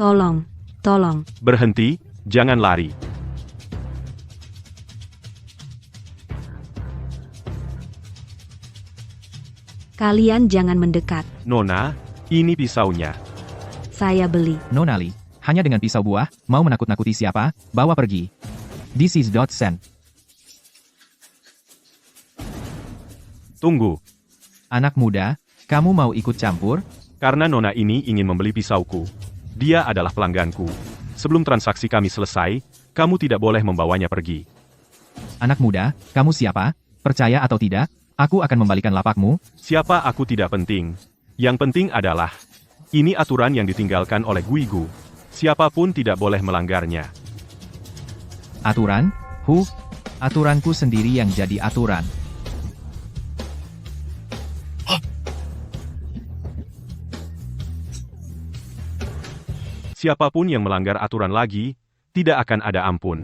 Tolong, tolong. Berhenti, jangan lari. Kalian jangan mendekat. Nona, ini pisaunya. Saya beli. Nona Lee, hanya dengan pisau buah, mau menakut-nakuti siapa? Bawa pergi. This is Dotson. Tunggu, Anak muda, kamu mau ikut campur? karena Nona ini ingin membeli pisauku. Dia adalah pelangganku. Sebelum transaksi kami selesai, kamu tidak boleh membawanya pergi. Anak muda, kamu siapa? Percaya atau tidak, aku akan membalikan lapakmu. Siapa aku tidak penting. Yang penting adalah, ini aturan yang ditinggalkan oleh Guigu. Siapapun tidak boleh melanggarnya. Aturan? Aturanku sendiri yang jadi aturan. Siapapun yang melanggar aturan lagi, tidak akan ada ampun.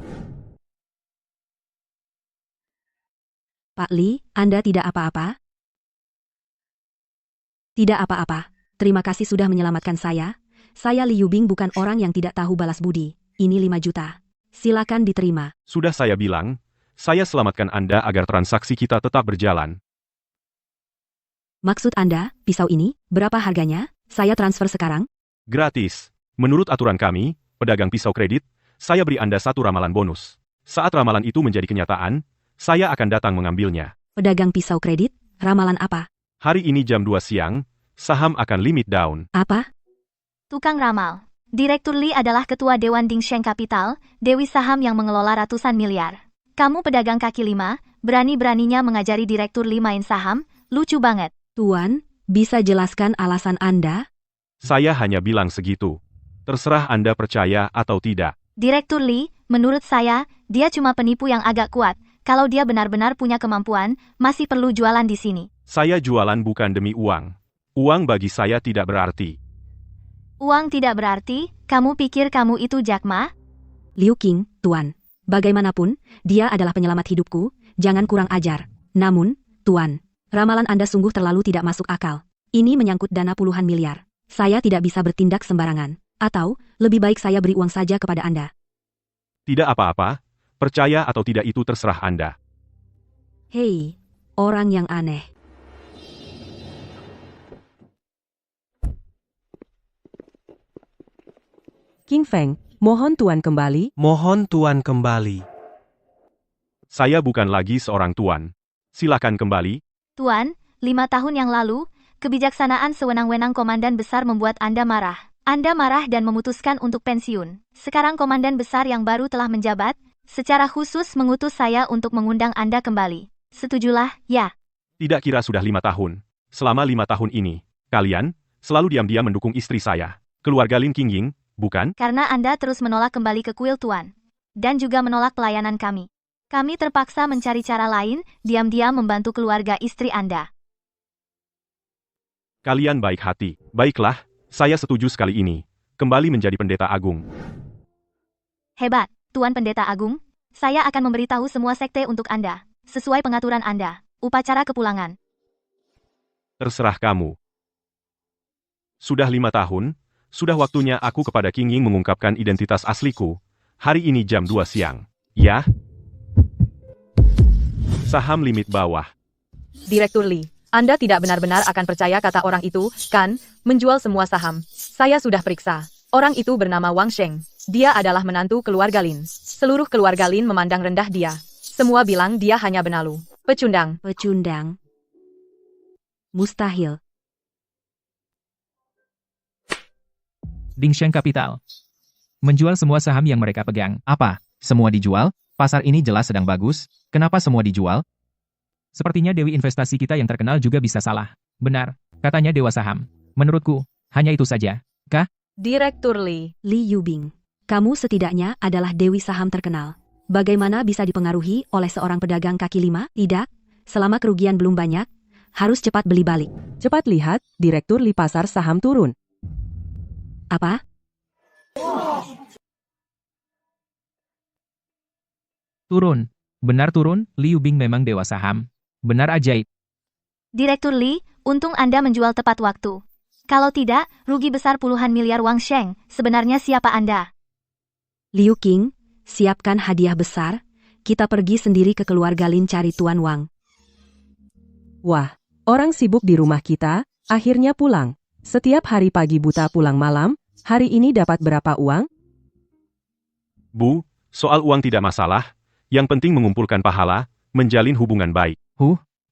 Pak Lee, Anda tidak apa-apa? Tidak apa-apa. Terima kasih sudah menyelamatkan saya. Saya Li Yubing bukan orang yang tidak tahu balas budi. Ini 5 juta. Silakan diterima. Sudah saya bilang, saya selamatkan Anda agar transaksi kita tetap berjalan. Maksud Anda, pisau ini, berapa harganya? Saya transfer sekarang. Gratis. Menurut aturan kami, pedagang pisau kredit, saya beri Anda satu ramalan bonus. Saat ramalan itu menjadi kenyataan, saya akan datang mengambilnya. Pedagang pisau kredit, ramalan apa? Hari ini jam 2 siang, saham akan limit down. Apa? Tukang ramal. Direktur Lee adalah ketua Dewan Dingsheng Capital, dewi saham yang mengelola ratusan miliar. Kamu pedagang kaki lima, berani-beraninya mengajari Direktur Lee main saham? Lucu banget. Tuan, bisa jelaskan alasan Anda? Saya hanya bilang segitu. Terserah Anda percaya atau tidak. Direktur Lee, menurut saya, dia cuma penipu yang agak kuat. Kalau dia benar-benar punya kemampuan, masih perlu jualan di sini. Saya jualan bukan demi uang. Uang bagi saya tidak berarti. Uang tidak berarti, kamu pikir kamu itu Jack Ma? Liu Qing, Tuan. Bagaimanapun, dia adalah penyelamat hidupku, jangan kurang ajar. Namun, Tuan, ramalan Anda sungguh terlalu tidak masuk akal. Ini menyangkut dana puluhan miliar. Saya tidak bisa bertindak sembarangan. Atau, lebih baik saya beri uang saja kepada Anda. Tidak apa-apa, percaya atau tidak itu terserah Anda. Hei, orang yang aneh. King Feng, mohon Tuan kembali. Mohon Tuan kembali. Saya bukan lagi seorang tuan. Silakan kembali. Tuan, 5 tahun yang lalu, kebijaksanaan sewenang-wenang Komandan Besar membuat Anda marah. Anda marah dan memutuskan untuk pensiun. Sekarang Komandan Besar yang baru telah menjabat, secara khusus mengutus saya untuk mengundang Anda kembali. Setujulah, ya? Tidak kira sudah 5 tahun. Selama 5 tahun ini, kalian selalu diam-diam mendukung istri saya. Keluarga Lin Qingying, bukan? Karena Anda terus menolak kembali ke kuil Tuan. Dan juga menolak pelayanan kami. Kami terpaksa mencari cara lain, diam-diam membantu keluarga istri Anda. Kalian baik hati. Baiklah, saya setuju sekali ini. Kembali menjadi pendeta agung. Hebat, Tuan Pendeta Agung. Saya akan memberitahu semua sekte untuk Anda. Sesuai pengaturan Anda. Upacara kepulangan. Terserah kamu. Sudah 5 tahun, sudah waktunya aku kepada Qingying mengungkapkan identitas asliku. Hari ini jam 2 siang. Ya? Saham limit bawah. Direktur Lee, Anda tidak benar-benar akan percaya kata orang itu, kan? Menjual semua saham. Saya sudah periksa. Orang itu bernama Wang Sheng. Dia adalah menantu keluarga Lin. Seluruh keluarga Lin memandang rendah dia. Semua bilang dia hanya benalu. Pecundang. Pecundang. Mustahil. Dingsheng Capital. Menjual semua saham yang mereka pegang. Apa? Semua dijual? Pasar ini jelas sedang bagus. Kenapa semua dijual? Sepertinya dewi investasi kita yang terkenal juga bisa salah. Benar, katanya dewa saham. Menurutku, hanya itu saja. Kah? Direktur Lee. Li Yubing. Kamu setidaknya adalah dewi saham terkenal. Bagaimana bisa dipengaruhi oleh seorang pedagang kaki lima? Tidak, selama kerugian belum banyak, harus cepat beli balik. Cepat lihat, Direktur Lee pasar saham turun. Apa? Turun. Benar turun, Liu Bing memang dewa saham. Benar ajaib. Direktur Lee, untung Anda menjual tepat waktu. Kalau tidak, rugi besar puluhan miliar Wang Sheng. Sebenarnya siapa Anda? Liu Qing, siapkan hadiah besar. Kita pergi sendiri ke keluarga Lin cari Tuan Wang. Wah, orang sibuk di rumah kita, akhirnya pulang. Setiap hari pagi buta pulang malam, hari ini dapat berapa uang? Bu, soal uang tidak masalah. Yang penting mengumpulkan pahala, menjalin hubungan baik.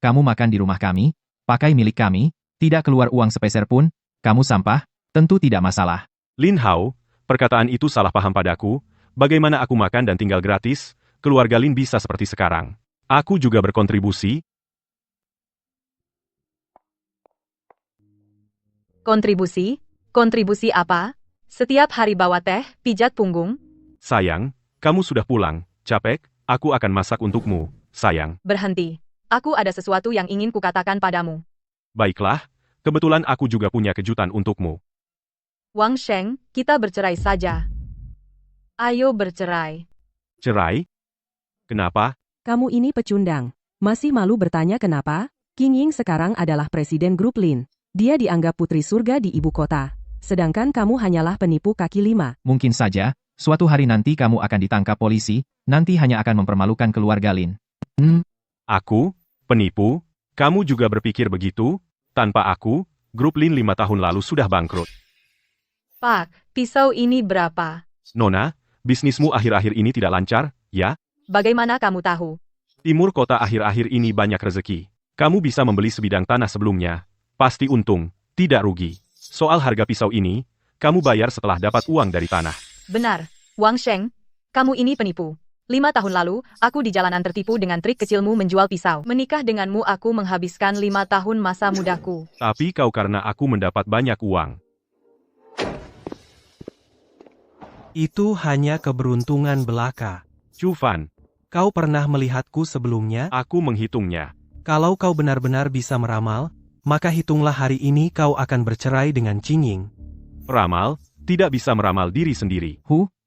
Kamu makan di rumah kami, pakai milik kami, tidak keluar uang sepeser pun, kamu sampah, tentu tidak masalah. Lin Hao, perkataan itu salah paham padaku. Bagaimana aku makan dan tinggal gratis, keluarga Lin bisa seperti sekarang. Aku juga berkontribusi. Kontribusi? Kontribusi apa? Setiap hari bawa teh, pijat punggung? Sayang, kamu sudah pulang. Capek, aku akan masak untukmu, sayang. Berhenti. Aku ada sesuatu yang ingin kukatakan padamu. Baiklah, kebetulan aku juga punya kejutan untukmu. Wang Sheng, kita bercerai saja. Ayo bercerai. Cerai? Kenapa? Kamu ini pecundang. Masih malu bertanya kenapa? Qing Ying sekarang adalah presiden grup Lin. Dia dianggap putri surga di ibu kota. Sedangkan kamu hanyalah penipu kaki lima. Mungkin saja, suatu hari nanti kamu akan ditangkap polisi, nanti hanya akan mempermalukan keluarga Lin. Aku? Penipu? Kamu juga berpikir begitu? Tanpa aku, grup Lin 5 tahun lalu sudah bangkrut. Pak, pisau ini berapa? Nona, bisnismu akhir-akhir ini tidak lancar, ya? Bagaimana kamu tahu? Timur kota akhir-akhir ini banyak rezeki. Kamu bisa membeli sebidang tanah sebelumnya. Pasti untung, tidak rugi. Soal harga pisau ini, kamu bayar setelah dapat uang dari tanah. Benar, Wang Sheng, kamu ini penipu. 5 tahun lalu, aku di jalanan tertipu dengan trik kecilmu menjual pisau. Menikah denganmu aku menghabiskan 5 tahun masa mudaku. Tapi kau karena aku mendapat banyak uang. Itu hanya keberuntungan belaka. Chu Fan, Kau pernah melihatku sebelumnya? aku menghitungnya. Kalau kau benar-benar bisa meramal, maka hitunglah hari ini kau akan bercerai dengan Qing Ying. Ramal, tidak bisa meramal diri sendiri.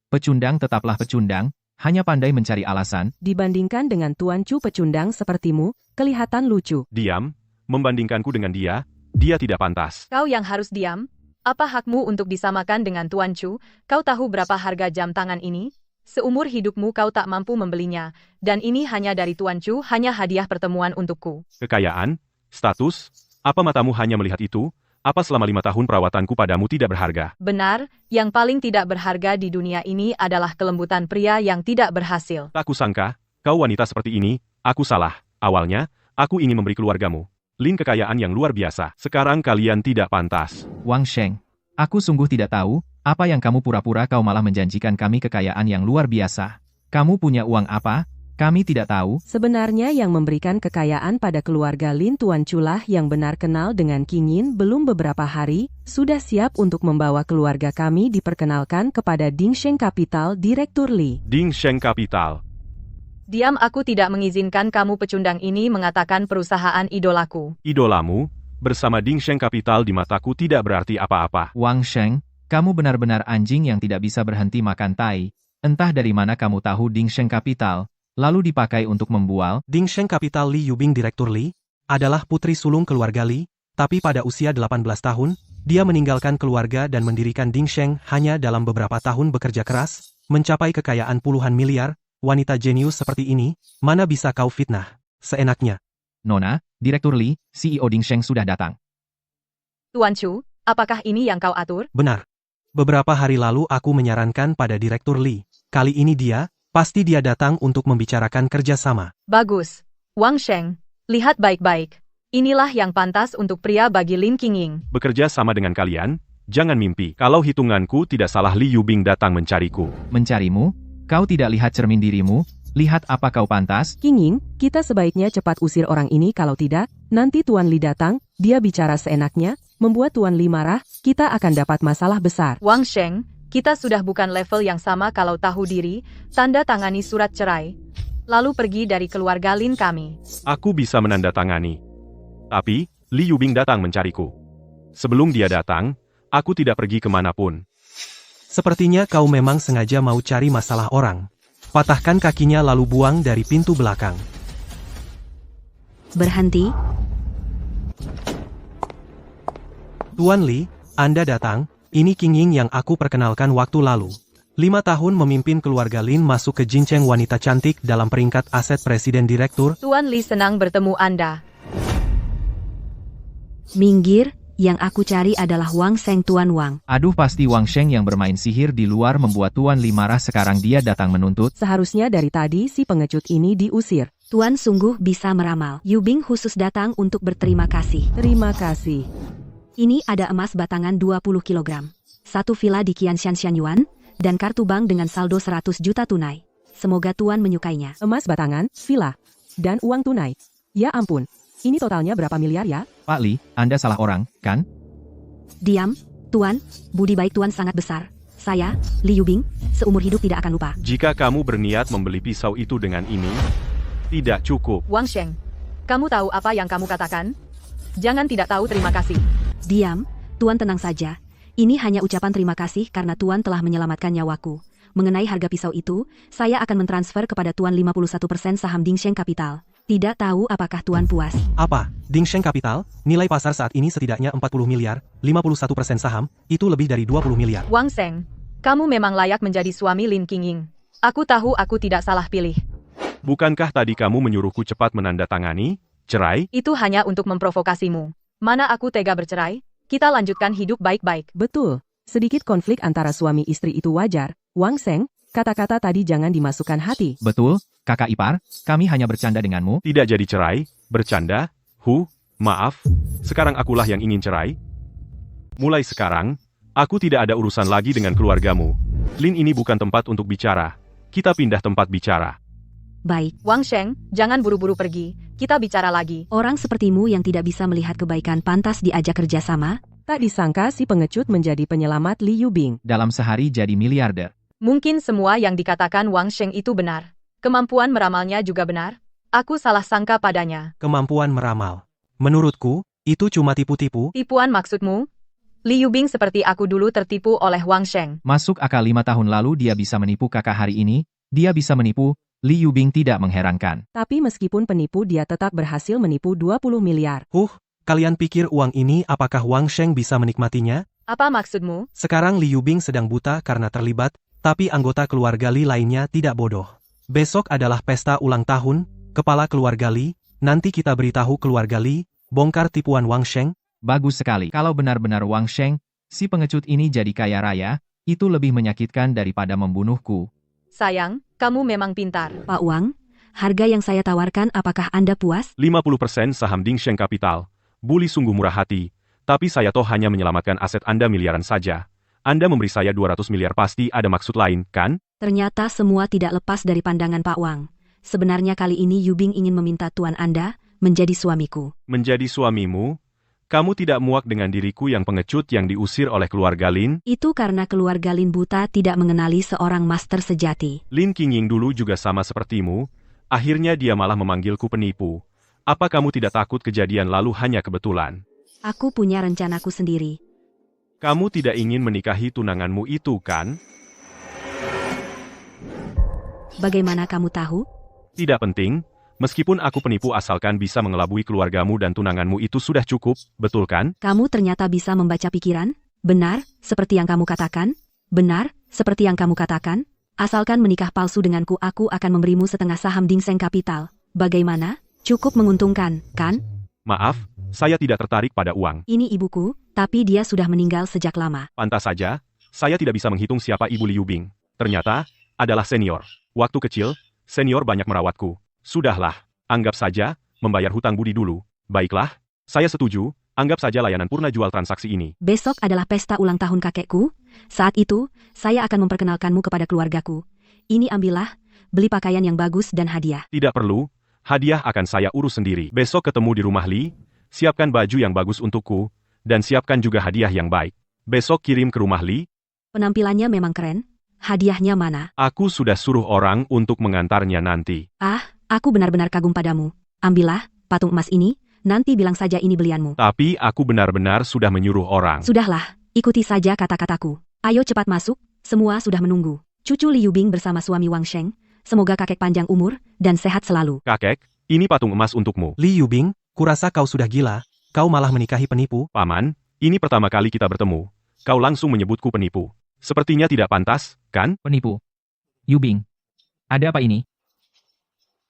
Pecundang tetaplah pecundang, hanya pandai mencari alasan. Dibandingkan dengan Tuan Chu pecundang sepertimu, kelihatan lucu. Diam, membandingkanku dengan dia, dia tidak pantas. Kau yang harus diam? Apa hakmu untuk disamakan dengan Tuan Chu? Kau tahu berapa harga jam tangan ini? Seumur hidupmu kau tak mampu membelinya, dan ini hanya dari Tuan Chu, hanya hadiah pertemuan untukku. Kekayaan, status, apa matamu hanya melihat itu? Apa selama 5 tahun perawatanku padamu tidak berharga? Benar, yang paling tidak berharga di dunia ini adalah kelembutan pria yang tidak berhasil. Tak kusangka, kau wanita seperti ini, aku salah. Awalnya, aku ingin memberi keluargamu Lin kekayaan yang luar biasa. Sekarang kalian tidak pantas. Wang Sheng, aku sungguh tidak tahu, apa yang kamu pura-pura kau malah menjanjikan kami kekayaan yang luar biasa. Kamu punya uang apa? Kami tidak tahu. Sebenarnya yang memberikan kekayaan pada keluarga Lin Tuan Chu lah yang benar kenal dengan Qing Yin belum beberapa hari, sudah siap untuk membawa keluarga kami diperkenalkan kepada Ding Sheng Capital Direktur Li. Ding Sheng Capital. Diam, aku tidak mengizinkan kamu pecundang ini mengatakan perusahaan idolaku. Idolamu, bersama Ding Sheng Capital di mataku tidak berarti apa-apa. Wang Sheng, kamu benar-benar anjing yang tidak bisa berhenti makan tai. Entah dari mana kamu tahu Ding Sheng Capital, lalu dipakai untuk membual. Ding Sheng Capital Li Yubing Direktur Li, adalah putri sulung keluarga Li, tapi pada usia 18 tahun, dia meninggalkan keluarga dan mendirikan Ding Sheng hanya dalam beberapa tahun bekerja keras, mencapai kekayaan puluhan miliar. Wanita jenius seperti ini, mana bisa kau fitnah? Seenaknya. Nona, Direktur Li, CEO Ding Sheng sudah datang. Tuan Chu, apakah ini yang kau atur? Benar. Beberapa hari lalu aku menyarankan pada Direktur Li. Kali ini pasti dia datang untuk membicarakan kerjasama. Bagus. Wang Sheng, lihat baik-baik. Inilah yang pantas untuk pria bagi Lin Qing Ying. Bekerja sama dengan kalian, jangan mimpi. Kalau hitunganku tidak salah, Li Yubing datang mencariku. Mencarimu? Kau tidak lihat cermin dirimu? Lihat apa kau pantas? Qing Ying, kita sebaiknya cepat usir orang ini kalau tidak, nanti Tuan Li datang, dia bicara seenaknya, membuat Tuan Li marah, kita akan dapat masalah besar. Wang Sheng, kita sudah bukan level yang sama kalau tahu diri, tanda tangani surat cerai. Lalu pergi dari keluarga Lin kami. Aku bisa menandatangani. Tapi, Li Yubing datang mencariku. Sebelum dia datang, aku tidak pergi kemanapun. Sepertinya kau memang sengaja mau cari masalah orang. Patahkan kakinya lalu buang dari pintu belakang. Berhenti. Tuan Li, Anda datang, ini King Ying yang aku perkenalkan waktu lalu. 5 tahun memimpin keluarga Lin masuk ke Jincheng wanita cantik dalam peringkat aset presiden direktur. Tuan Li senang bertemu Anda. Minggir, yang aku cari adalah Wang Sheng Tuan Wang. Aduh, pasti Wang Sheng yang bermain sihir di luar membuat Tuan Li marah. Sekarang dia datang menuntut. Seharusnya dari tadi si pengecut ini diusir. Tuan sungguh bisa meramal. Yubing khusus datang untuk berterima kasih. Terima kasih. Ini ada emas batangan 20 kg. Satu villa di Qianshan Yuan, dan kartu bank dengan saldo 100 juta tunai. Semoga Tuan menyukainya. Emas batangan, villa, dan uang tunai. Ya ampun, ini totalnya berapa miliar ya? Pak Li, Anda salah orang, kan? Diam, Tuan, budi baik Tuan sangat besar. Saya, Li Yubing, seumur hidup tidak akan lupa. Jika kamu berniat membeli pisau itu dengan ini, tidak cukup. Wang Sheng, kamu tahu apa yang kamu katakan? Jangan tidak tahu terima kasih. Diam, Tuan tenang saja. Ini hanya ucapan terima kasih karena Tuan telah menyelamatkan nyawaku. Mengenai harga pisau itu, saya akan mentransfer kepada Tuan 51% saham Dingsheng Capital. Tidak tahu apakah Tuan puas. Apa? Dingsheng Capital? Nilai pasar saat ini setidaknya 40 miliar, 51% saham, itu lebih dari 20 miliar. Wang Sheng, kamu memang layak menjadi suami Lin Qingying. Aku tahu aku tidak salah pilih. Bukankah tadi kamu menyuruhku cepat menandatangani cerai? Itu hanya untuk memprovokasimu. Mana aku tega bercerai? Kita lanjutkan hidup baik-baik. Betul. Sedikit konflik antara suami istri itu wajar. Wang Sheng, kata-kata tadi jangan dimasukkan hati. Betul, kakak ipar, kami hanya bercanda denganmu. Tidak jadi cerai, bercanda, maaf, sekarang akulah yang ingin cerai. Mulai sekarang, aku tidak ada urusan lagi dengan keluargamu. Lin ini bukan tempat untuk bicara. Kita pindah tempat bicara. Baik, Wang Sheng, jangan buru-buru pergi. Kita bicara lagi. orang sepertimu yang tidak bisa melihat kebaikan pantas diajak kerjasama. Tak disangka si pengecut menjadi penyelamat Li Yubing. Dalam sehari jadi miliarder. Mungkin semua yang dikatakan Wang Sheng itu benar. Kemampuan meramalnya juga benar. Aku salah sangka padanya. Kemampuan meramal. Menurutku, itu cuma tipu-tipu. Tipuan maksudmu? Li Yubing seperti aku dulu tertipu oleh Wang Sheng. Masuk akal 5 tahun lalu dia bisa menipu kakak hari ini, dia bisa menipu, Li Yubing tidak mengherankan. Tapi meskipun penipu dia tetap berhasil menipu 20 miliar. Kalian pikir uang ini apakah Wang Sheng bisa menikmatinya? Apa maksudmu? Sekarang Li Yubing sedang buta karena terlibat, tapi anggota keluarga Li lainnya tidak bodoh. Besok adalah pesta ulang tahun, kepala keluarga Li, nanti kita beritahu keluarga Li, bongkar tipuan Wang Sheng. Bagus sekali. Kalau benar-benar Wang Sheng, si pengecut ini jadi kaya raya, itu lebih menyakitkan daripada membunuhku. Sayang, kamu memang pintar. Pak Wang, harga yang saya tawarkan apakah Anda puas? 50% saham Dingsheng Capital. Bully sungguh murah hati, tapi saya toh hanya menyelamatkan aset Anda miliaran saja. Anda memberi saya 200 miliar pasti ada maksud lain, kan? Ternyata semua tidak lepas dari pandangan Pak Wang. Sebenarnya kali ini Yubing ingin meminta Tuan Anda menjadi suamiku. Menjadi suamimu? Kamu tidak muak dengan diriku yang pengecut yang diusir oleh keluarga Lin? Itu karena keluarga Lin buta tidak mengenali seorang master sejati. Lin Qingying dulu juga sama sepertimu, akhirnya dia malah memanggilku penipu. Apa kamu tidak takut kejadian lalu hanya kebetulan? Aku punya rencanaku sendiri. Kamu tidak ingin menikahi tunanganmu itu, kan? Bagaimana kamu tahu? Tidak penting, meskipun aku penipu asalkan bisa mengelabui keluargamu dan tunanganmu itu sudah cukup, betul kan? Kamu ternyata bisa membaca pikiran? Benar, seperti yang kamu katakan? Benar, seperti yang kamu katakan? Asalkan menikah palsu denganku, aku akan memberimu setengah saham Dingsheng Capital. Bagaimana? Cukup menguntungkan, kan? Maaf, saya tidak tertarik pada uang. Ini ibuku, tapi dia sudah meninggal sejak lama. Pantas saja, saya tidak bisa menghitung siapa ibu Li Yubing. Ternyata, adalah senior. Waktu kecil, senior banyak merawatku. Sudahlah, anggap saja, membayar hutang budi dulu. Baiklah, saya setuju, anggap saja layanan purna jual transaksi ini. Besok adalah pesta ulang tahun kakekku. Saat itu, saya akan memperkenalkanmu kepada keluargaku. Ini ambillah, beli pakaian yang bagus dan hadiah. Tidak perlu, hadiah akan saya urus sendiri. Besok ketemu di rumah Li, siapkan baju yang bagus untukku, dan siapkan juga hadiah yang baik. Besok kirim ke rumah Li. Penampilannya memang keren. Hadiahnya mana? Aku sudah suruh orang untuk mengantarnya nanti. Aku benar-benar kagum padamu. Ambillah, patung emas ini, nanti bilang saja ini belianmu. Tapi aku benar-benar sudah menyuruh orang. Sudahlah, ikuti saja kata-kataku. Ayo cepat masuk, semua sudah menunggu. Cucu Li Yubing bersama suami Wang Sheng, semoga kakek panjang umur, dan sehat selalu. Kakek, ini patung emas untukmu. Li Yubing, kurasa kau sudah gila, kau malah menikahi penipu. Paman, Ini pertama kali kita bertemu. Kau langsung menyebutku penipu. Sepertinya tidak pantas, kan? Penipu. Yubing. Ada apa ini?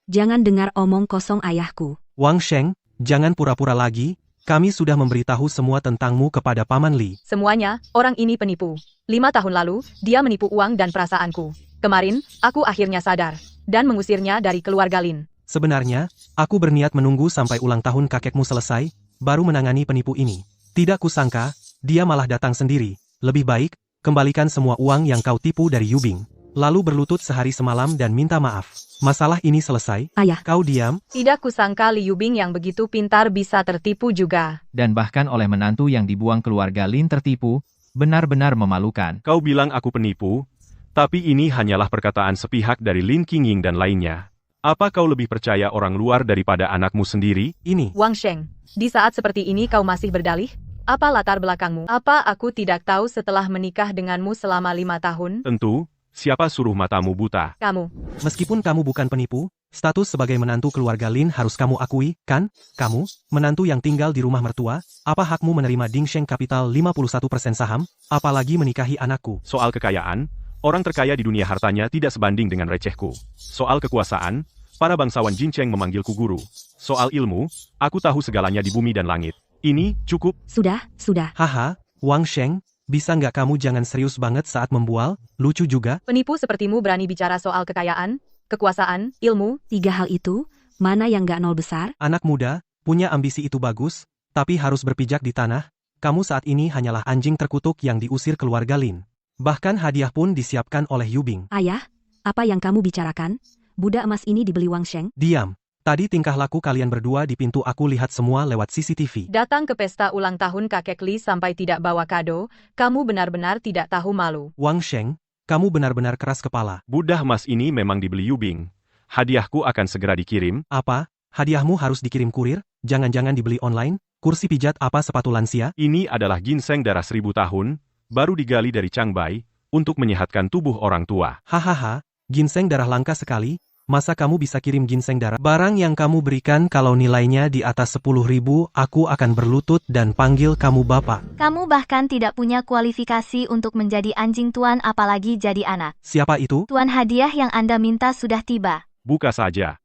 Jangan dengar omong kosong ayahku. Wang Sheng, jangan pura-pura lagi, kami sudah memberitahu semua tentangmu kepada Paman Li. Semuanya, orang ini penipu. 5 tahun lalu, dia menipu uang dan perasaanku. Kemarin, aku akhirnya sadar. Dan mengusirnya dari keluarga Lin. Sebenarnya, aku berniat menunggu sampai ulang tahun kakekmu selesai, baru menangani penipu ini. Tidak kusangka, dia malah datang sendiri. Lebih baik, kembalikan semua uang yang kau tipu dari Yubing. Lalu berlutut sehari semalam dan minta maaf. Masalah ini selesai. Ayah, Kau diam. Tidak kusangka Li Yubing yang begitu pintar bisa tertipu juga. Dan bahkan oleh menantu yang dibuang keluarga Lin tertipu, benar-benar memalukan. Kau bilang aku penipu, tapi ini hanyalah perkataan sepihak dari Lin Qingying dan lainnya. Apa kau lebih percaya orang luar daripada anakmu sendiri? Ini. Wang Sheng, di saat seperti ini kau masih berdalih? Apa latar belakangmu? Apa aku tidak tahu setelah menikah denganmu selama 5 tahun? Tentu, siapa suruh matamu buta? Kamu. Meskipun kamu bukan penipu, status sebagai menantu keluarga Lin harus kamu akui, kan? Kamu, menantu yang tinggal di rumah mertua, apa hakmu menerima Dingsheng Capital 51% saham, apalagi menikahi anakku? Soal kekayaan, orang terkaya di dunia hartanya tidak sebanding dengan recehku. Soal kekuasaan, para bangsawan Jincheng memanggilku guru. Soal ilmu, aku tahu segalanya di bumi dan langit. Ini cukup. sudah. Haha, Wang Sheng, bisa nggak kamu jangan serius banget saat membual? Lucu juga. Penipu sepertimu berani bicara soal kekayaan, kekuasaan, ilmu? 3 hal itu, mana yang gak nol besar? Anak muda, punya ambisi itu bagus, tapi harus berpijak di tanah. Kamu saat ini hanyalah anjing terkutuk yang diusir keluarga Lin. Bahkan hadiah pun disiapkan oleh Yubing. Ayah, apa yang kamu bicarakan? Budak emas ini dibeli Wang Sheng? Diam. Tadi tingkah laku kalian berdua di pintu aku lihat semua lewat CCTV. Datang ke pesta ulang tahun kakek Li sampai tidak bawa kado, kamu benar-benar tidak tahu malu. Wang Sheng, kamu benar-benar keras kepala. Budak emas ini memang dibeli Yubing. Hadiahku akan segera dikirim. Apa? Hadiahmu harus dikirim kurir? Jangan-jangan dibeli online? Kursi pijat apa sepatu lansia? Ini adalah ginseng darah 1000 tahun, baru digali dari Changbai, untuk menyehatkan tubuh orang tua. Hahaha, ginseng darah langka sekali. Masa kamu bisa kirim ginseng darah? Barang yang kamu berikan kalau nilainya di atas 10.000, aku akan berlutut dan panggil kamu bapak. Kamu bahkan tidak punya kualifikasi untuk menjadi anjing tuan apalagi jadi anak. Siapa itu? Tuan hadiah yang Anda minta sudah tiba. Buka saja.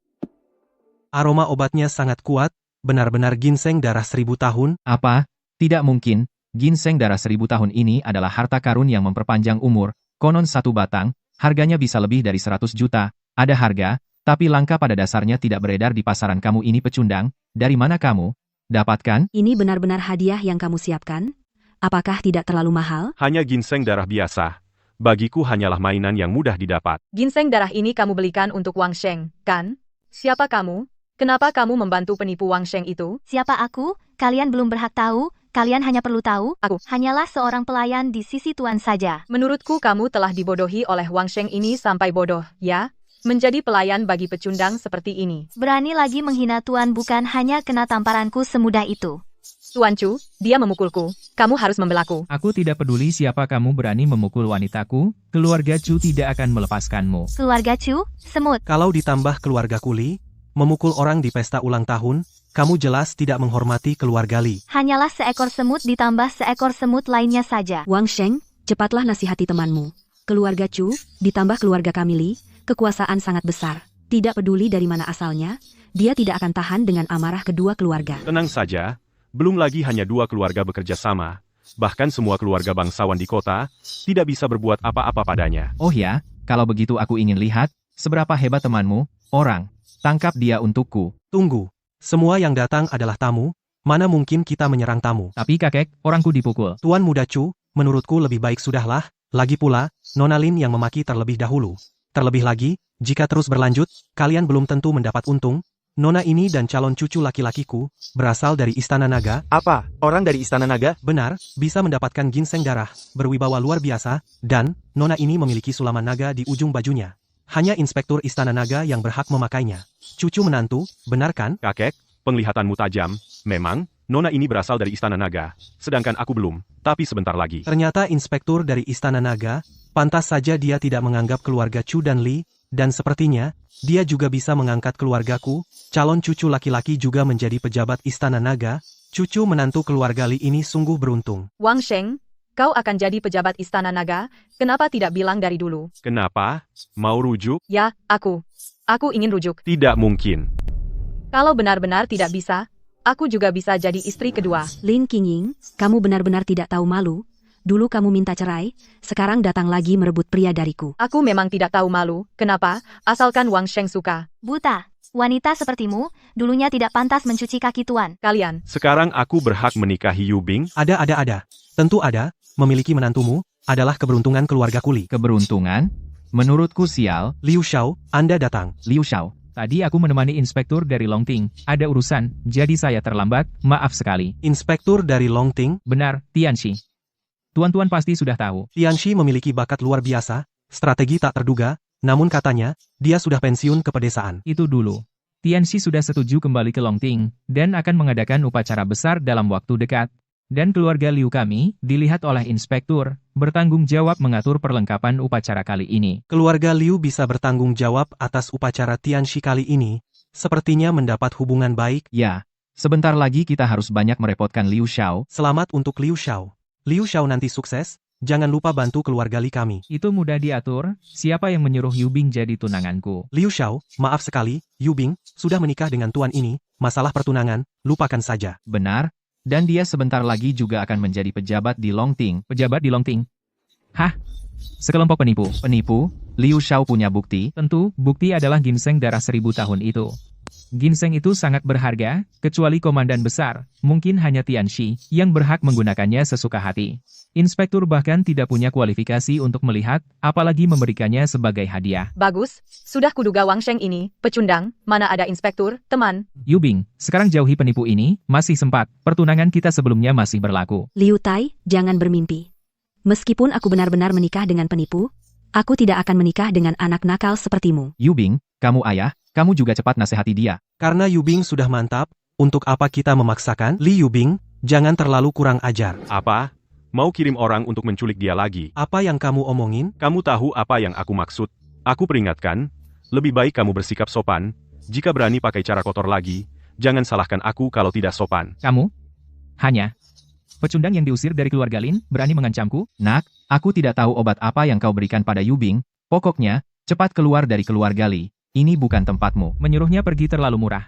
Aroma obatnya sangat kuat, benar-benar ginseng darah 1000 tahun. Apa? Tidak mungkin. Ginseng darah 1000 tahun ini adalah harta karun yang memperpanjang umur. Konon 1 batang, harganya bisa lebih dari 100 juta. Ada harga, tapi langka pada dasarnya tidak beredar di pasaran. Kamu ini pecundang. Dari mana kamu dapatkan? Ini benar-benar hadiah yang kamu siapkan? Apakah tidak terlalu mahal? Hanya ginseng darah biasa. Bagiku hanyalah mainan yang mudah didapat. Ginseng darah ini kamu belikan untuk Wang Sheng, kan? Siapa kamu? Kenapa kamu membantu penipu Wang Sheng itu? Siapa aku? Kalian belum berhak tahu. Kalian hanya perlu tahu, Aku. hanyalah seorang pelayan di sisi tuan saja. Menurutku kamu telah dibodohi oleh Wang Sheng ini sampai bodoh, ya? Menjadi pelayan bagi pecundang seperti ini. Berani lagi menghina tuan bukan hanya kena tamparanku semudah itu. Tuan Chu, dia memukulku. Kamu harus membelaku. Aku tidak peduli siapa kamu berani memukul wanitaku, keluarga Chu tidak akan melepaskanmu. Keluarga Chu, semut. Kalau ditambah keluarga Kuli, memukul orang di pesta ulang tahun, kamu jelas tidak menghormati keluarga Li. Hanyalah seekor semut ditambah seekor semut lainnya saja. Wang Sheng, cepatlah nasihati temanmu. Keluarga Chu, ditambah keluarga kami Li, kekuasaan sangat besar. Tidak peduli dari mana asalnya, dia tidak akan tahan dengan amarah kedua keluarga. Tenang saja, belum lagi hanya 2 keluarga bekerja sama. Bahkan semua keluarga bangsawan di kota, tidak bisa berbuat apa-apa padanya. Oh ya, kalau begitu aku ingin lihat, seberapa hebat temanmu, orang. Tangkap dia untukku. Tunggu, semua yang datang adalah tamu, mana mungkin kita menyerang tamu? Tapi kakek, orangku dipukul. Tuan muda Chu, menurutku lebih baik sudahlah, lagi pula, Nona Lin yang memaki terlebih dahulu. Terlebih lagi, jika terus berlanjut, kalian belum tentu mendapat untung. Nona ini dan calon cucu laki-lakiku, berasal dari Istana Naga. Apa? Orang dari Istana Naga? Benar, bisa mendapatkan ginseng darah, berwibawa luar biasa, dan, Nona ini memiliki sulaman naga di ujung bajunya. Hanya inspektur Istana Naga yang berhak memakainya. Cucu menantu, benar kan? Kakek, penglihatanmu tajam. Memang, Nona ini berasal dari Istana Naga, sedangkan aku belum, tapi sebentar lagi. Ternyata inspektur dari Istana Naga, pantas saja dia tidak menganggap keluarga Chu dan Li, dan sepertinya, dia juga bisa mengangkat keluargaku, calon cucu laki-laki juga menjadi pejabat Istana Naga. Cucu menantu keluarga Li ini sungguh beruntung. Wang Sheng, kau akan jadi pejabat Istana Naga, kenapa tidak bilang dari dulu? Kenapa? Mau rujuk? Ya, aku ingin rujuk. Tidak mungkin. Kalau benar-benar tidak bisa, aku juga bisa jadi istri kedua. Lin Qingying, kamu benar-benar tidak tahu malu. Dulu kamu minta cerai, sekarang datang lagi merebut pria dariku. Aku memang tidak tahu malu, kenapa, asalkan Wang Sheng suka. Buta, wanita sepertimu, dulunya tidak pantas mencuci kaki tuan. Kalian, Sekarang aku berhak menikahi Yu Bing? Ada. Tentu ada, memiliki menantumu, adalah keberuntungan keluarga Kuli. Keberuntungan? Menurutku sial. Liu Xiao, Anda datang. Liu Xiao. Tadi aku menemani inspektur dari Longting. Ada urusan, jadi saya terlambat, maaf sekali. Inspektur dari Longting, Benar, Tianxi. Tuan-tuan pasti sudah tahu. Tianxi memiliki bakat luar biasa, strategi tak terduga, namun katanya, dia sudah pensiun ke pedesaan. Itu dulu. Tianxi sudah setuju kembali ke Longting, dan akan mengadakan upacara besar dalam waktu dekat. Dan keluarga Liu kami, dilihat oleh inspektur, bertanggung jawab mengatur perlengkapan upacara kali ini. Keluarga Liu bisa bertanggung jawab atas upacara Tianxi kali ini, sepertinya mendapat hubungan baik. Ya, sebentar lagi kita harus banyak merepotkan Liu Xiao. Selamat untuk Liu Xiao. Liu Xiao nanti sukses, jangan lupa bantu keluarga Li kami. Itu mudah diatur, siapa yang menyuruh Yu Bing jadi tunanganku? Liu Xiao, maaf sekali, Yu Bing, sudah menikah dengan tuan ini, masalah pertunangan, lupakan saja. Benar, dan dia sebentar lagi juga akan menjadi pejabat di Longting. Pejabat di Longting? Hah? Sekelompok penipu. Penipu? Liu Xiao punya bukti? Tentu, bukti adalah ginseng darah 1000 tahun itu. Ginseng itu sangat berharga, kecuali komandan besar, mungkin hanya Tianxi, yang berhak menggunakannya sesuka hati. Inspektur bahkan tidak punya kualifikasi untuk melihat, apalagi memberikannya sebagai hadiah. bagus, sudah kuduga Wang Sheng ini, pecundang, mana ada inspektur, teman. Yu Bing, sekarang jauhi penipu ini, masih sempat, pertunangan kita sebelumnya masih berlaku. Liu Tai, jangan bermimpi. Meskipun aku benar-benar menikah dengan penipu, aku tidak akan menikah dengan anak nakal sepertimu. Yu Bing, kamu ayah, kamu juga cepat nasihati dia. Karena Yu Bing sudah mantap, untuk apa kita memaksakan? Li Yu Bing, jangan terlalu kurang ajar. Apa? Mau kirim orang untuk menculik dia lagi? Apa yang kamu omongin? Kamu tahu apa yang aku maksud? Aku peringatkan, lebih baik kamu bersikap sopan. Jika berani pakai cara kotor lagi, jangan salahkan aku kalau tidak sopan. Kamu? Hanya pecundang yang diusir dari keluarga Lin, berani mengancamku? Nak, aku tidak tahu obat apa yang kau berikan pada Yu Bing. Pokoknya, cepat keluar dari keluarga Li. Ini bukan tempatmu. Menyuruhnya pergi terlalu murah.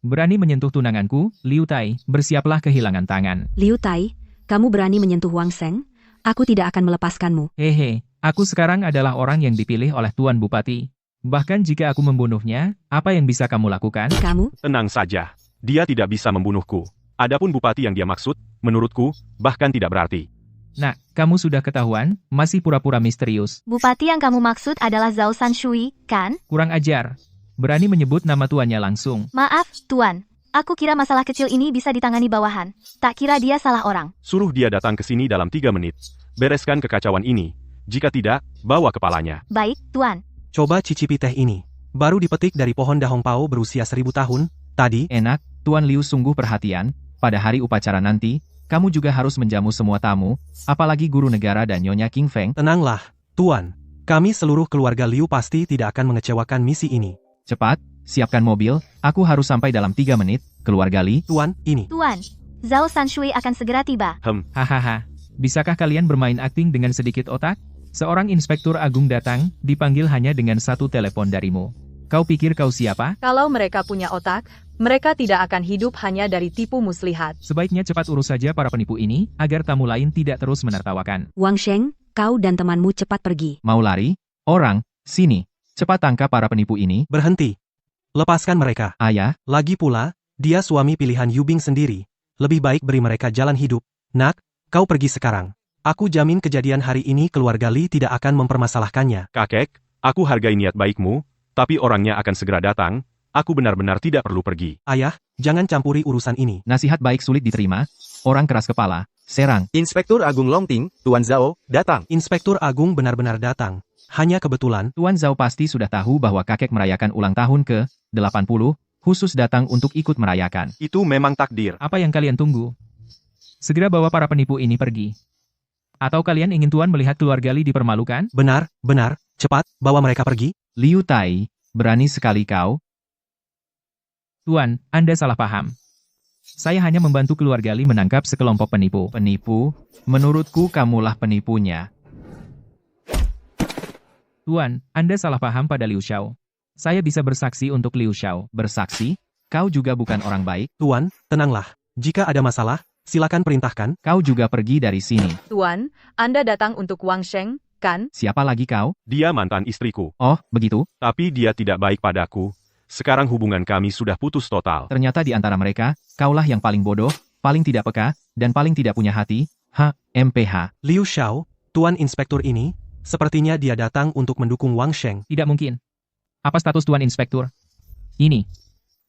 Berani menyentuh tunanganku, Liu Tai, bersiaplah kehilangan tangan. Liu Tai, kamu berani menyentuh Wang Sheng? Aku tidak akan melepaskanmu. Hehe, aku sekarang adalah orang yang dipilih oleh Tuan Bupati. Bahkan jika aku membunuhnya, apa yang bisa kamu lakukan? Kamu? Tenang saja, dia tidak bisa membunuhku. Adapun bupati yang dia maksud, menurutku, bahkan tidak berarti. Nah, kamu sudah ketahuan, masih pura-pura misterius. Bupati yang kamu maksud adalah Zhao Sanshui, kan? Kurang ajar. Berani menyebut nama tuannya langsung. Maaf, tuan. Aku kira masalah kecil ini bisa ditangani bawahan. Tak kira dia salah orang. Suruh dia datang ke sini dalam 3 menit. Bereskan kekacauan ini. Jika tidak, bawa kepalanya. Baik, tuan. Coba cicipi teh ini. Baru dipetik dari pohon dahong pao berusia 1000 tahun, tadi. Enak, Tuan Liu sungguh perhatian. Pada hari upacara nanti, kamu juga harus menjamu semua tamu, apalagi guru negara dan Nyonya King Feng. Tenanglah, Tuan. Kami seluruh keluarga Liu pasti tidak akan mengecewakan misi ini. Cepat, siapkan mobil, aku harus sampai dalam 3 menit, keluarga Li. Tuan, ini. Tuan, Zhao Sanshui akan segera tiba. Hahaha, bisakah kalian bermain akting dengan sedikit otak? Seorang inspektur agung datang, dipanggil hanya dengan satu telepon darimu. Kau pikir kau siapa? Kalau mereka punya otak, mereka tidak akan hidup hanya dari tipu muslihat. Sebaiknya cepat urus saja para penipu ini, agar tamu lain tidak terus menertawakan. Wang Sheng, kau dan temanmu cepat pergi. Mau lari? Orang, sini. Cepat tangkap para penipu ini. Berhenti. Lepaskan mereka. Ayah, Lagi pula, dia suami pilihan Yu Bing sendiri. Lebih baik beri mereka jalan hidup. Nak, kau pergi sekarang. Aku jamin kejadian hari ini keluarga Li tidak akan mempermasalahkannya. Kakek, aku hargai niat baikmu, tapi orangnya akan segera datang. Aku benar-benar tidak perlu pergi. Ayah, jangan campuri urusan ini. nasihat baik sulit diterima. Orang keras kepala, serang. Inspektur Agung Longting, Tuan Zhao, datang. Inspektur Agung benar-benar datang. Hanya kebetulan, Tuan Zhao pasti sudah tahu bahwa kakek merayakan ulang tahun ke-80, khusus datang untuk ikut merayakan. Itu memang takdir. Apa yang kalian tunggu? Segera bawa para penipu ini pergi. Atau kalian ingin Tuan melihat keluarga Li dipermalukan? benar, cepat, bawa mereka pergi. Liu Tai, berani sekali kau. Tuan, Anda salah paham. Saya hanya membantu keluarga Li menangkap sekelompok penipu. Penipu? Menurutku kamulah penipunya. Tuan, Anda salah paham pada Liu Xiao. Saya bisa bersaksi untuk Liu Xiao. Bersaksi? Kau juga bukan orang baik. Tuan, tenanglah. Jika ada masalah, silakan perintahkan. Kau juga pergi dari sini. Tuan, Anda datang untuk Wang Sheng, kan? Siapa lagi kau? Dia mantan istriku. Oh, begitu? Tapi dia tidak baik padaku. Sekarang hubungan kami sudah putus total. Ternyata di antara mereka, kaulah yang paling bodoh, paling tidak peka, dan paling tidak punya hati. MPH. Liu Xiao, Tuan Inspektur ini, sepertinya dia datang untuk mendukung Wang Sheng. Tidak mungkin. Apa status Tuan Inspektur? Ini.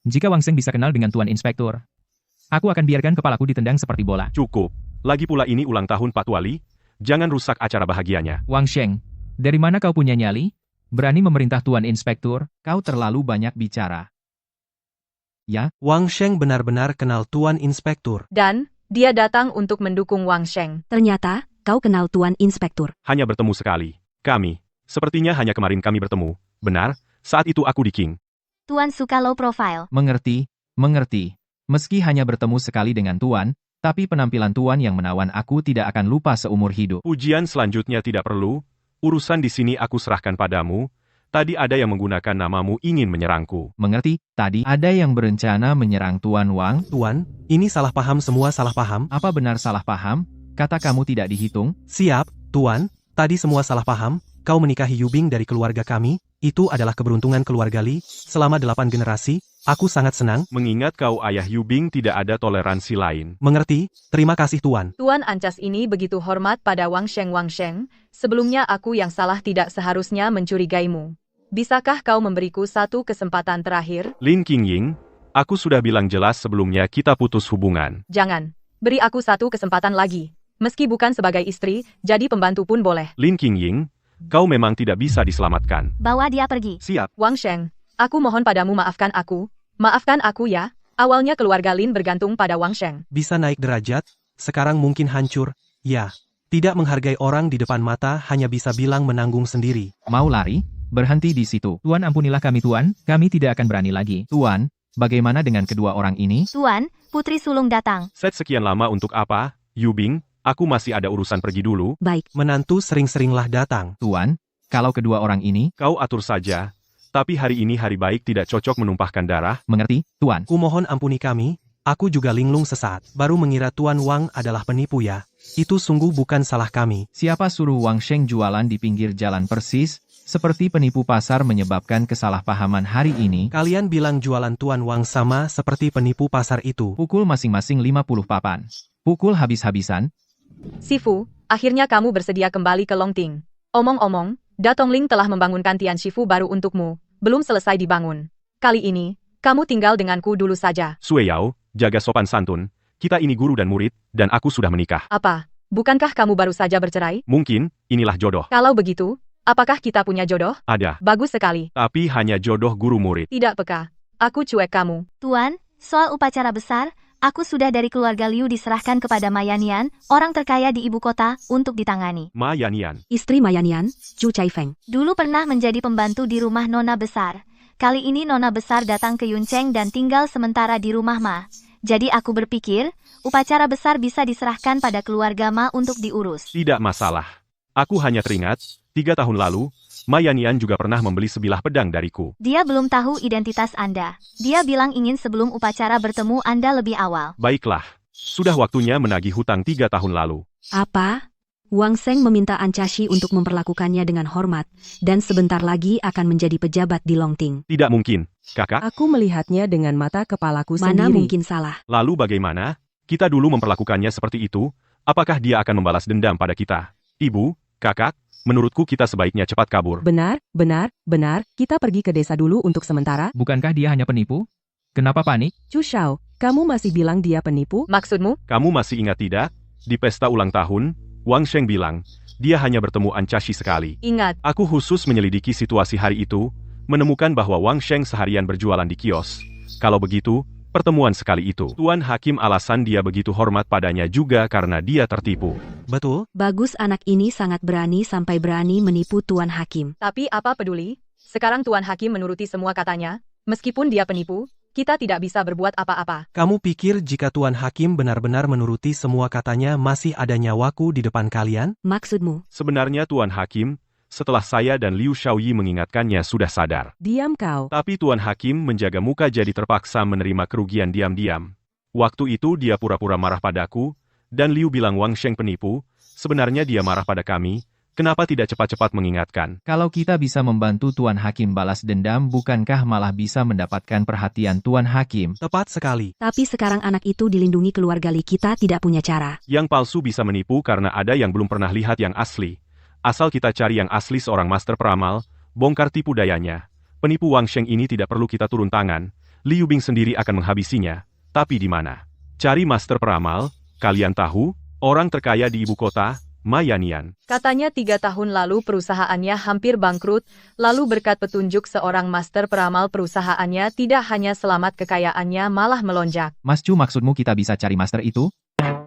Jika Wang Sheng bisa kenal dengan Tuan Inspektur, aku akan biarkan kepalaku ditendang seperti bola. Cukup. Lagi pula ini ulang tahun Pak Wali. Jangan rusak acara bahagianya. Wang Sheng, dari mana kau punya nyali? Berani memerintah Tuan Inspektur? Kau terlalu banyak bicara. Ya, Wang Sheng benar-benar kenal Tuan Inspektur. Dan, dia datang untuk mendukung Wang Sheng. Ternyata, kau kenal Tuan Inspektur. Hanya bertemu sekali. Kami. Sepertinya hanya kemarin kami bertemu. Benar, saat itu aku di King. Tuan suka low profile. mengerti. Meski hanya bertemu sekali dengan Tuan, tapi penampilan Tuan yang menawan aku tidak akan lupa seumur hidup. Ujian selanjutnya tidak perlu. Urusan di sini aku serahkan padamu. Tadi ada yang menggunakan namamu ingin menyerangku. Mengerti? Tadi ada yang berencana menyerang Tuan Wang. Tuan, ini salah paham, semua salah paham. Apa benar salah paham? Kata kamu tidak dihitung? Siap, Tuan. Tadi semua salah paham. Kau menikahi Yubing dari keluarga kami. Itu adalah keberuntungan keluarga Li. Selama 8 generasi, aku sangat senang. Mengingat kau ayah Yubing tidak ada toleransi lain. Mengerti? Terima kasih, Tuan. Tuan Ancas ini begitu hormat pada Wang Sheng. Sebelumnya aku yang salah tidak seharusnya mencurigaimu. Bisakah kau memberiku satu kesempatan terakhir? Lin Qingying, aku sudah bilang jelas sebelumnya kita putus hubungan. Jangan. Beri aku satu kesempatan lagi. Meski bukan sebagai istri, jadi pembantu pun boleh. Lin Qingying, kau memang tidak bisa diselamatkan. Bawa dia pergi. Siap. Wang Sheng, aku mohon padamu maafkan aku. Maafkan aku ya. Awalnya keluarga Lin bergantung pada Wang Sheng. Bisa naik derajat, sekarang mungkin hancur. Ya, tidak menghargai orang di depan mata hanya bisa bilang menanggung sendiri. Mau lari? Berhenti di situ. Tuan ampunilah kami Tuan, kami tidak akan berani lagi. Tuan, bagaimana dengan kedua orang ini? Tuan, Putri Sulung datang. Set sekian lama untuk apa, Yubing? Aku masih ada urusan pergi dulu. Baik, Menantu sering-seringlah datang. Tuan, kalau kedua orang ini, Kau atur saja. Tapi hari ini hari baik tidak cocok menumpahkan darah. mengerti? Tuan, Kumohon ampuni kami, aku juga linglung sesaat. Baru mengira Tuan Wang adalah penipu ya. Itu sungguh bukan salah kami. siapa suruh Wang Sheng jualan di pinggir jalan persis? Seperti penipu pasar menyebabkan kesalahpahaman hari ini. Kalian bilang jualan Tuan Wang sama seperti penipu pasar itu. Pukul masing-masing 50 papan. Pukul habis-habisan. Sifu, akhirnya kamu bersedia kembali ke Longting. Omong-omong, Datong Ling telah membangunkan Tian Shifu baru untukmu. Belum selesai dibangun. Kali ini, kamu tinggal denganku dulu saja. Sue Yao, jaga sopan santun. Kita ini guru dan murid, dan aku sudah menikah. Apa? Bukankah kamu baru saja bercerai? Mungkin, inilah jodoh. Kalau begitu, apakah kita punya jodoh? Ada. Bagus sekali. Tapi hanya jodoh guru murid. Tidak peka. Aku cuek kamu. Tuan, soal upacara besar, aku sudah dari keluarga Liu diserahkan kepada Mayanian, orang terkaya di ibu kota, untuk ditangani. Ma Yanian. istri Mayanian, Chu Chaifeng. Dulu pernah menjadi pembantu di rumah Nona Besar. Kali ini Nona Besar datang ke Yuncheng dan tinggal sementara di rumah Ma. Jadi aku berpikir, upacara besar bisa diserahkan pada keluarga Ma untuk diurus. Tidak masalah. Aku hanya teringat, 3 tahun lalu, Ma Yanian juga pernah membeli sebilah pedang dariku. Dia belum tahu identitas Anda. Dia bilang ingin sebelum upacara bertemu Anda lebih awal. Baiklah. Sudah waktunya menagih hutang 3 tahun lalu. Apa? Wang Sheng meminta Ancashi untuk memperlakukannya dengan hormat, dan sebentar lagi akan menjadi pejabat di Longting. Tidak mungkin, kakak. Aku melihatnya dengan mata kepalaku Mana sendiri. mungkin salah? Lalu bagaimana? Kita dulu memperlakukannya seperti itu, apakah dia akan membalas dendam pada kita? Ibu, kakak, menurutku kita sebaiknya cepat kabur. Benar. Kita pergi ke desa dulu untuk sementara. Bukankah dia hanya penipu? Kenapa panik? Chu Xiao, kamu masih bilang dia penipu? Maksudmu? Kamu masih ingat tidak? Di pesta ulang tahun, Wang Sheng bilang, dia hanya bertemu Ancashi sekali. Ingat, Aku khusus menyelidiki situasi hari itu, menemukan bahwa Wang Sheng seharian berjualan di kios. Kalau begitu, pertemuan sekali itu. Tuan Hakim alasan dia begitu hormat padanya juga karena dia tertipu. Betul? Bagus, anak ini sangat berani sampai berani menipu Tuan Hakim. tapi apa peduli? Sekarang Tuan Hakim menuruti semua katanya. Meskipun dia penipu, kita tidak bisa berbuat apa-apa. Kamu pikir jika Tuan Hakim benar-benar menuruti semua katanya masih ada nyawaku di depan kalian? Maksudmu? Sebenarnya Tuan Hakim, setelah saya dan Liu Shaoyi mengingatkannya sudah sadar. Diam kau. Tapi Tuan Hakim menjaga muka jadi terpaksa menerima kerugian diam-diam. Waktu itu dia pura-pura marah padaku, dan Liu bilang Wang Sheng penipu, sebenarnya dia marah pada kami, kenapa tidak cepat-cepat mengingatkan? Kalau kita bisa membantu Tuan Hakim balas dendam, bukankah malah bisa mendapatkan perhatian Tuan Hakim? Tepat sekali. Tapi sekarang anak itu dilindungi keluarga Li, kita tidak punya cara. Yang palsu bisa menipu karena ada yang belum pernah lihat yang asli. Asal kita cari yang asli seorang master peramal, bongkar tipu dayanya. Penipu Wang Sheng ini tidak perlu kita turun tangan, Liu Bing sendiri akan menghabisinya. Tapi di mana? Cari master peramal, kalian tahu, orang terkaya di ibu kota, Ma Yannian. Katanya 3 tahun lalu perusahaannya hampir bangkrut, lalu berkat petunjuk seorang master peramal perusahaannya tidak hanya selamat kekayaannya malah melonjak. Mas Chu, maksudmu kita bisa cari master itu?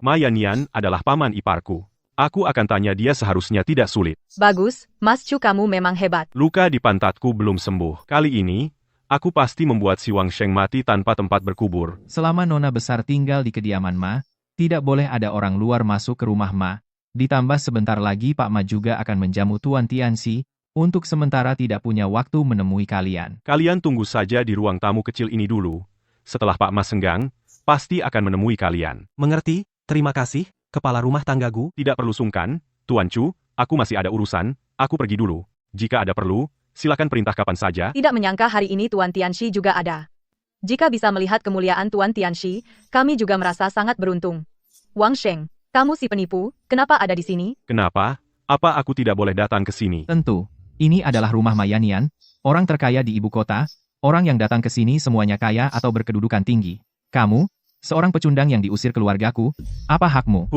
Ma Yannian adalah paman iparku. Aku akan tanya dia, seharusnya tidak sulit. Bagus, Mas Chu, kamu memang hebat. Luka di pantatku belum sembuh. Kali ini, aku pasti membuat si Wang Sheng mati tanpa tempat berkubur. Selama Nona besar tinggal di kediaman Ma, tidak boleh ada orang luar masuk ke rumah Ma. Ditambah sebentar lagi Pak Ma juga akan menjamu Tuan Tianxi, untuk sementara tidak punya waktu menemui kalian. Kalian tunggu saja di ruang tamu kecil ini dulu. Setelah Pak Ma senggang, pasti akan menemui kalian. Mengerti? Terima kasih, kepala rumah tanggaku. Tidak perlu sungkan, Tuan Chu, aku masih ada urusan, aku pergi dulu. Jika ada perlu, silakan perintah kapan saja. Tidak menyangka hari ini Tuan Tianxi juga ada. Jika bisa melihat kemuliaan Tuan Tianxi, kami juga merasa sangat beruntung. Wang Sheng, kamu si penipu, kenapa ada di sini? Kenapa? Apa aku tidak boleh datang ke sini? Tentu, ini adalah rumah Ma Yannian, orang terkaya di ibu kota. Orang yang datang ke sini semuanya kaya atau berkedudukan tinggi. Kamu, seorang pecundang yang diusir keluargaku, apa hakmu?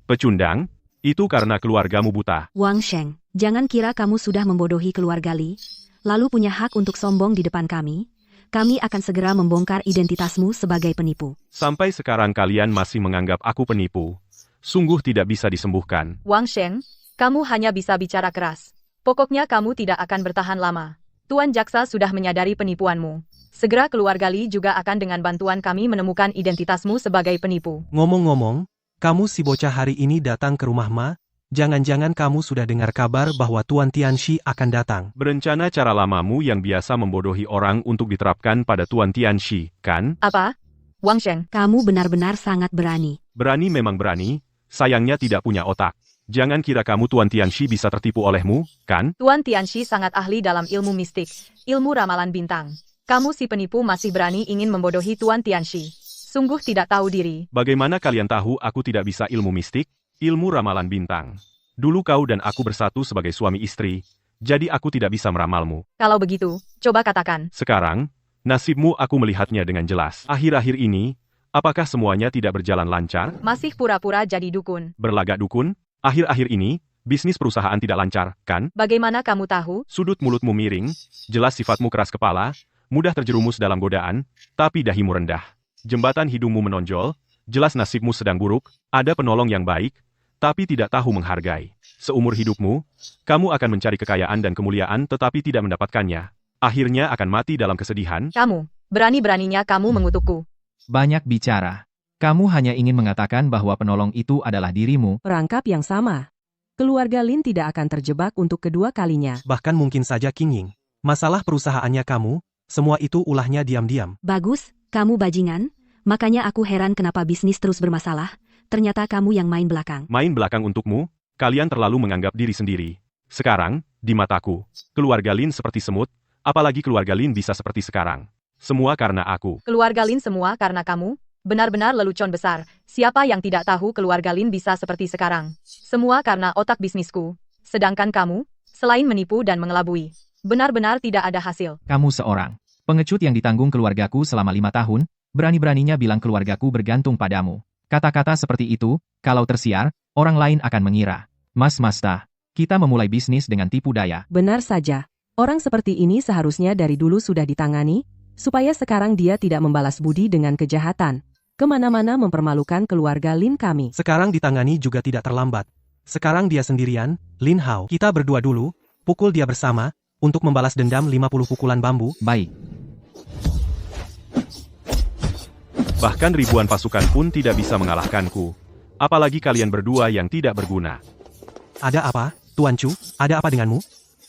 Pecundang? Itu karena keluargamu buta. Wang Sheng, jangan kira kamu sudah membodohi keluarga Li, lalu punya hak untuk sombong di depan kami. Kami akan segera membongkar identitasmu sebagai penipu. Sampai sekarang kalian masih menganggap aku penipu. Sungguh tidak bisa disembuhkan. Wang Sheng, kamu hanya bisa bicara keras. Pokoknya kamu tidak akan bertahan lama. Tuan Jaksa sudah menyadari penipuanmu. Segera keluarga Li juga akan dengan bantuan kami menemukan identitasmu sebagai penipu. Ngomong-ngomong, kamu si bocah hari ini datang ke rumah Ma? Jangan-jangan kamu sudah dengar kabar bahwa Tuan Tianxi akan datang. Berencana cara lamamu yang biasa membodohi orang untuk diterapkan pada Tuan Tianxi, kan? Apa? Wang Sheng, Kamu benar-benar sangat berani. Berani memang berani, sayangnya tidak punya otak. Jangan kira kamu Tuan Tianxi bisa tertipu olehmu, kan? Tuan Tianxi sangat ahli dalam ilmu mistik, ilmu ramalan bintang. Kamu si penipu masih berani ingin membodohi Tuan Tianxi. Sungguh tidak tahu diri. Bagaimana kalian tahu aku tidak bisa ilmu mistik, ilmu ramalan bintang? Dulu kau dan aku bersatu sebagai suami istri, jadi aku tidak bisa meramalmu. Kalau begitu, coba katakan. Sekarang, nasibmu aku melihatnya dengan jelas. Akhir-akhir ini, apakah semuanya tidak berjalan lancar? Masih pura-pura jadi dukun. Berlagak dukun? Akhir-akhir ini, bisnis perusahaan tidak lancar, kan? Bagaimana kamu tahu? Sudut mulutmu miring, jelas sifatmu keras kepala, mudah terjerumus dalam godaan, tapi dahimu rendah. Jembatan hidungmu menonjol, jelas nasibmu sedang buruk, ada penolong yang baik, tapi tidak tahu menghargai. Seumur hidupmu, kamu akan mencari kekayaan dan kemuliaan tetapi tidak mendapatkannya. Akhirnya akan mati dalam kesedihan. Kamu, berani-beraninya kamu mengutukku. Banyak bicara. Kamu hanya ingin mengatakan bahwa penolong itu adalah dirimu. Perangkap yang sama. Keluarga Lin tidak akan terjebak untuk kedua kalinya. Bahkan mungkin saja King Ying. Masalah perusahaannya kamu, semua itu ulahnya diam-diam. Bagus, kamu bajingan. Makanya aku heran kenapa bisnis terus bermasalah. Ternyata kamu yang main belakang. Main belakang untukmu, kalian terlalu menganggap diri sendiri. Sekarang, di mataku, keluarga Lin seperti semut, apalagi keluarga Lin bisa seperti sekarang. Semua karena aku. Keluarga Lin semua karena kamu? Benar-benar lelucon besar. Siapa yang tidak tahu keluarga Lin bisa seperti sekarang? Semua karena otak bisnisku. Sedangkan kamu, selain menipu dan mengelabui, benar-benar tidak ada hasil. Kamu seorang pengecut yang ditanggung keluargaku selama 5 tahun, berani-beraninya bilang keluargaku bergantung padamu. Kata-kata seperti itu, kalau tersiar, orang lain akan mengira. Mas Masta, kita memulai bisnis dengan tipu daya. Benar saja. Orang seperti ini seharusnya dari dulu sudah ditangani, supaya sekarang dia tidak membalas budi dengan kejahatan. Kemana-mana mempermalukan keluarga Lin kami. Sekarang ditangani juga tidak terlambat. Sekarang dia sendirian, Lin Hao. Kita berdua dulu, pukul dia bersama, untuk membalas dendam 50 pukulan bambu. Baik. Bahkan ribuan pasukan pun tidak bisa mengalahkanku. Apalagi kalian berdua yang tidak berguna. Ada apa, Tuan Chu? Ada apa denganmu?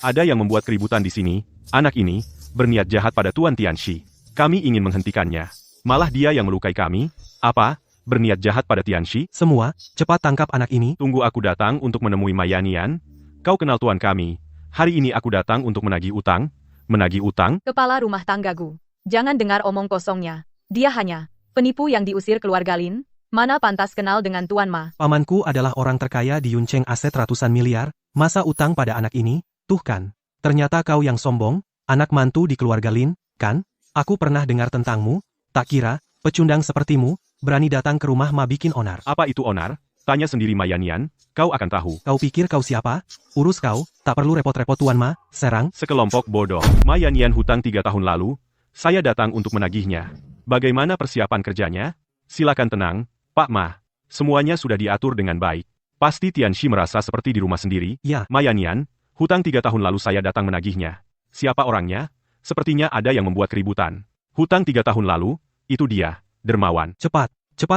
Ada yang membuat keributan di sini. Anak ini berniat jahat pada Tuan Tianxi. Kami ingin menghentikannya. Malah dia yang melukai kami. Apa? Berniat jahat pada Tianxi? Semua, cepat tangkap anak ini. Tunggu, aku datang untuk menemui Mayanian. Kau kenal tuan kami. Hari ini aku datang untuk menagih utang. Menagih utang? Kepala rumah tanggaku. Jangan dengar omong kosongnya. Dia hanya penipu yang diusir keluarga Lin. Mana pantas kenal dengan Tuan Ma. Pamanku adalah orang terkaya di Yuncheng, aset ratusan miliar. Masa utang pada anak ini? Tuh kan. Ternyata kau yang sombong, anak mantu di keluarga Lin, kan? Aku pernah dengar tentangmu. Tak kira, pecundang sepertimu, berani datang ke rumah Ma bikin onar. Apa itu onar? Tanya sendiri Mayanian, kau akan tahu. Kau pikir kau siapa? Urus kau, tak perlu repot-repot Tuan Ma, serang. Sekelompok bodoh. Mayanian hutang 3 tahun lalu. Saya datang untuk menagihnya. Bagaimana persiapan kerjanya? Silakan tenang, Pak Ma. Semuanya sudah diatur dengan baik. Pasti Tianxi merasa seperti di rumah sendiri. Ya. Mayanian, hutang 3 tahun lalu saya datang menagihnya. Siapa orangnya? Sepertinya ada yang membuat keributan. Hutang 3 tahun lalu, itu dia, dermawan. Cepat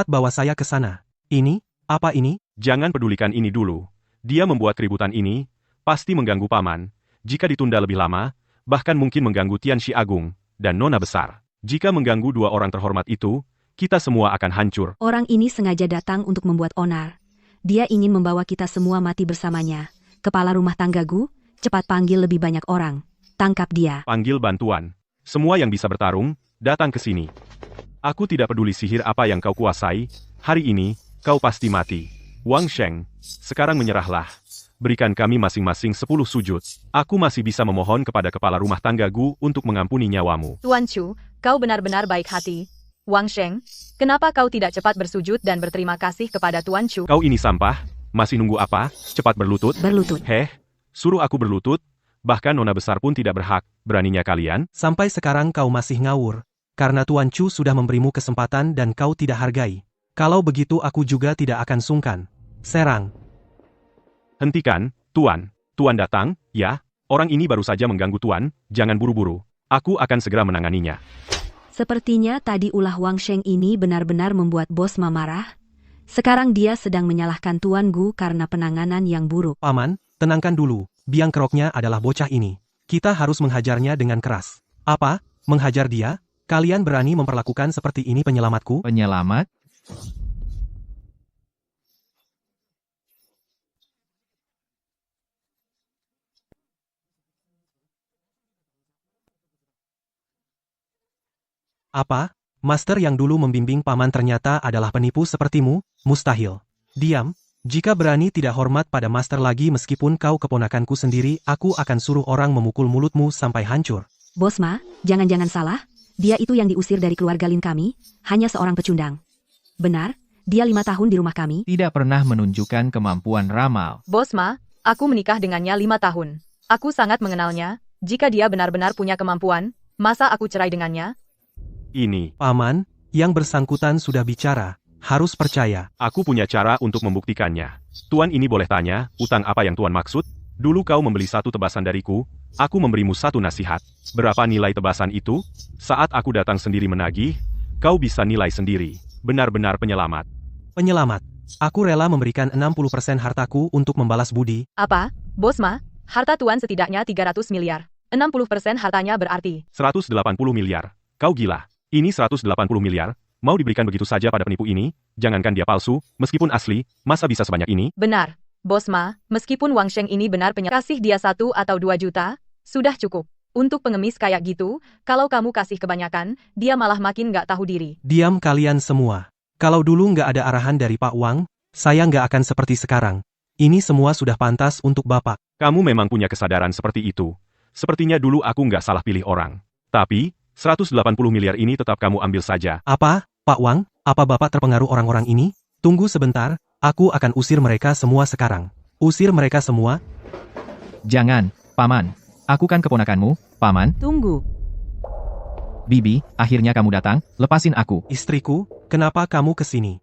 bawa saya ke sana. Ini, apa ini? Jangan pedulikan ini dulu. Dia membuat keributan ini, pasti mengganggu paman. Jika ditunda lebih lama, bahkan mungkin mengganggu Tianxi Agung dan Nona Besar. Jika mengganggu 2 orang terhormat itu, kita semua akan hancur. Orang ini sengaja datang untuk membuat onar. Dia ingin membawa kita semua mati bersamanya. Kepala rumah tanggaku, cepat panggil lebih banyak orang. Tangkap dia. Panggil bantuan. Semua yang bisa bertarung, datang ke sini. Aku tidak peduli sihir apa yang kau kuasai, hari ini, kau pasti mati. Wang Sheng, sekarang menyerahlah. Berikan kami masing-masing 10 sujud. Aku masih bisa memohon kepada kepala rumah tanggaku untuk mengampuni nyawamu. Tuan Chu, kau benar-benar baik hati. Wang Sheng, kenapa kau tidak cepat bersujud dan berterima kasih kepada Tuan Chu? Kau ini sampah, masih nunggu apa? Cepat berlutut. Berlutut. Suruh aku berlutut? Bahkan Nona Besar pun tidak berhak, beraninya kalian? Sampai sekarang kau masih ngawur. Karena Tuan Chu sudah memberimu kesempatan dan kau tidak hargai. Kalau begitu aku juga tidak akan sungkan. Serang. Hentikan, Tuan. Tuan datang, ya? Orang ini baru saja mengganggu Tuan, jangan buru-buru. Aku akan segera menanganinya. Sepertinya tadi ulah Wang Sheng ini benar-benar membuat bos Ma marah. Sekarang dia sedang menyalahkan Tuan Gu karena penanganan yang buruk. Paman, tenangkan dulu. Biang keroknya adalah bocah ini. Kita harus menghajarnya dengan keras. Apa? Menghajar dia? Kalian berani memperlakukan seperti ini penyelamatku? Penyelamat? Apa? Master yang dulu membimbing paman ternyata adalah penipu sepertimu? Mustahil. Diam. Jika berani tidak hormat pada master lagi meskipun kau keponakanku sendiri, aku akan suruh orang memukul mulutmu sampai hancur. Bos Ma, jangan-jangan salah. Dia itu yang diusir dari keluarga Lin kami, hanya seorang pecundang. Benar, dia 5 tahun di rumah kami. Tidak pernah menunjukkan kemampuan ramal. Bos Ma, aku menikah dengannya 5 tahun. Aku sangat mengenalnya. Jika dia benar-benar punya kemampuan, masa aku cerai dengannya? Ini. Paman, yang bersangkutan sudah bicara. Harus percaya. Aku punya cara untuk membuktikannya. Tuan ini boleh tanya, utang apa yang Tuan maksud? Dulu kau membeli 1 tebasan dariku, aku memberimu 1 nasihat. Berapa nilai tebasan itu? Saat aku datang sendiri menagih, kau bisa nilai sendiri. Benar-benar penyelamat. Penyelamat. Aku rela memberikan 60% hartaku untuk membalas budi. Apa? Bos Ma, harta Tuan setidaknya 300 miliar. 60% hartanya berarti 180 miliar. Kau gila. Ini 180 miliar. Mau diberikan begitu saja pada penipu ini? Jangankan dia palsu, meskipun asli, masa bisa sebanyak ini? benar. Bos Ma, meskipun Wang Sheng ini benar kasih dia 1 atau 2 juta, sudah cukup. Untuk pengemis kayak gitu, kalau kamu kasih kebanyakan, dia malah makin nggak tahu diri. Diam kalian semua. Kalau dulu nggak ada arahan dari Pak Wang, saya nggak akan seperti sekarang. Ini semua sudah pantas untuk Bapak. Kamu memang punya kesadaran seperti itu. Sepertinya dulu aku nggak salah pilih orang. Tapi, 180 miliar ini tetap kamu ambil saja. Apa, Pak Wang? Apa Bapak terpengaruh orang-orang ini? Tunggu sebentar, aku akan usir mereka semua sekarang. Usir mereka semua? Jangan, Paman. Aku kan keponakanmu, Paman. Tunggu. Bibi, akhirnya kamu datang, lepasin aku. Istriku, kenapa kamu kesini?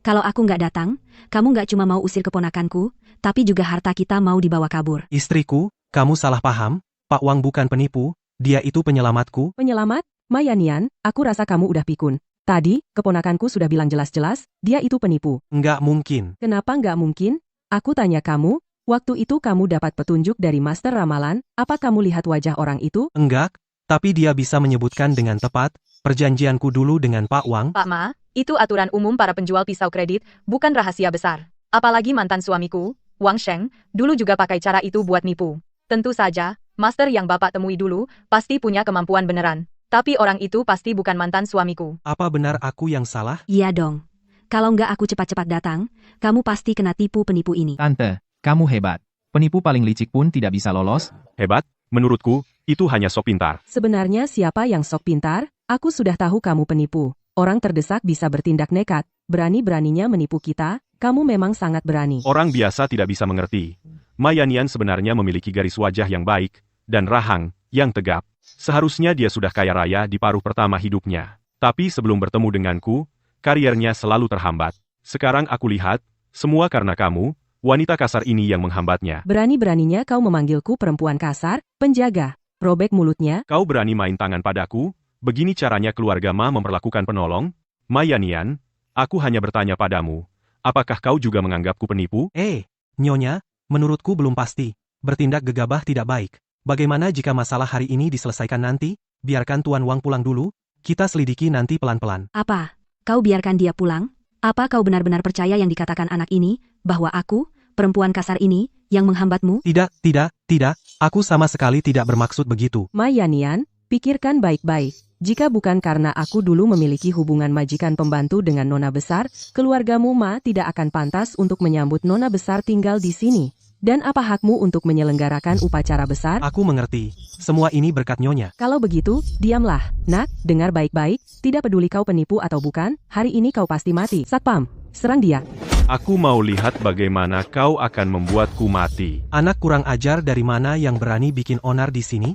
Kalau aku nggak datang, kamu nggak cuma mau usir keponakanku, tapi juga harta kita mau dibawa kabur. Istriku, kamu salah paham. Pak Wang bukan penipu, dia itu penyelamatku. Penyelamat? Mayanian, aku rasa kamu udah pikun. Tadi, keponakanku sudah bilang jelas-jelas, dia itu penipu. Nggak mungkin. Kenapa nggak mungkin? Aku tanya kamu, waktu itu kamu dapat petunjuk dari Master Ramalan, apa kamu lihat wajah orang itu? Enggak, tapi dia bisa menyebutkan dengan tepat, perjanjianku dulu dengan Pak Wang. Pak Ma, itu aturan umum para penjual pisau kredit, bukan rahasia besar. Apalagi mantan suamiku, Wang Sheng, dulu juga pakai cara itu buat nipu. Tentu saja, master yang Bapak temui dulu, pasti punya kemampuan beneran. Tapi orang itu pasti bukan mantan suamiku. Apa benar aku yang salah? Iya dong. Kalau nggak aku cepat-cepat datang, kamu pasti kena tipu penipu ini. Tante, kamu hebat. Penipu paling licik pun tidak bisa lolos. Hebat? Menurutku, itu hanya sok pintar. Sebenarnya siapa yang sok pintar? Aku sudah tahu kamu penipu. Orang terdesak bisa bertindak nekat, berani-beraninya menipu kita, kamu memang sangat berani. Orang biasa tidak bisa mengerti. Ma Yannian sebenarnya memiliki garis wajah yang baik, dan rahang, yang tegap. Seharusnya dia sudah kaya raya di paruh pertama hidupnya. Tapi sebelum bertemu denganku, kariernya selalu terhambat. Sekarang aku lihat, semua karena kamu, wanita kasar ini yang menghambatnya. Berani-beraninya kau memanggilku perempuan kasar, penjaga. Robek mulutnya. Kau berani main tangan padaku? Begini caranya keluarga Ma memperlakukan penolong? Ma Yannian, aku hanya bertanya padamu, apakah kau juga menganggapku penipu? Nyonya, menurutku belum pasti. Bertindak gegabah tidak baik. Bagaimana jika masalah hari ini diselesaikan nanti? Biarkan Tuan Wang pulang dulu, kita selidiki nanti pelan-pelan. Apa? Kau biarkan dia pulang? Apa kau benar-benar percaya yang dikatakan anak ini, bahwa aku, perempuan kasar ini, yang menghambatmu? Tidak, aku sama sekali tidak bermaksud begitu. Ma Yannian, pikirkan baik-baik. Jika bukan karena aku dulu memiliki hubungan majikan pembantu dengan nona besar, keluargamu Ma tidak akan pantas untuk menyambut nona besar tinggal di sini. Dan apa hakmu untuk menyelenggarakan upacara besar? Aku mengerti. Semua ini berkat Nyonya. Kalau begitu, diamlah. Nak, dengar baik-baik, tidak peduli kau penipu atau bukan, hari ini kau pasti mati. Satpam, serang dia. Aku mau lihat bagaimana kau akan membuatku mati. Anak kurang ajar dari mana yang berani bikin onar di sini?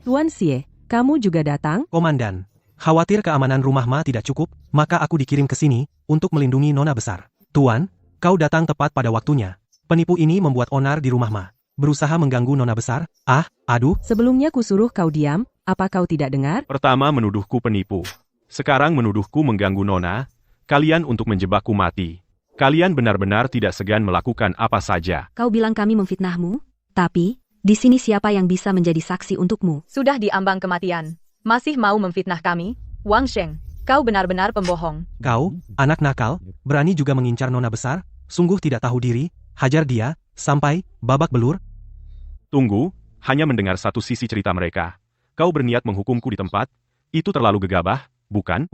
Tuan Xie, kamu juga datang? Komandan, khawatir keamanan rumah Ma tidak cukup, maka aku dikirim ke sini untuk melindungi nona besar. Tuan, kau datang tepat pada waktunya. Penipu ini membuat onar di rumah Ma. Berusaha mengganggu nona besar. Aduh. Sebelumnya kusuruh kau diam, apa kau tidak dengar? Pertama menuduhku penipu. Sekarang menuduhku mengganggu nona. Kalian untuk menjebakku mati. Kalian benar-benar tidak segan melakukan apa saja. Kau bilang kami memfitnahmu? Tapi, di sini siapa yang bisa menjadi saksi untukmu? Sudah diambang kematian. Masih mau memfitnah kami? Wang Sheng, kau benar-benar pembohong. Kau, anak nakal, berani juga mengincar nona besar? Sungguh tidak tahu diri. Hajar dia, sampai babak belur. Tunggu, hanya mendengar satu sisi cerita mereka. Kau berniat menghukumku di tempat? Itu terlalu gegabah, bukan?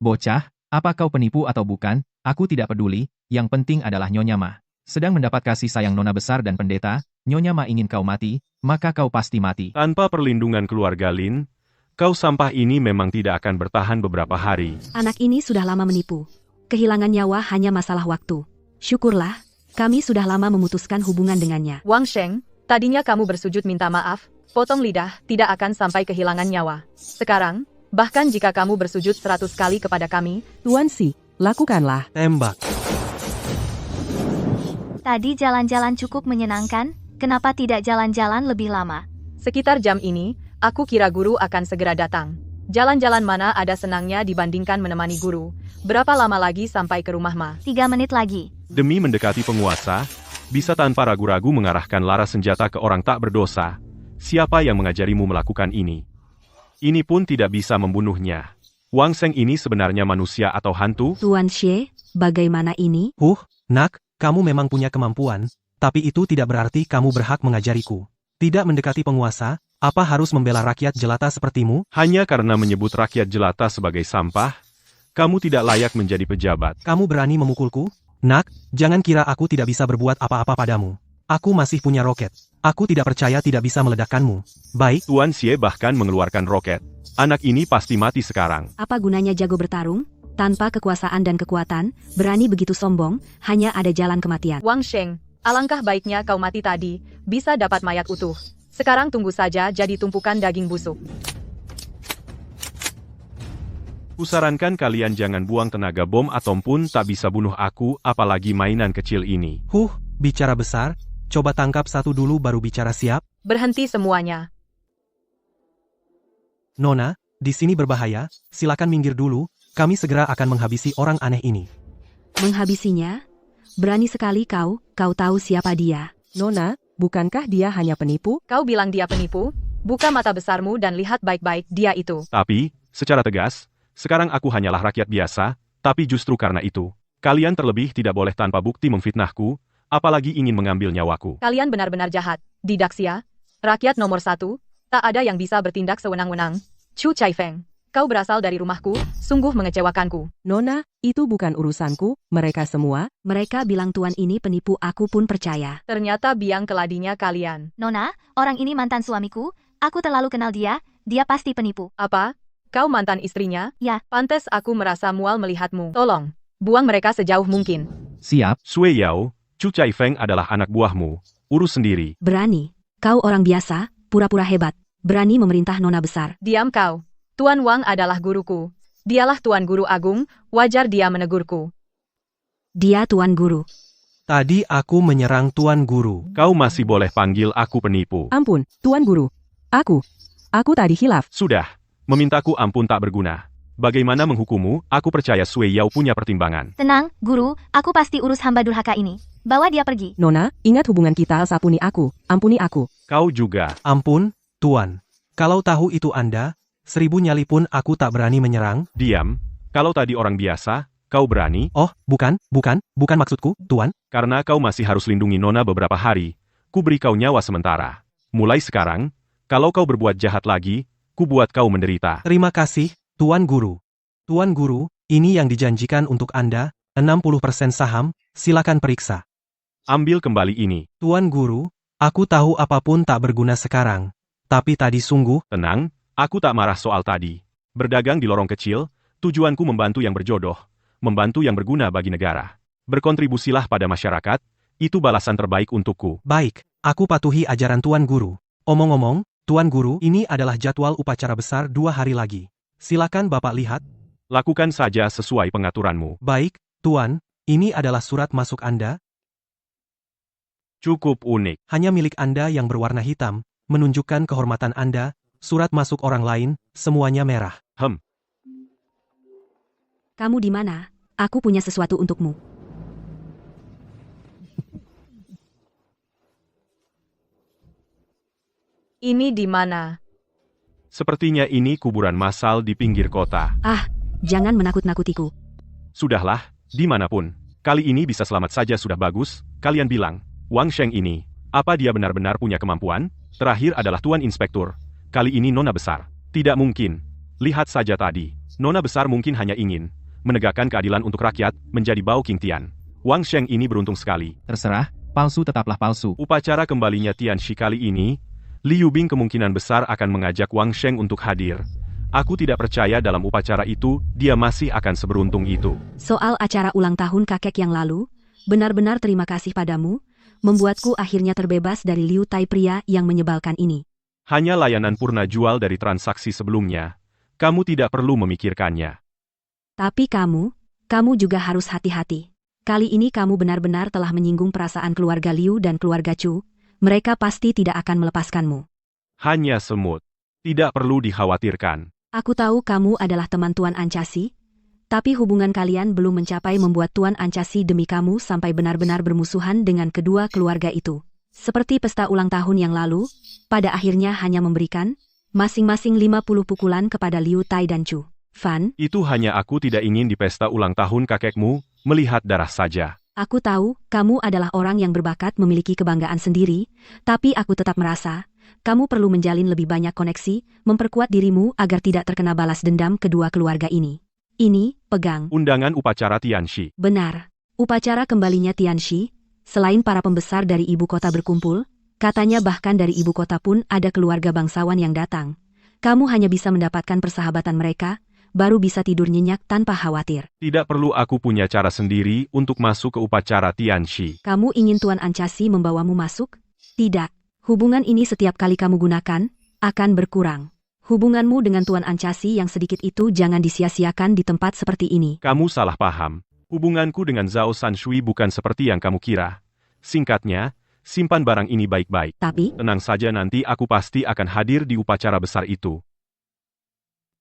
Bocah, apa kau penipu atau bukan? Aku tidak peduli, yang penting adalah Nyonya Ma. Sedang mendapat kasih sayang nona besar dan pendeta, Nyonya Ma ingin kau mati, maka kau pasti mati. Tanpa perlindungan keluarga Lin, kau sampah ini memang tidak akan bertahan beberapa hari. Anak ini sudah lama menipu. Kehilangan nyawa hanya masalah waktu. Syukurlah, kami sudah lama memutuskan hubungan dengannya. Wang Sheng, tadinya kamu bersujud minta maaf, potong lidah, tidak akan sampai kehilangan nyawa. Sekarang, bahkan jika kamu bersujud 100 kali kepada kami, Tuan Xie, lakukanlah. Tembak. Tadi jalan-jalan cukup menyenangkan, kenapa tidak jalan-jalan lebih lama? sekitar jam ini, aku kira guru akan segera datang. Jalan-jalan mana ada senangnya dibandingkan menemani guru. Berapa lama lagi sampai ke rumah Ma? 3 menit lagi. Demi mendekati penguasa, bisa tanpa ragu-ragu mengarahkan laras senjata ke orang tak berdosa. Siapa yang mengajarimu melakukan ini? Ini pun tidak bisa membunuhnya. Wang Sheng ini sebenarnya manusia atau hantu? Tuan Xie, bagaimana ini? Nak, kamu memang punya kemampuan, tapi itu tidak berarti kamu berhak mengajariku. Tidak mendekati penguasa, apa harus membela rakyat jelata sepertimu? Hanya karena menyebut rakyat jelata sebagai sampah, kamu tidak layak menjadi pejabat. Kamu berani memukulku? Nak, jangan kira aku tidak bisa berbuat apa-apa padamu. Aku masih punya roket. Aku tidak percaya tidak bisa meledakkanmu. Baik. Tuan Xie bahkan mengeluarkan roket. Anak ini pasti mati sekarang. Apa gunanya jago bertarung? Tanpa kekuasaan dan kekuatan, berani begitu sombong, hanya ada jalan kematian. Wang Sheng, alangkah baiknya kau mati tadi, bisa dapat mayat utuh. Sekarang tunggu saja jadi tumpukan daging busuk. Kusarankan kalian jangan buang tenaga bom atom pun tak bisa bunuh aku, apalagi mainan kecil ini. Bicara besar, coba tangkap satu dulu baru bicara siap. Berhenti semuanya. Nona, di sini berbahaya, silakan minggir dulu, kami segera akan menghabisi orang aneh ini. Menghabisinya? Berani sekali kau tahu siapa dia. Nona, bukankah dia hanya penipu? Kau bilang dia penipu? Buka mata besarmu dan lihat baik-baik dia itu. Tapi, secara tegas, sekarang aku hanyalah rakyat biasa, tapi justru karena itu, kalian terlebih tidak boleh tanpa bukti memfitnahku, apalagi ingin mengambil nyawaku. Kalian benar-benar jahat. Di Daxia, rakyat nomor 1, tak ada yang bisa bertindak sewenang-wenang. Chu Chaifeng, kau berasal dari rumahku, sungguh mengecewakanku. Nona, itu bukan urusanku, mereka semua. Mereka bilang tuan ini penipu, aku pun percaya. Ternyata biang keladinya kalian. Nona, orang ini mantan suamiku. Aku terlalu kenal dia pasti penipu. Apa? Kau mantan istrinya? Ya. Pantes aku merasa mual melihatmu. Tolong, buang mereka sejauh mungkin. Siap, Sui Yao, Chu Chaifeng adalah anak buahmu, urus sendiri. Berani. Kau orang biasa, pura-pura hebat. Berani memerintah nona besar. Diam kau. Tuan Wang adalah guruku. Dialah Tuan Guru Agung, wajar dia menegurku. Dia tuan guru. Tadi aku menyerang Tuan Guru. Kau masih boleh panggil aku penipu. Ampun, Tuan Guru. Aku tadi hilaf. Sudah, memintaku ampun tak berguna. Bagaimana menghukummu, aku percaya Sui Yao punya pertimbangan. Tenang, guru, aku pasti urus hamba durhaka ini. Bawa dia pergi. Nona, ingat hubungan kita, sapuni aku. Ampuni aku. Kau juga. Ampun, Tuan. Kalau tahu itu Anda, 1000 nyali pun aku tak berani menyerang. Diam, kalau tadi orang biasa, kau berani, Oh, bukan maksudku, Tuan. karena kau masih harus lindungi Nona beberapa hari, ku beri kau nyawa sementara. Mulai sekarang, kalau kau berbuat jahat lagi, ku buat kau menderita. Terima kasih, Tuan Guru. Tuan Guru, ini yang dijanjikan untuk Anda, 60% saham, silakan periksa. Ambil kembali ini. Tuan Guru, aku tahu apapun tak berguna sekarang. Tapi tadi sungguh, Tenang, aku tak marah soal tadi. Berdagang di lorong kecil, tujuanku membantu yang berjodoh, membantu yang berguna bagi negara. Berkontribusilah pada masyarakat, itu balasan terbaik untukku. baik, aku patuhi ajaran Tuan Guru. Omong-omong, Tuan Guru, ini adalah jadwal upacara besar 2 hari lagi. Silakan Bapak lihat. Lakukan saja sesuai pengaturanmu. Baik, Tuan, ini adalah surat masuk Anda, Cukup unik. hanya milik Anda yang berwarna hitam, menunjukkan kehormatan Anda, surat masuk orang lain, semuanya merah. Kamu di mana? Aku punya sesuatu untukmu. Ini di mana? Sepertinya ini kuburan massal di pinggir kota. Ah, jangan menakut-nakutiku. Sudahlah, dimanapun. Kali ini bisa selamat saja sudah bagus. Kalian bilang, Wang Sheng ini, apa dia benar-benar punya kemampuan? Terakhir adalah Tuan Inspektur. Kali ini Nona Besar. Tidak mungkin. Lihat saja tadi. Nona Besar mungkin hanya ingin menegakkan keadilan untuk rakyat, menjadi Bao King Tian. Wang Sheng ini beruntung sekali. terserah, palsu tetaplah palsu. Upacara kembalinya Tian Shi kali ini, Li Yubing kemungkinan besar akan mengajak Wang Sheng untuk hadir. Aku tidak percaya dalam upacara itu, dia masih akan seberuntung itu. Soal acara ulang tahun kakek yang lalu, benar-benar terima kasih padamu, membuatku akhirnya terbebas dari Liu Tai pria yang menyebalkan ini. Hanya layanan purna jual dari transaksi sebelumnya. Kamu tidak perlu memikirkannya. Tapi kamu juga harus hati-hati. Kali ini kamu benar-benar telah menyinggung perasaan keluarga Liu dan keluarga Chu. Mereka pasti tidak akan melepaskanmu. Hanya semut. Tidak perlu dikhawatirkan. Aku tahu kamu adalah teman Tuan Ancasi, tapi hubungan kalian belum mencapai membuat Tuan Ancasi demi kamu sampai benar-benar bermusuhan dengan kedua keluarga itu. Seperti pesta ulang tahun yang lalu, pada akhirnya hanya memberikan masing-masing 50 pukulan kepada Liu Tai dan Chu Fan. Itu hanya aku tidak ingin di pesta ulang tahun kakekmu, melihat darah saja. Aku tahu kamu adalah orang yang berbakat memiliki kebanggaan sendiri, tapi aku tetap merasa kamu perlu menjalin lebih banyak koneksi, memperkuat dirimu agar tidak terkena balas dendam kedua keluarga ini. Ini, pegang. Undangan upacara Tian Shi. Benar. Upacara kembalinya Tian Shi, selain para pembesar dari ibu kota berkumpul, katanya bahkan dari ibu kota pun ada keluarga bangsawan yang datang. Kamu hanya bisa mendapatkan persahabatan mereka, baru bisa tidur nyenyak tanpa khawatir. Tidak perlu aku punya cara sendiri untuk masuk ke upacara Tian Shi. Kamu ingin Tuan Ancasi membawamu masuk? Tidak. Hubungan ini setiap kali kamu gunakan, akan berkurang. Hubunganmu dengan Tuan Ancasi yang sedikit itu jangan disia-siakan di tempat seperti ini. Kamu salah paham. Hubunganku dengan Zhao Sanshui bukan seperti yang kamu kira. Singkatnya, simpan barang ini baik-baik. Tapi, Tenang saja nanti aku pasti akan hadir di upacara besar itu.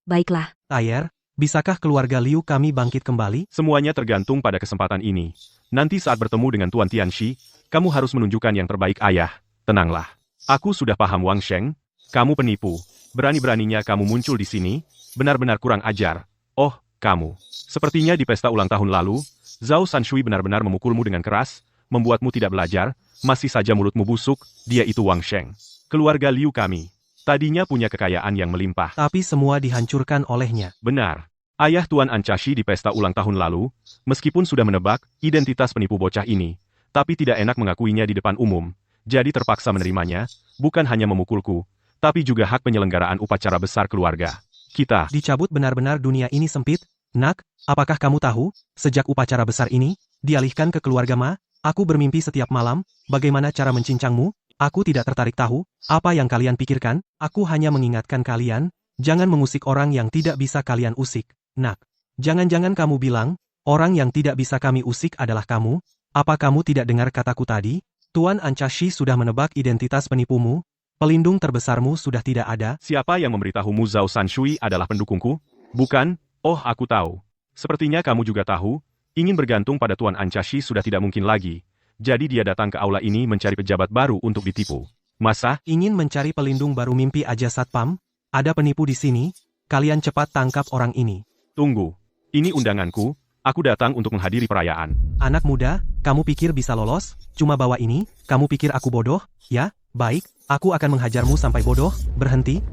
baiklah. Tayer, Bisakah keluarga Liu kami bangkit kembali? Semuanya tergantung pada kesempatan ini. Nanti saat bertemu dengan Tuan Tianxi, kamu harus menunjukkan yang terbaik ayah. Tenanglah. Aku sudah paham Wang Sheng. Kamu penipu. Berani-beraninya kamu muncul di sini. Benar-benar kurang ajar. Oh, kamu. Sepertinya di pesta ulang tahun lalu, Zhao Sanshui benar-benar memukulmu dengan keras, membuatmu tidak belajar, masih saja mulutmu busuk, dia itu Wang Sheng. Keluarga Liu kami. Tadinya punya kekayaan yang melimpah. Tapi semua dihancurkan olehnya. Benar. Ayah Tuan Ancashi di pesta ulang tahun lalu, meskipun sudah menebak identitas penipu bocah ini, tapi tidak enak mengakuinya di depan umum, jadi terpaksa menerimanya, bukan hanya memukulku, tapi juga hak penyelenggaraan upacara besar keluarga. Kita Dicabut benar-benar dunia ini sempit? Nak, apakah kamu tahu, sejak upacara besar ini, dialihkan ke keluarga Ma, aku bermimpi setiap malam, bagaimana cara mencincangmu? Aku tidak tertarik tahu, apa yang kalian pikirkan, aku hanya mengingatkan kalian, jangan mengusik orang yang tidak bisa kalian usik. Nak, jangan-jangan kamu bilang, orang yang tidak bisa kami usik adalah kamu? Apa kamu tidak dengar kataku tadi? Tuan Ancashi sudah menebak identitas penipumu, pelindung terbesarmu sudah tidak ada. Siapa yang memberitahumu Zhao Sanshui adalah pendukungku? Bukan? Oh, aku tahu. Sepertinya kamu juga tahu, ingin bergantung pada Tuan Ancashi sudah tidak mungkin lagi. Jadi dia datang ke aula ini mencari pejabat baru untuk ditipu. Masa? Ingin mencari pelindung baru mimpi aja Satpam? Ada penipu di sini? Kalian cepat tangkap orang ini. Tunggu. Ini undanganku, aku datang untuk menghadiri perayaan. Anak muda, kamu pikir bisa lolos? Cuma bawa ini, kamu pikir aku bodoh? Ya, baik, aku akan menghajarmu sampai bodoh, berhenti.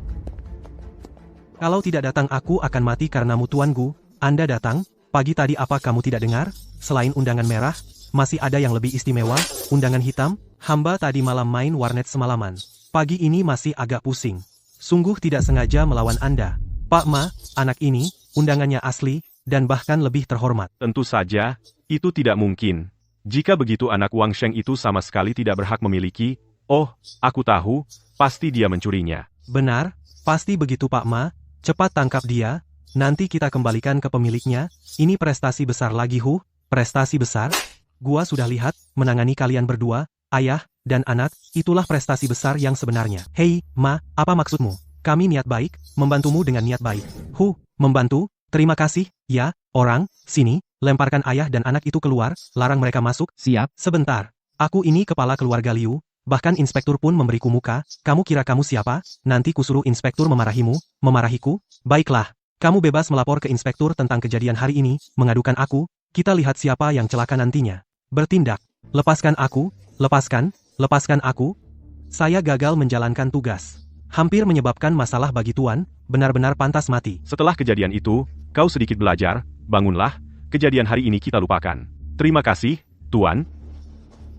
Kalau tidak datang aku akan mati karenamu tuanku. Anda datang, pagi tadi apa kamu tidak dengar? Selain undangan merah, masih ada yang lebih istimewa, undangan hitam. Hamba tadi malam main warnet semalaman. Pagi ini masih agak pusing. Sungguh tidak sengaja melawan Anda. Pak Ma, anak ini, undangannya asli, dan bahkan lebih terhormat. Tentu saja, itu tidak mungkin. Jika begitu anak Wang Sheng itu sama sekali tidak berhak memiliki, oh, aku tahu, pasti dia mencurinya. Benar, pasti begitu Pak Ma, cepat tangkap dia, nanti kita kembalikan ke pemiliknya, ini prestasi besar lagi prestasi besar? Gua sudah lihat, menangani kalian berdua, ayah, dan anak, itulah prestasi besar yang sebenarnya. Hei, Ma, apa maksudmu? Kami niat baik, membantumu dengan niat baik. Membantu? Terima kasih, ya, orang, sini, lemparkan ayah dan anak itu keluar, larang mereka masuk. Siap. Sebentar, aku ini kepala keluarga Liu, bahkan inspektur pun memberiku muka, kamu kira kamu siapa? Nanti kusuruh inspektur memarahiku? Baiklah, kamu bebas melapor ke inspektur tentang kejadian hari ini, mengadukan aku, kita lihat siapa yang celaka nantinya. Bertindak, lepaskan aku, lepaskan aku. Saya gagal menjalankan tugas. Hampir menyebabkan masalah bagi Tuan, benar-benar pantas mati. Setelah kejadian itu, kau sedikit belajar, bangunlah, kejadian hari ini kita lupakan. Terima kasih, Tuan.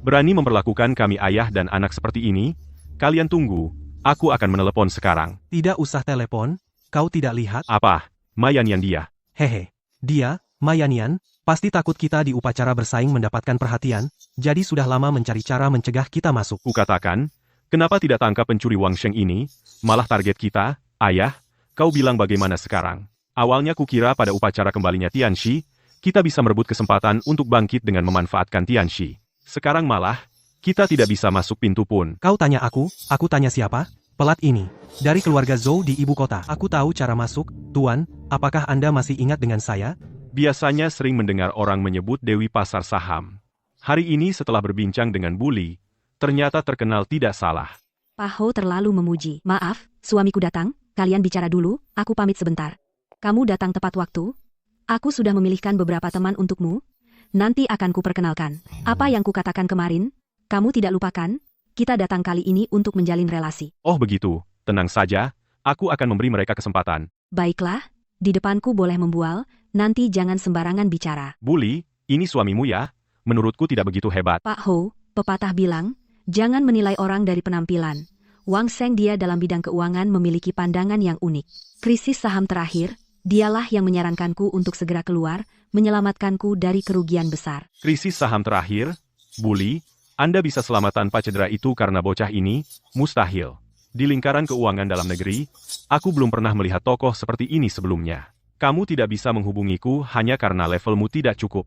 Berani memperlakukan kami ayah dan anak seperti ini? Kalian tunggu, aku akan menelepon sekarang. Tidak usah telepon, kau tidak lihat? Apa? Ma Yanyan dia. Hehe, dia, Ma Yanyan, pasti takut kita di upacara bersaing mendapatkan perhatian, jadi sudah lama mencari cara mencegah kita masuk. Kukatakan, kenapa tidak tangkap pencuri Wang Sheng ini, malah target kita, ayah? Kau bilang bagaimana sekarang? Awalnya kukira pada upacara kembalinya Tianxi, kita bisa merebut kesempatan untuk bangkit dengan memanfaatkan Tianxi. Sekarang malah, kita tidak bisa masuk pintu pun. Kau tanya aku tanya siapa? Pelat ini, dari keluarga Zhou di ibu kota. Aku tahu cara masuk, Tuan, apakah Anda masih ingat dengan saya? Biasanya sering mendengar orang menyebut Dewi Pasar Saham. Hari ini setelah berbincang dengan Buli, ternyata terkenal tidak salah. Pak Ho terlalu memuji. Maaf, suamiku datang, kalian bicara dulu, aku pamit sebentar. Kamu datang tepat waktu. Aku sudah memilihkan beberapa teman untukmu. Nanti akan kuperkenalkan. Apa yang kukatakan kemarin? Kamu tidak lupakan? Kita datang kali ini untuk menjalin relasi. Oh begitu, tenang saja, aku akan memberi mereka kesempatan. Baiklah, di depanku boleh membual, nanti jangan sembarangan bicara. Buli, ini suamimu ya? Menurutku tidak begitu hebat. Pak Ho, pepatah bilang, jangan menilai orang dari penampilan. Wang Sheng dia dalam bidang keuangan memiliki pandangan yang unik. Krisis saham terakhir, dialah yang menyarankanku untuk segera keluar, menyelamatkanku dari kerugian besar. Krisis saham terakhir? Buli, Anda bisa selamat tanpa cedera itu karena bocah ini? Mustahil. Di lingkaran keuangan dalam negeri, aku belum pernah melihat tokoh seperti ini sebelumnya. Kamu tidak bisa menghubungiku hanya karena levelmu tidak cukup.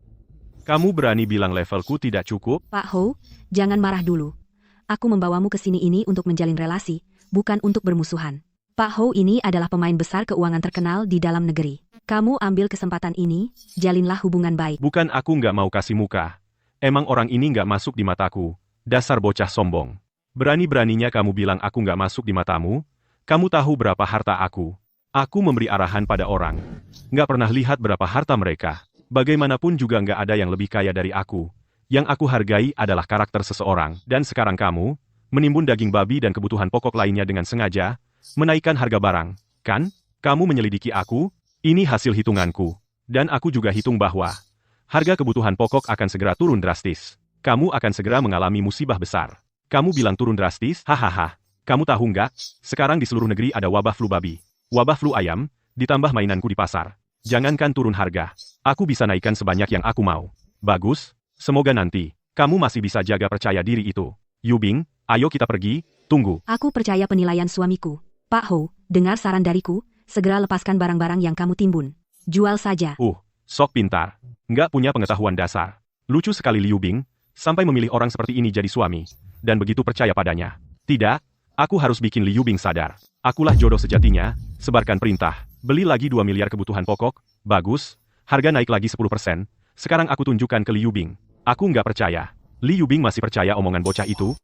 Kamu berani bilang levelku tidak cukup? Pak Ho, jangan marah dulu. Aku membawamu ke sini ini untuk menjalin relasi, bukan untuk bermusuhan. Pak Hou ini adalah pemain besar keuangan terkenal di dalam negeri. Kamu ambil kesempatan ini, jalinlah hubungan baik. Bukan aku nggak mau kasih muka. Emang orang ini nggak masuk di mataku. Dasar bocah sombong. Berani-beraninya kamu bilang aku nggak masuk di matamu? Kamu tahu berapa harta aku? Aku memberi arahan pada orang. Nggak pernah lihat berapa harta mereka. Bagaimanapun juga nggak ada yang lebih kaya dari aku. Yang aku hargai adalah karakter seseorang. Dan sekarang kamu, menimbun daging babi dan kebutuhan pokok lainnya dengan sengaja, menaikkan harga barang. Kan? Kamu menyelidiki aku? Ini hasil hitunganku. Dan aku juga hitung bahwa harga kebutuhan pokok akan segera turun drastis. Kamu akan segera mengalami musibah besar. Kamu bilang turun drastis? Hahaha. Kamu tahu nggak? Sekarang di seluruh negeri ada wabah flu babi. Wabah flu ayam, ditambah mainanku di pasar. Jangankan turun harga. Aku bisa naikkan sebanyak yang aku mau. Bagus. Semoga nanti kamu masih bisa jaga percaya diri itu. Yubing, ayo kita pergi. Tunggu. Aku percaya penilaian suamiku. Pak Hou, dengar saran dariku, segera lepaskan barang-barang yang kamu timbun. Jual saja. Sok pintar. Nggak punya pengetahuan dasar. Lucu sekali Liu Bing, sampai memilih orang seperti ini jadi suami. Dan begitu percaya padanya. Tidak, aku harus bikin Liu Bing sadar. Akulah jodoh sejatinya, sebarkan perintah. Beli lagi 2 miliar kebutuhan pokok. Bagus, harga naik lagi 10%. Sekarang aku tunjukkan ke Liu Bing. Aku nggak percaya. Liu Bing masih percaya omongan bocah itu?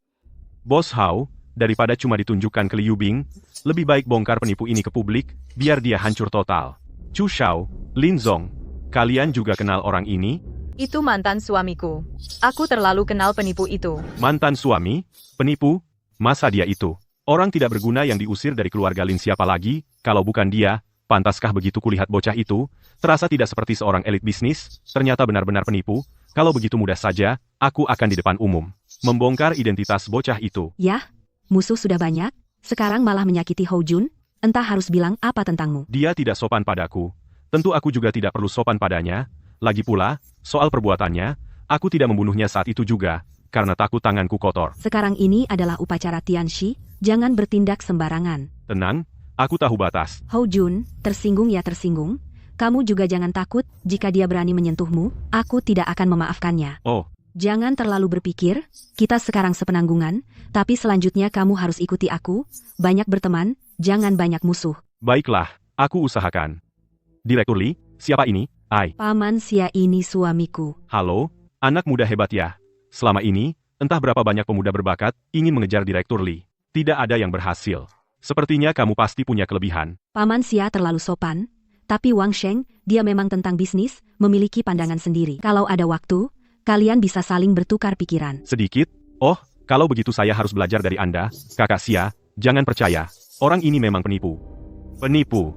Bos Hao, daripada cuma ditunjukkan ke Liu Bing, lebih baik bongkar penipu ini ke publik, biar dia hancur total. Chu Shao, Lin Zong, kalian juga kenal orang ini? Itu mantan suamiku. Aku terlalu kenal penipu itu. Mantan suami? Penipu? Masa dia itu? Orang tidak berguna yang diusir dari keluarga Lin siapa lagi? Kalau bukan dia, pantaskah begitu kulihat bocah itu? Terasa tidak seperti seorang elit bisnis, ternyata benar-benar penipu. Kalau begitu mudah saja, aku akan di depan umum membongkar identitas bocah itu. Yah, musuh sudah banyak, sekarang malah menyakiti Hou Jun? Entah harus bilang apa tentangmu. Dia tidak sopan padaku. Tentu aku juga tidak perlu sopan padanya. Lagi pula, soal perbuatannya, aku tidak membunuhnya saat itu juga, karena takut tanganku kotor. Sekarang ini adalah upacara Tianxi, jangan bertindak sembarangan. Tenang, aku tahu batas. Hou Jun, tersinggung ya tersinggung. Kamu juga jangan takut, jika dia berani menyentuhmu, aku tidak akan memaafkannya. Oh, Jangan terlalu berpikir, kita sekarang sepenanggungan, tapi selanjutnya kamu harus ikuti aku, banyak berteman, jangan banyak musuh. baiklah, aku usahakan. Direktur Li, siapa ini? Paman Xia ini suamiku. Halo, anak muda hebat ya. Selama ini, entah berapa banyak pemuda berbakat ingin mengejar Direktur Li. Tidak ada yang berhasil. Sepertinya kamu pasti punya kelebihan. Paman Xia terlalu sopan, tapi Wang Sheng, dia memang tentang bisnis, memiliki pandangan sendiri. Kalau ada waktu, kalian bisa saling bertukar pikiran. Sedikit? Oh, kalau begitu saya harus belajar dari Anda, Kakak Xia. Jangan percaya, orang ini memang penipu. Penipu.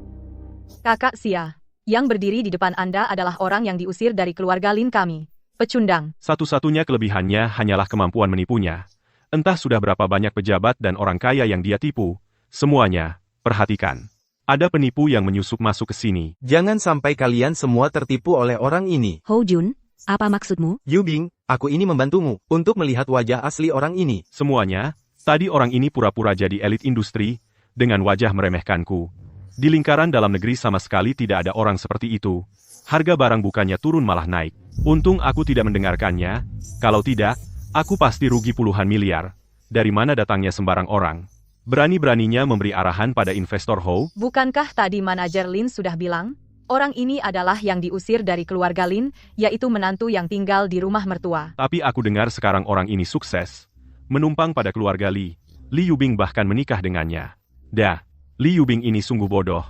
Kakak Xia, yang berdiri di depan Anda adalah orang yang diusir dari keluarga Lin kami. Pecundang. Satu-satunya kelebihannya hanyalah kemampuan menipunya. Entah sudah berapa banyak pejabat dan orang kaya yang dia tipu. Semuanya, perhatikan. Ada penipu yang menyusup masuk ke sini. Jangan sampai kalian semua tertipu oleh orang ini. Hou Jun, apa maksudmu? Yubing, aku ini membantumu untuk melihat wajah asli orang ini. Semuanya, tadi orang ini pura-pura jadi elit industri, dengan wajah meremehkanku. Di lingkaran dalam negeri sama sekali tidak ada orang seperti itu. Harga barang bukannya turun malah naik. Untung aku tidak mendengarkannya. Kalau tidak, aku pasti rugi puluhan miliar. Dari mana datangnya sembarang orang? Berani-beraninya memberi arahan pada investor Hou? Bukankah tadi manajer Lin sudah bilang? Orang ini adalah yang diusir dari keluarga Lin, yaitu menantu yang tinggal di rumah mertua. Tapi aku dengar sekarang orang ini sukses. Menumpang pada keluarga Li. Li Yubing bahkan menikah dengannya. Dah, Li Yubing ini sungguh bodoh.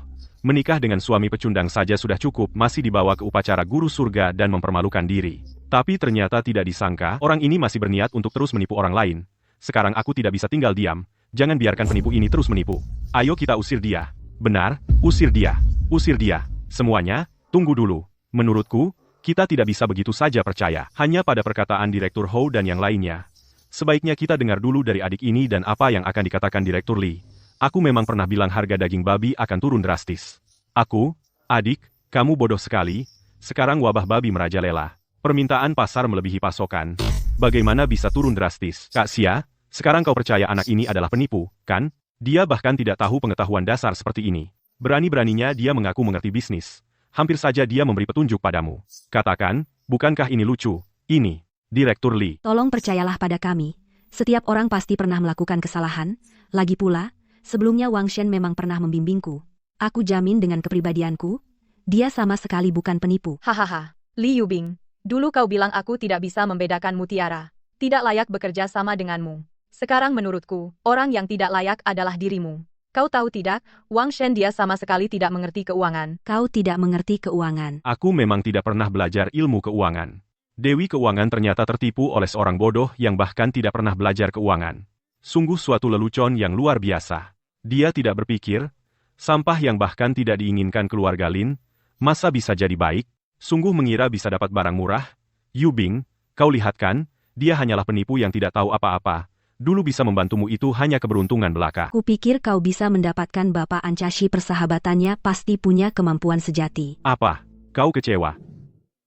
Menikah dengan suami pecundang saja sudah cukup, masih dibawa ke upacara guru surga dan mempermalukan diri. Tapi ternyata tidak disangka, orang ini masih berniat untuk terus menipu orang lain. Sekarang aku tidak bisa tinggal diam. Jangan biarkan penipu ini terus menipu. Ayo kita usir dia. Benar, usir dia. Usir dia. Semuanya, tunggu dulu. Menurutku, kita tidak bisa begitu saja percaya hanya pada perkataan Direktur Hou dan yang lainnya. Sebaiknya kita dengar dulu dari adik ini dan apa yang akan dikatakan Direktur Li. Aku memang pernah bilang harga daging babi akan turun drastis. Adik, kamu bodoh sekali. Sekarang wabah babi merajalela. Permintaan pasar melebihi pasokan. Bagaimana bisa turun drastis? Kak Xia, sekarang kau percaya anak ini adalah penipu, kan? Dia bahkan tidak tahu pengetahuan dasar seperti ini. Berani-beraninya dia mengaku mengerti bisnis. Hampir saja dia memberi petunjuk padamu. Katakan, bukankah ini lucu? Ini, Direktur Li. Tolong percayalah pada kami. Setiap orang pasti pernah melakukan kesalahan. Lagi pula, Sebelumnya Wang Shen memang pernah membimbingku. Aku jamin dengan kepribadianku, dia sama sekali bukan penipu. Hahaha, Li Yubing. Dulu kau bilang aku tidak bisa membedakan mutiara. Tidak layak bekerja sama denganmu. Sekarang menurutku, orang yang tidak layak adalah dirimu. Kau tahu tidak, Wang Shen dia sama sekali tidak mengerti keuangan. Kau tidak mengerti keuangan. Aku memang tidak pernah belajar ilmu keuangan. Dewi Keuangan ternyata tertipu oleh seorang bodoh yang bahkan tidak pernah belajar keuangan. Sungguh suatu lelucon yang luar biasa. Dia tidak berpikir, sampah yang bahkan tidak diinginkan keluarga Lin, masa bisa jadi baik? Sungguh mengira bisa dapat barang murah? Yubing, kau lihat kan, dia hanyalah penipu yang tidak tahu apa-apa. Dulu bisa membantumu itu hanya keberuntungan belaka. Kupikir kau bisa mendapatkan Bapak Ancashi persahabatannya pasti punya kemampuan sejati. Apa? Kau kecewa?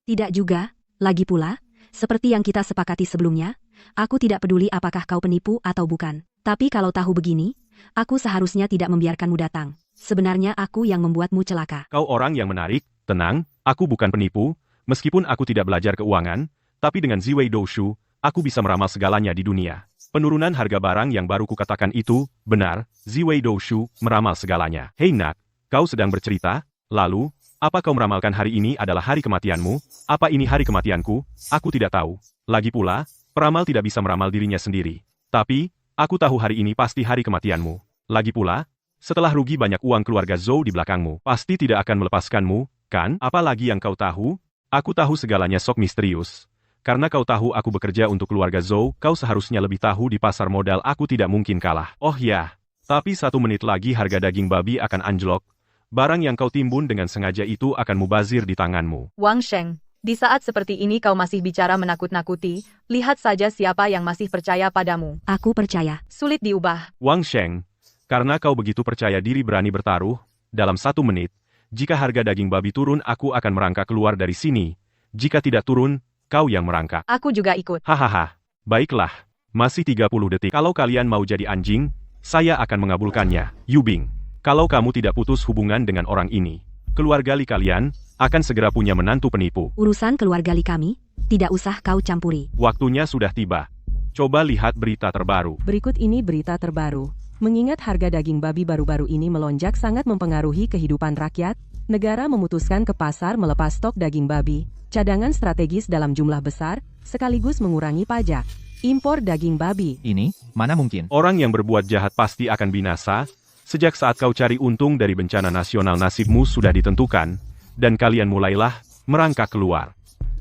Tidak juga, lagi pula, seperti yang kita sepakati sebelumnya, aku tidak peduli apakah kau penipu atau bukan. Tapi kalau tahu begini, aku seharusnya tidak membiarkanmu datang. Sebenarnya aku yang membuatmu celaka. Kau orang yang menarik, tenang, aku bukan penipu, meskipun aku tidak belajar keuangan, tapi dengan Ziwei Doushu, aku bisa meramal segalanya di dunia. Penurunan harga barang yang baru kukatakan itu, benar, Ziwei Doushu meramal segalanya. Hei nak, kau sedang bercerita? Lalu, apa kau meramalkan hari ini adalah hari kematianmu? Apa ini hari kematianku? Aku tidak tahu. Lagi pula, peramal tidak bisa meramal dirinya sendiri. Tapi, aku tahu hari ini pasti hari kematianmu. Lagi pula, setelah rugi banyak uang keluarga Zhou di belakangmu, pasti tidak akan melepaskanmu, kan? Apalagi yang kau tahu? Aku tahu segalanya sok misterius. Karena kau tahu aku bekerja untuk keluarga Zhou, kau seharusnya lebih tahu di pasar modal aku tidak mungkin kalah. Oh ya, tapi 1 menit lagi harga daging babi akan anjlok. Barang yang kau timbun dengan sengaja itu akan mubazir di tanganmu. Wang Sheng, di saat seperti ini kau masih bicara menakut-nakuti, lihat saja siapa yang masih percaya padamu. Aku percaya. Sulit diubah. Wang Sheng, karena kau begitu percaya diri berani bertaruh, dalam 1 menit, jika harga daging babi turun aku akan merangkak keluar dari sini. Jika tidak turun, kau yang merangkak. Aku juga ikut. Hahaha, baiklah, masih 30 detik. Kalau kalian mau jadi anjing, saya akan mengabulkannya. Yubing, kalau kamu tidak putus hubungan dengan orang ini, keluarga Li kalian akan segera punya menantu penipu. Urusan keluarga Li kami, tidak usah kau campuri. Waktunya sudah tiba. Coba lihat berita terbaru. Berikut ini berita terbaru. Mengingat harga daging babi baru-baru ini melonjak sangat mempengaruhi kehidupan rakyat, negara memutuskan ke pasar melepas stok daging babi, cadangan strategis dalam jumlah besar, sekaligus mengurangi pajak. Impor daging babi. Ini, mana mungkin? Orang yang berbuat jahat pasti akan binasa. Sejak saat kau cari untung dari bencana nasional nasibmu sudah ditentukan, dan kalian mulailah merangkak keluar.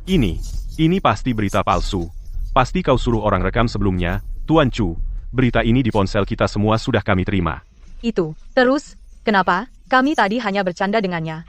Ini pasti berita palsu. Pasti kau suruh orang rekam sebelumnya, Tuan Chu. Berita ini di ponsel kita semua sudah kami terima. Itu. Terus, kenapa? Kami tadi hanya bercanda dengannya.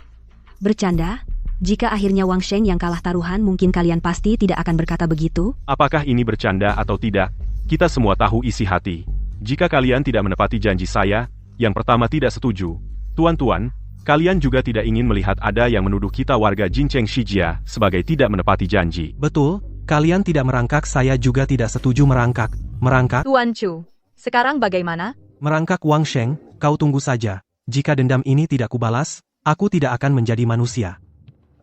Bercanda? Jika akhirnya Wang Sheng yang kalah taruhan mungkin kalian pasti tidak akan berkata begitu? Apakah ini bercanda atau tidak? Kita semua tahu isi hati. Jika kalian tidak menepati janji saya, yang pertama tidak setuju. Tuan-tuan, kalian juga tidak ingin melihat ada yang menuduh kita warga Jincheng Shijia sebagai tidak menepati janji. Betul, kalian tidak merangkak, saya juga tidak setuju merangkak. Merangkak? Tuan Chu, sekarang bagaimana? Merangkak Wang Sheng, kau tunggu saja. Jika dendam ini tidak kubalas, aku tidak akan menjadi manusia.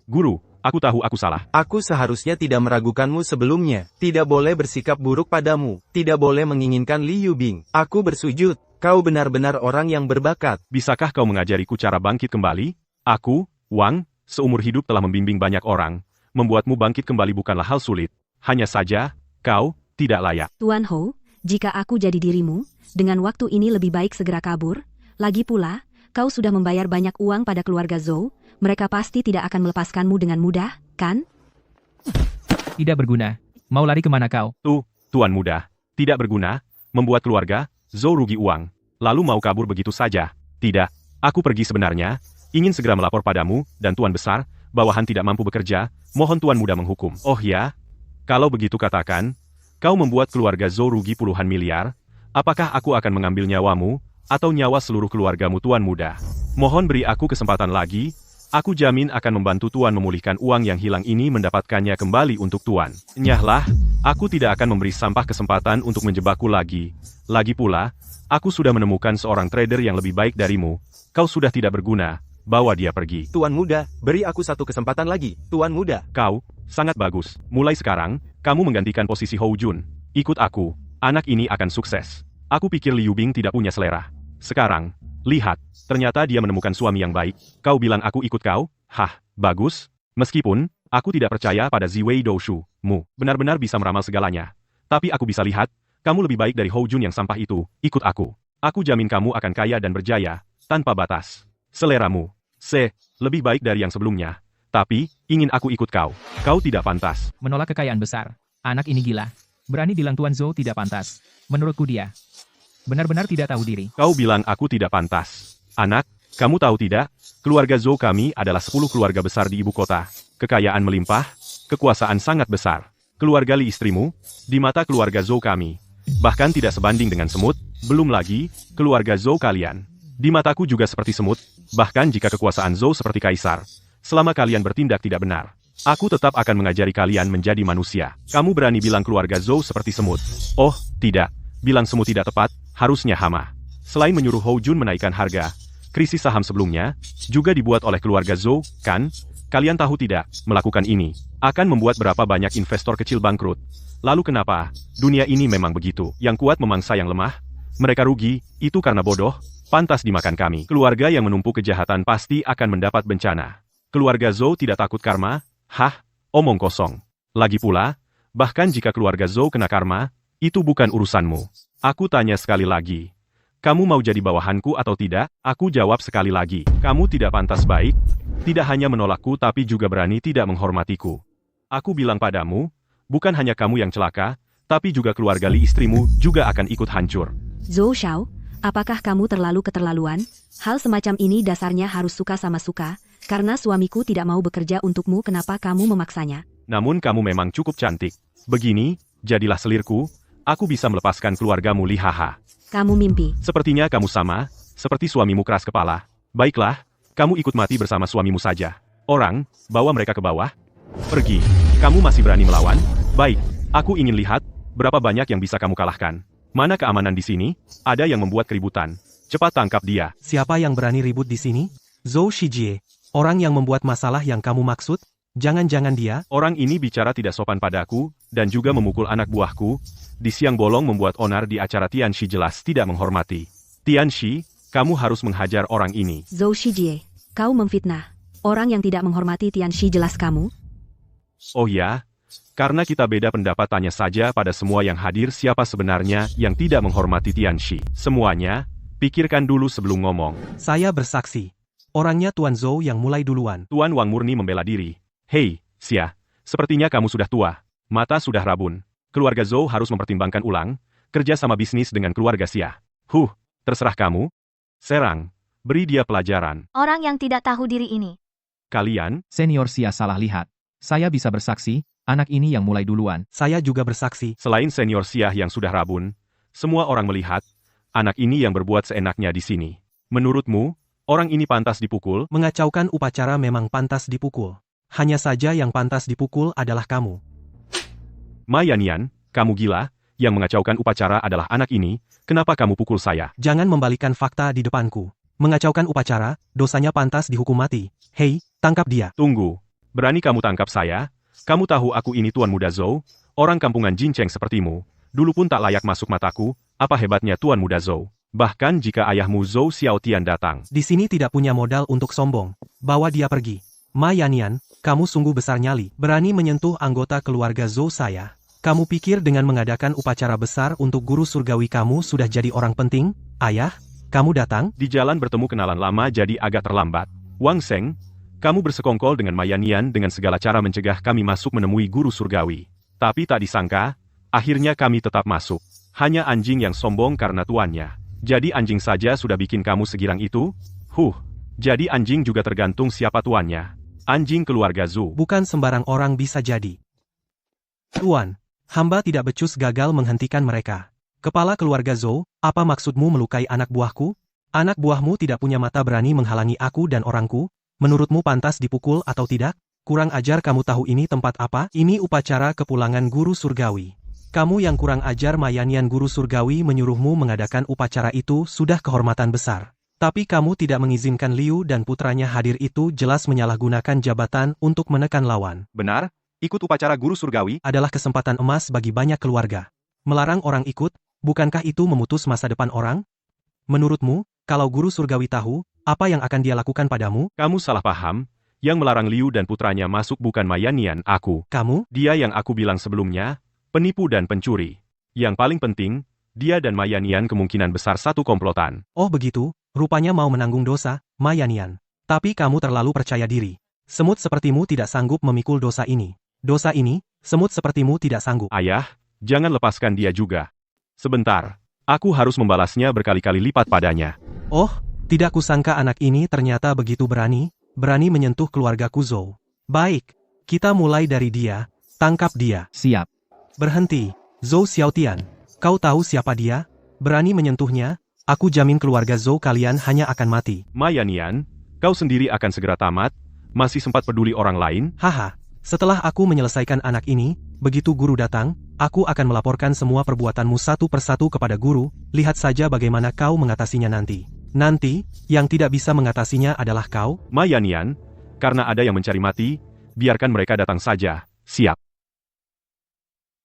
Guru, aku tahu aku salah. Aku seharusnya tidak meragukanmu sebelumnya. Tidak boleh bersikap buruk padamu. Tidak boleh menginginkan Li Yubing. Aku bersujud. Kau benar-benar orang yang berbakat. Bisakah kau mengajariku cara bangkit kembali? Aku, Wang, seumur hidup telah membimbing banyak orang. Membuatmu bangkit kembali bukanlah hal sulit. Hanya saja, kau tidak layak. Tuan Hou, jika aku jadi dirimu, dengan waktu ini lebih baik segera kabur. Lagi pula, kau sudah membayar banyak uang pada keluarga Zhou, mereka pasti tidak akan melepaskanmu dengan mudah, kan? Tidak berguna. Mau lari kemana kau? Tuan muda, tidak berguna, membuat keluarga Zhou rugi uang. Lalu mau kabur begitu saja? Tidak, aku pergi sebenarnya, ingin segera melapor padamu, dan Tuan Besar, bawahan tidak mampu bekerja, mohon Tuan muda menghukum. Oh ya? Kalau begitu katakan, kau membuat keluarga Zhou rugi puluhan miliar, apakah aku akan mengambil nyawamu, atau nyawa seluruh keluargamu Tuan muda? Mohon beri aku kesempatan lagi, aku jamin akan membantu Tuan memulihkan uang yang hilang ini mendapatkannya kembali untuk Tuan. Nyahlah, aku tidak akan memberi sampah kesempatan untuk menjebakku lagi. Lagi pula, aku sudah menemukan seorang trader yang lebih baik darimu, kau sudah tidak berguna, bawa dia pergi. Tuan muda, beri aku 1 kesempatan lagi. Tuan muda. Kau, sangat bagus. Mulai sekarang, kamu menggantikan posisi Hou Jun. Ikut aku, anak ini akan sukses. Aku pikir Li Yubing tidak punya selera. Sekarang, lihat, ternyata dia menemukan suami yang baik. Kau bilang aku ikut kau? Hah, bagus. Meskipun, aku tidak percaya pada Ziwei Doushu, mu benar-benar bisa meramal segalanya. Tapi aku bisa lihat, kamu lebih baik dari Hou Jun yang sampah itu, ikut aku. Aku jamin kamu akan kaya dan berjaya, tanpa batas. Seleramu, lebih baik dari yang sebelumnya. Tapi, ingin aku ikut kau. Kau tidak pantas. Menolak kekayaan besar. Anak ini gila. Berani bilang Tuan Zhou tidak pantas. Menurutku dia benar-benar tidak tahu diri. Kau bilang aku tidak pantas. Anak, kamu tahu tidak? Keluarga Zhou kami adalah 10 keluarga besar di ibu kota. Kekayaan melimpah, kekuasaan sangat besar. Keluarga Li istrimu, di mata keluarga Zhou kami, bahkan tidak sebanding dengan semut. Belum lagi, keluarga Zhou kalian. Di mataku juga seperti semut, bahkan jika kekuasaan Zhou seperti kaisar. Selama kalian bertindak tidak benar, aku tetap akan mengajari kalian menjadi manusia. Kamu berani bilang keluarga Zhou seperti semut? Oh, tidak. Bilang semut tidak tepat, harusnya hama. Selain menyuruh Hou Jun menaikkan harga, krisis saham sebelumnya juga dibuat oleh keluarga Zhou, kan? Kalian tahu tidak, melakukan ini akan membuat berapa banyak investor kecil bangkrut. Lalu kenapa? Dunia ini memang begitu. Yang kuat memangsa yang lemah. Mereka rugi, itu karena bodoh, pantas dimakan kami. Keluarga yang menumpuk kejahatan pasti akan mendapat bencana. Keluarga Zhou tidak takut karma? Hah, omong kosong. Lagi pula, bahkan jika keluarga Zhou kena karma, itu bukan urusanmu. Aku tanya sekali lagi. Kamu mau jadi bawahanku atau tidak? Aku jawab sekali lagi. Kamu tidak pantas baik, tidak hanya menolakku tapi juga berani tidak menghormatiku. Aku bilang padamu, bukan hanya kamu yang celaka, tapi juga keluarga Li istrimu juga akan ikut hancur. Zhou Xiao, apakah kamu terlalu keterlaluan? Hal semacam ini dasarnya harus suka sama suka, karena suamiku tidak mau bekerja untukmu, kenapa kamu memaksanya? Namun kamu memang cukup cantik. Begini, jadilah selirku, aku bisa melepaskan keluargamu. Lihaha. Kamu mimpi. Sepertinya kamu sama, seperti suamimu keras kepala. Baiklah, kamu ikut mati bersama suamimu saja. Orang, bawa mereka ke bawah. Pergi. Kamu masih berani melawan? Baik, aku ingin lihat, berapa banyak yang bisa kamu kalahkan. Mana keamanan di sini? Ada yang membuat keributan. Cepat tangkap dia. Siapa yang berani ribut di sini? Zhou Shijie, orang yang membuat masalah yang kamu maksud? Jangan-jangan dia? Orang ini bicara tidak sopan padaku, dan juga memukul anak buahku. Di siang bolong membuat onar di acara Tianxi jelas tidak menghormati. Tianxi, kamu harus menghajar orang ini. Zhou Shijie, kau memfitnah. Orang yang tidak menghormati Tianxi jelas kamu? Oh ya? Karena kita beda pendapat, tanya saja pada semua yang hadir siapa sebenarnya yang tidak menghormati Tianxi. Semuanya, pikirkan dulu sebelum ngomong. Saya bersaksi. Orangnya Tuan Zhou yang mulai duluan. Tuan Wang murni membela diri. Hei, Xia, sepertinya kamu sudah tua. Mata sudah rabun. Keluarga Zhou harus mempertimbangkan ulang, kerja sama bisnis dengan keluarga Xia. Terserah kamu. Serang, beri dia pelajaran. Orang yang tidak tahu diri ini. Kalian, Senior Xia salah lihat. Saya bisa bersaksi, anak ini yang mulai duluan. Saya juga bersaksi. selain senior Xia yang sudah rabun, semua orang melihat, anak ini yang berbuat seenaknya di sini. Menurutmu, orang ini pantas dipukul? Mengacaukan upacara memang pantas dipukul. Hanya saja yang pantas dipukul adalah kamu. Ma Yannian, kamu gila? Yang mengacaukan upacara adalah anak ini, kenapa kamu pukul saya? Jangan membalikan fakta di depanku. Mengacaukan upacara, dosanya pantas dihukum mati. Hei, tangkap dia. Tunggu. Berani kamu tangkap saya? Kamu tahu aku ini Tuan Muda Zhou? Orang kampungan Jincheng sepertimu. Dulu pun tak layak masuk mataku, apa hebatnya Tuan Muda Zhou? Bahkan jika ayahmu Zhou Xiaotian datang. Di sini tidak punya modal untuk sombong. Bawa dia pergi. Ma Yannian, kamu sungguh besar nyali. Berani menyentuh anggota keluarga Zhou saya. Kamu pikir dengan mengadakan upacara besar untuk guru surgawi kamu sudah jadi orang penting? Ayah, kamu datang? Di jalan bertemu kenalan lama jadi agak terlambat. Wang Sheng, kamu bersekongkol dengan Ma Yannian dengan segala cara mencegah kami masuk menemui guru surgawi. Tapi tak disangka, akhirnya kami tetap masuk. Hanya anjing yang sombong karena tuannya. Jadi anjing saja sudah bikin kamu segirang itu? Jadi anjing juga tergantung siapa tuannya. Anjing keluarga Zhou. Bukan sembarang orang bisa jadi. Tuan, hamba tidak becus gagal menghentikan mereka. Kepala keluarga Zhou, apa maksudmu melukai anak buahku? Anak buahmu tidak punya mata berani menghalangi aku dan orangku? Menurutmu pantas dipukul atau tidak? Kurang ajar, kamu tahu ini tempat apa? Ini upacara kepulangan guru surgawi. Kamu yang kurang ajar. Ma Yannian, guru surgawi menyuruhmu mengadakan upacara itu sudah kehormatan besar. Tapi kamu tidak mengizinkan Liu dan putranya hadir, itu jelas menyalahgunakan jabatan untuk menekan lawan. Benar, ikut upacara guru surgawi Adalah kesempatan emas bagi banyak keluarga. Melarang orang ikut, bukankah itu memutus masa depan orang? Menurutmu, Kalau guru surgawi tahu, apa yang akan dia lakukan padamu? Kamu salah paham. Yang melarang Liu dan putranya masuk bukan Mayanian, aku. Kamu? Dia yang aku bilang sebelumnya, penipu dan pencuri. Yang paling penting, dia dan Mayanian kemungkinan besar satu komplotan. Oh begitu, rupanya mau menanggung dosa, Mayanian. Tapi kamu terlalu percaya diri. Semut sepertimu tidak sanggup memikul dosa ini. Dosa ini, semut sepertimu tidak sanggup. Ayah, jangan lepaskan dia juga. Sebentar, aku harus membalasnya berkali-kali lipat padanya. Oh, tidak kusangka anak ini ternyata begitu berani menyentuh keluargaku Zhou. Baik, kita mulai dari dia, tangkap dia. Siap. Berhenti, Zhou Xiaotian. Kau tahu siapa dia? Berani menyentuhnya, aku jamin keluarga Zhou kalian hanya akan mati. Mayanian, kau sendiri akan segera tamat, masih sempat peduli orang lain? Haha, setelah aku menyelesaikan anak ini, begitu guru datang, aku akan melaporkan semua perbuatanmu satu persatu kepada guru, lihat saja bagaimana kau mengatasinya nanti. Nanti, yang tidak bisa mengatasinya adalah kau. Mayanian, karena ada yang mencari mati, biarkan mereka datang saja. Siap.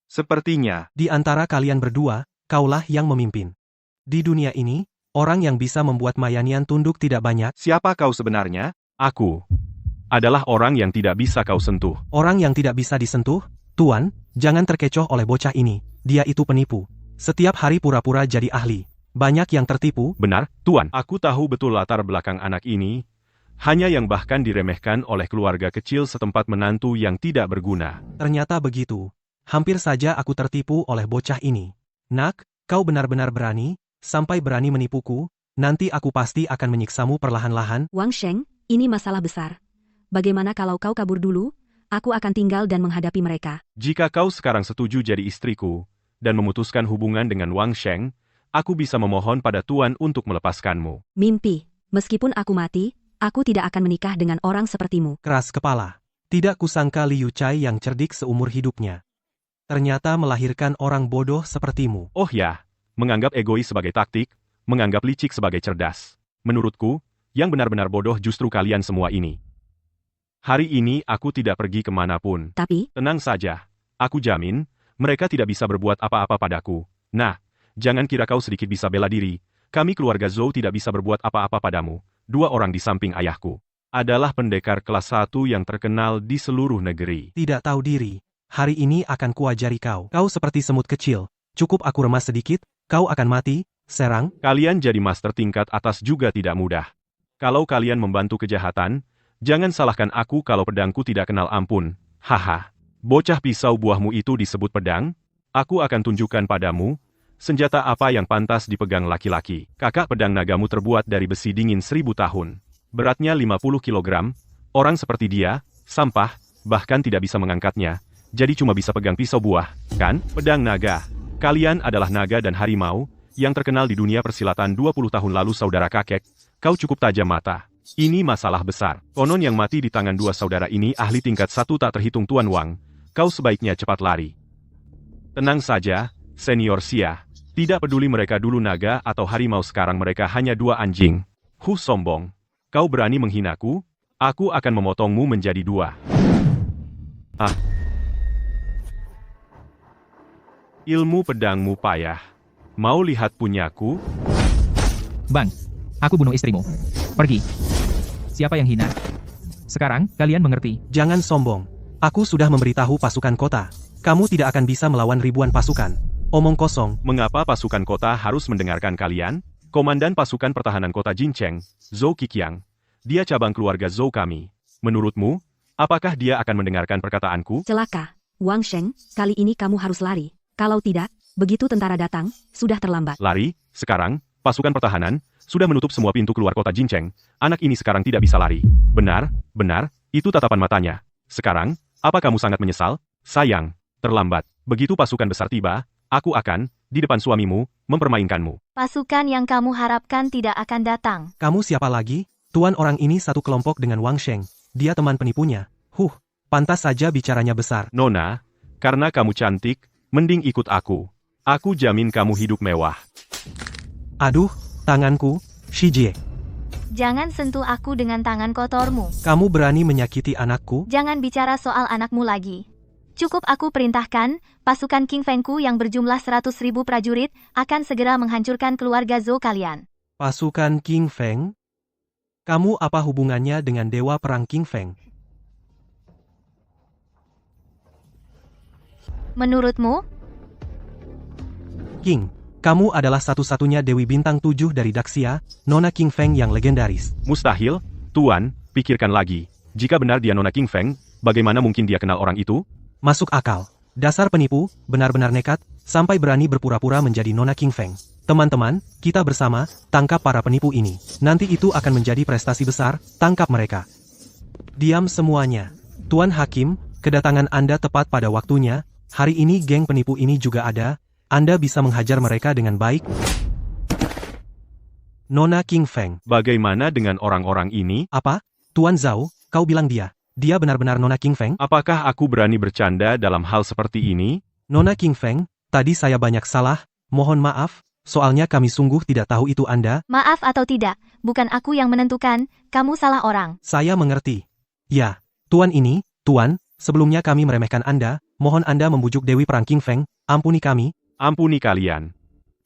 Sepertinya, Di antara kalian berdua, kaulah yang memimpin. Di dunia ini, orang yang bisa membuat Mayanian tunduk tidak banyak. siapa kau sebenarnya? Aku adalah orang yang tidak bisa kau sentuh. Orang yang tidak bisa disentuh, Tuan, jangan terkecoh oleh bocah ini, dia itu penipu. Setiap hari pura-pura jadi ahli. Banyak yang tertipu. Benar, Tuan. Aku tahu betul latar belakang anak ini, hanya yang bahkan diremehkan oleh keluarga kecil setempat menantu yang tidak berguna. Ternyata begitu. Hampir saja aku tertipu oleh bocah ini. Nak, kau benar-benar berani, sampai berani menipuku, nanti aku pasti akan menyiksamu perlahan-lahan. Wang Sheng, ini masalah besar. Bagaimana kalau kau kabur dulu? Aku akan tinggal dan menghadapi mereka. Jika kau sekarang setuju jadi istriku, dan memutuskan hubungan dengan Wang Sheng, aku bisa memohon pada Tuan untuk melepaskanmu. Mimpi, meskipun aku mati, aku tidak akan menikah dengan orang sepertimu. Keras kepala. Tidak kusangka Liu Chai yang cerdik seumur hidupnya. Ternyata melahirkan orang bodoh sepertimu. Oh ya, menganggap egois sebagai taktik, menganggap licik sebagai cerdas. Menurutku, yang benar-benar bodoh justru kalian semua ini. Hari ini aku tidak pergi kemanapun. Tapi, Tenang saja, aku jamin, mereka tidak bisa berbuat apa-apa padaku. Nah, jangan kira kau sedikit bisa bela diri, kami keluarga Zhou tidak bisa berbuat apa-apa padamu. Dua orang di samping ayahku adalah pendekar kelas 1 yang terkenal di seluruh negeri. Tidak tahu diri. Hari ini akan kuajari kau. Kau seperti semut kecil. Cukup aku remas sedikit, kau akan mati, serang. Kalian jadi master tingkat atas juga tidak mudah. Kalau kalian membantu kejahatan, jangan salahkan aku kalau pedangku tidak kenal ampun. Haha. Bocah pisau buahmu itu disebut pedang? Aku akan tunjukkan padamu, senjata apa yang pantas dipegang laki-laki. Kakak pedang nagamu terbuat dari besi dingin 1000 tahun. Beratnya 50 kg. Orang seperti dia, sampah, bahkan tidak bisa mengangkatnya. Jadi cuma bisa pegang pisau buah, kan? Pedang naga. Kalian adalah naga dan harimau, yang terkenal di dunia persilatan 20 tahun lalu saudara kakek. Kau cukup tajam mata. Ini masalah besar. Konon yang mati di tangan dua saudara ini ahli tingkat 1 tak terhitung Tuan Wang. Kau sebaiknya cepat lari. Tenang saja, Senior Xia. Tidak peduli mereka dulu naga atau harimau, sekarang mereka hanya dua anjing. Sombong. Kau berani menghinaku? Aku akan memotongmu menjadi dua. Ah. Ilmu pedangmu payah. Mau lihat punyaku? Bang, aku bunuh istrimu. Pergi. Siapa yang hina? Sekarang, kalian mengerti. Jangan sombong. Aku sudah memberitahu pasukan kota. Kamu tidak akan bisa melawan ribuan pasukan. Omong kosong. Mengapa pasukan kota harus mendengarkan kalian? Komandan pasukan pertahanan kota Jincheng, Zhou Qiqiang. Dia cabang keluarga Zhou kami. Menurutmu, apakah dia akan mendengarkan perkataanku? celaka. Wang Sheng, kali ini kamu harus lari. Kalau tidak, begitu tentara datang, sudah terlambat. Lari? Sekarang, pasukan pertahanan sudah menutup semua pintu keluar kota Jincheng. Anak ini sekarang tidak bisa lari. Benar, itu tatapan matanya. Sekarang, apa kamu sangat menyesal? Sayang, terlambat. Begitu pasukan besar tiba, aku akan, di depan suamimu, mempermainkanmu. Pasukan yang kamu harapkan tidak akan datang. Kamu siapa lagi? Tuan orang ini satu kelompok dengan Wang Sheng. Dia teman penipunya. Pantas saja bicaranya besar. Nona, karena kamu cantik, mending ikut aku. Aku jamin kamu hidup mewah. Aduh, tanganku, Shijie. Jangan sentuh aku dengan tangan kotormu. Kamu berani menyakiti anakku? Jangan bicara soal anakmu lagi. Cukup aku perintahkan, pasukan King Fengku yang berjumlah 100.000 prajurit akan segera menghancurkan keluarga Zhou kalian. Pasukan King Feng? Kamu apa hubungannya dengan dewa perang King Feng? Menurutmu? King, kamu adalah satu-satunya Dewi Bintang 7 dari Daxia, Nona King Feng yang legendaris. Mustahil, Tuan, pikirkan lagi. Jika benar dia Nona King Feng, bagaimana mungkin dia kenal orang itu? Masuk akal. Dasar penipu, benar-benar nekat, sampai berani berpura-pura menjadi Nona King Feng. Teman-teman, kita bersama, tangkap para penipu ini. Nanti itu akan menjadi prestasi besar, tangkap mereka. Diam semuanya. Tuan Hakim, kedatangan Anda tepat pada waktunya. Hari ini geng penipu ini juga ada. Anda bisa menghajar mereka dengan baik. Nona King Feng. Bagaimana dengan orang-orang ini? Apa? Tuan Zhao, kau bilang dia. Dia benar-benar Nona King Feng? Apakah aku berani bercanda dalam hal seperti ini? Nona King Feng, tadi saya banyak salah. Mohon maaf, soalnya kami sungguh tidak tahu itu Anda. Maaf atau tidak, bukan aku yang menentukan, kamu salah orang. Saya mengerti. Ya, Tuan ini, Tuan, sebelumnya kami meremehkan Anda. Mohon Anda membujuk Dewi Perang King Feng. Ampuni kami. Ampuni kalian.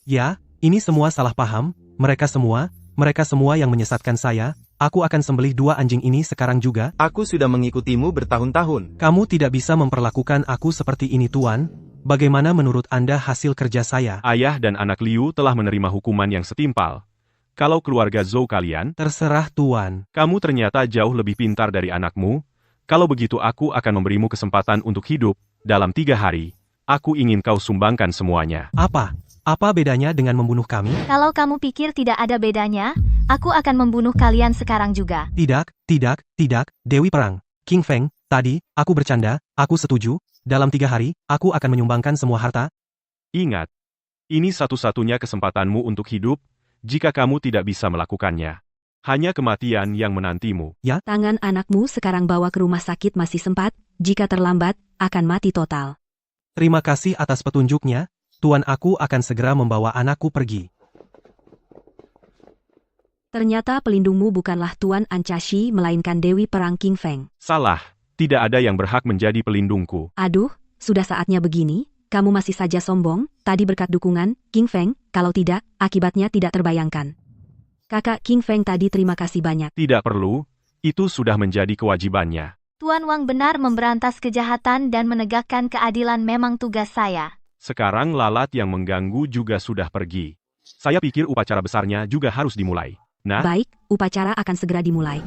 Ya, ini semua salah paham. Mereka semua yang menyesatkan saya. Aku akan sembelih 2 anjing ini sekarang juga. Aku sudah mengikutimu bertahun-tahun. Kamu tidak bisa memperlakukan aku seperti ini Tuan. Bagaimana menurut Anda hasil kerja saya? Ayah dan anak Liu telah menerima hukuman yang setimpal. Kalau keluarga Zhou kalian, Terserah Tuan. kamu ternyata jauh lebih pintar dari anakmu. Kalau begitu aku akan memberimu kesempatan untuk hidup. Dalam 3 hari, aku ingin kau sumbangkan semuanya. Apa? Apa bedanya dengan membunuh kami? Kalau kamu pikir tidak ada bedanya, aku akan membunuh kalian sekarang juga. Tidak, Dewi Perang. King Feng, tadi, aku bercanda, aku setuju. Dalam 3 hari, aku akan menyumbangkan semua harta. Ingat, ini satu-satunya kesempatanmu untuk hidup. Jika kamu tidak bisa melakukannya, hanya kematian yang menantimu. Tangan anakmu sekarang bawa ke rumah sakit masih sempat, jika terlambat, akan mati total. Terima kasih atas petunjuknya. Tuan aku akan segera membawa anakku pergi. Ternyata pelindungmu bukanlah Tuan Ancashi melainkan Dewi Perang King Feng. Salah, tidak ada yang berhak menjadi pelindungku. Aduh, sudah saatnya begini, kamu masih saja sombong, tadi berkat dukungan, King Feng, kalau tidak, akibatnya tidak terbayangkan. Kakak King Feng tadi terima kasih banyak. Tidak perlu, itu sudah menjadi kewajibannya. Tuan Wang benar memberantas kejahatan dan menegakkan keadilan memang tugas saya. Sekarang lalat yang mengganggu juga sudah pergi. Saya pikir upacara besarnya juga harus dimulai. Nah, Baik, upacara akan segera dimulai.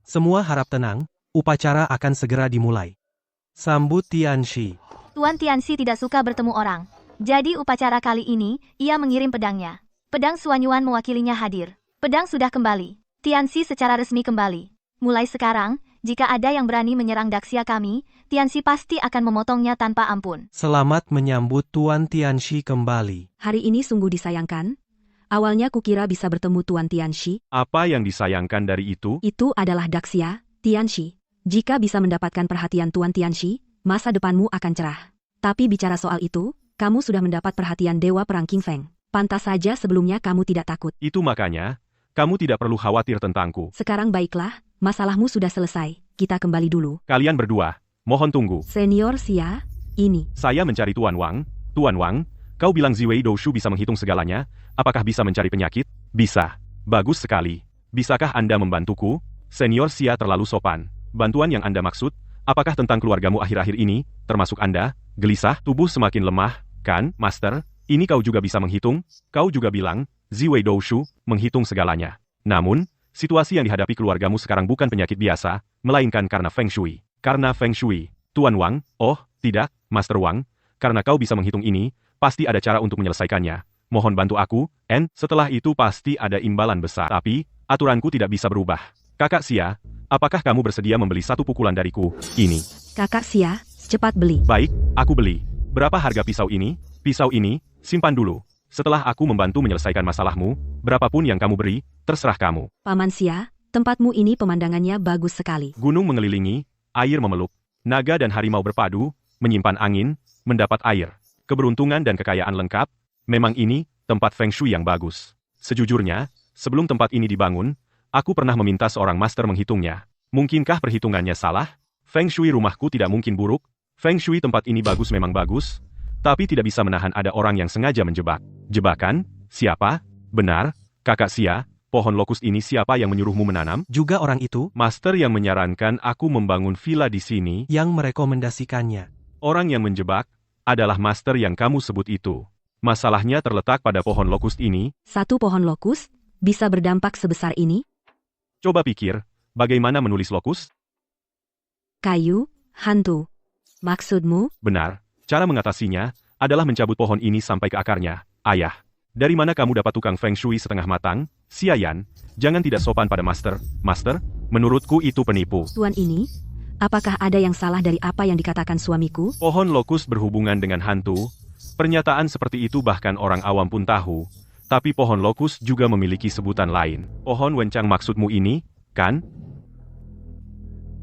Semua harap tenang, upacara akan segera dimulai. Sambut Tianxi. Tuan Tianxi tidak suka bertemu orang. Jadi upacara kali ini, ia mengirim pedangnya. Pedang Suanyuan mewakilinya hadir. Pedang sudah kembali. Tianxi secara resmi kembali. Mulai sekarang, jika ada yang berani menyerang Daxia kami, Tianxi pasti akan memotongnya tanpa ampun. Selamat menyambut Tuan Tianxi kembali. Hari ini sungguh disayangkan. Awalnya kukira bisa bertemu Tuan Tianxi, apa yang disayangkan dari itu? itu adalah Daxia, Tianxi. Jika bisa mendapatkan perhatian Tuan Tianxi, masa depanmu akan cerah. Tapi bicara soal itu, kamu sudah mendapat perhatian Dewa Perang King Feng. Pantas saja sebelumnya kamu tidak takut. Itu makanya, kamu tidak perlu khawatir tentangku. Sekarang baiklah, masalahmu sudah selesai. Kita kembali dulu. Kalian berdua, mohon tunggu. Senior Xia, ini. Saya mencari Tuan Wang. Tuan Wang, kau bilang Ziwei Doushu bisa menghitung segalanya. Apakah bisa mencari penyakit? Bisa. Bagus sekali. Bisakah Anda membantuku? Senior Xia terlalu sopan. Bantuan yang Anda maksud, apakah tentang keluargamu akhir-akhir ini, termasuk Anda? Gelisah, tubuh semakin lemah, kan, Master? Ini kau juga bisa menghitung? Kau juga bilang, Ziwei Doushu, menghitung segalanya. Namun, situasi yang dihadapi keluargamu sekarang bukan penyakit biasa, melainkan karena Feng Shui. Karena Feng Shui. Tuan Wang, oh, tidak, Master Wang, karena kau bisa menghitung ini, pasti ada cara untuk menyelesaikannya. Mohon bantu aku, setelah itu pasti ada imbalan besar. Tapi, aturanku tidak bisa berubah. Kakak Xia, apakah kamu bersedia membeli 1 pukulan dariku? Ini. Kakak Xia, cepat beli. Baik, aku beli. Berapa harga pisau ini? Pisau ini, simpan dulu. Setelah aku membantu menyelesaikan masalahmu, berapapun yang kamu beri, terserah kamu. Paman Xia, tempatmu ini pemandangannya bagus sekali. Gunung mengelilingi, air memeluk, naga dan harimau berpadu, menyimpan angin, mendapat air, keberuntungan dan kekayaan lengkap. Memang ini tempat Feng Shui yang bagus. Sejujurnya, sebelum tempat ini dibangun, aku pernah meminta seorang master menghitungnya. Mungkinkah perhitungannya salah? Feng Shui rumahku tidak mungkin buruk. Feng Shui tempat ini bagus memang bagus, tapi tidak bisa menahan ada orang yang sengaja menjebak. Jebakan? Siapa? Benar, Kakak Xia, pohon lokus ini siapa yang menyuruhmu menanam? Juga orang itu Master yang menyarankan aku membangun villa di sini. yang merekomendasikannya. Orang yang menjebak adalah master yang kamu sebut itu. Masalahnya terletak pada pohon lokus ini. Satu pohon lokus bisa berdampak sebesar ini? Coba pikir, bagaimana menulis lokus? Kayu, hantu. Maksudmu? Benar, cara mengatasinya adalah mencabut pohon ini sampai ke akarnya. Ayah, dari mana kamu dapat tukang feng shui setengah matang? Xiayan, jangan tidak sopan pada master. Master, menurutku itu penipu. Tuan ini, apakah ada yang salah dari apa yang dikatakan suamiku? Pohon lokus berhubungan dengan hantu. Pernyataan seperti itu bahkan orang awam pun tahu. Tapi pohon lokus juga memiliki sebutan lain. Pohon wencang maksudmu ini, kan?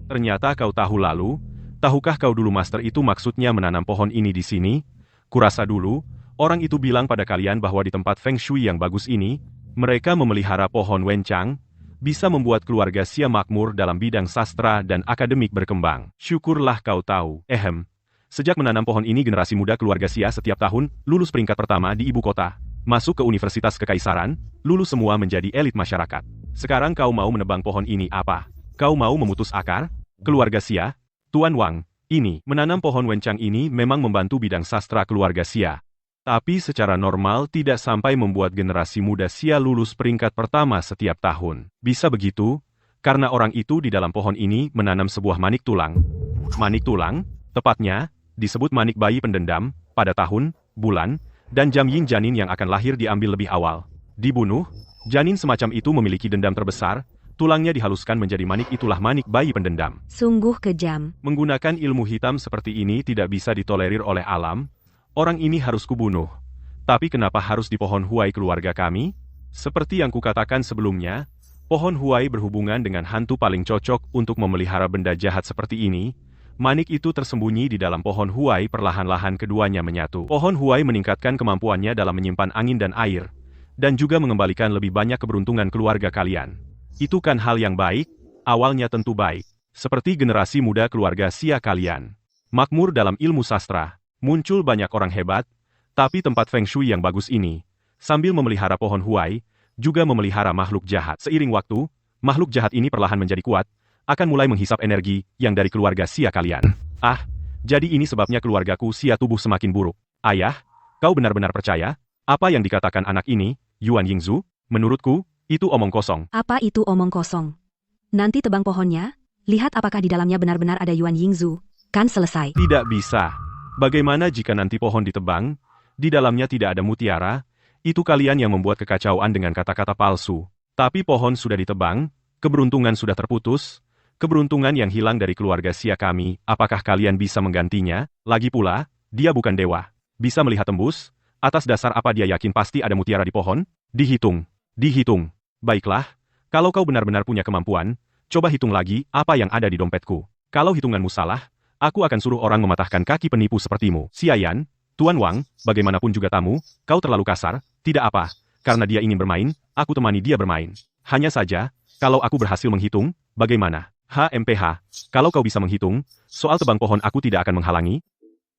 Ternyata kau tahu lalu. Tahukah kau dulu master itu maksudnya menanam pohon ini di sini? Kurasa dulu, orang itu bilang pada kalian bahwa di tempat feng shui yang bagus ini, mereka memelihara pohon wencang, bisa membuat keluarga Xia makmur dalam bidang sastra dan akademik berkembang. Syukurlah kau tahu. Sejak menanam pohon ini generasi muda keluarga Xia setiap tahun lulus peringkat pertama di ibu kota, masuk ke universitas kekaisaran, lulus semua menjadi elit masyarakat. Sekarang kau mau menebang pohon ini apa? Kau mau memutus akar? Keluarga Xia? Tuan Wang, ini, menanam pohon wencang ini memang membantu bidang sastra keluarga Xia. Tapi secara normal tidak sampai membuat generasi muda Xia lulus peringkat pertama setiap tahun. Bisa begitu, karena orang itu di dalam pohon ini menanam sebuah manik tulang. Manik tulang, tepatnya, disebut manik bayi pendendam, pada tahun, bulan, dan jam Ying janin yang akan lahir diambil lebih awal. Dibunuh, janin semacam itu memiliki dendam terbesar, tulangnya dihaluskan menjadi manik, itulah manik bayi pendendam. Sungguh kejam. Menggunakan ilmu hitam seperti ini tidak bisa ditolerir oleh alam. Orang ini harus kubunuh. Tapi kenapa harus di pohon huai keluarga kami? Seperti yang kukatakan sebelumnya, pohon huai berhubungan dengan hantu paling cocok untuk memelihara benda jahat seperti ini. Manik itu tersembunyi di dalam pohon huai, perlahan-lahan keduanya menyatu. Pohon huai meningkatkan kemampuannya dalam menyimpan angin dan air, dan juga mengembalikan lebih banyak keberuntungan keluarga kalian. Itu kan hal yang baik, awalnya tentu baik. Seperti generasi muda keluarga Xia kalian. Makmur dalam ilmu sastra, muncul banyak orang hebat, tapi tempat feng shui yang bagus ini, sambil memelihara pohon huai, juga memelihara makhluk jahat. Seiring waktu, makhluk jahat ini perlahan menjadi kuat, akan mulai menghisap energi yang dari keluarga Xia kalian. Jadi ini sebabnya keluargaku Xia tubuh semakin buruk. Ayah, kau benar-benar percaya apa yang dikatakan anak ini, Yuan Yingzu? Menurutku, itu omong kosong. Apa itu omong kosong? Nanti tebang pohonnya, lihat apakah di dalamnya benar-benar ada Yuan Yingzu. Kan selesai. Tidak bisa. Bagaimana jika nanti pohon ditebang, di dalamnya tidak ada mutiara? Itu kalian yang membuat kekacauan dengan kata-kata palsu. Tapi pohon sudah ditebang, keberuntungan sudah terputus, keberuntungan yang hilang dari keluarga Xia kami, apakah kalian bisa menggantinya? Lagi pula, dia bukan dewa. Bisa melihat tembus? Atas dasar apa dia yakin pasti ada mutiara di pohon? Dihitung. Baiklah, kalau kau benar-benar punya kemampuan, coba hitung lagi apa yang ada di dompetku. Kalau hitunganmu salah, aku akan suruh orang mematahkan kaki penipu sepertimu. Xiayan, Tuan Wang, bagaimanapun juga tamu, kau terlalu kasar, tidak apa, karena dia ingin bermain, aku temani dia bermain. Hanya saja, kalau aku berhasil menghitung, bagaimana? HMPH, kalau kau bisa menghitung, soal tebang pohon aku tidak akan menghalangi.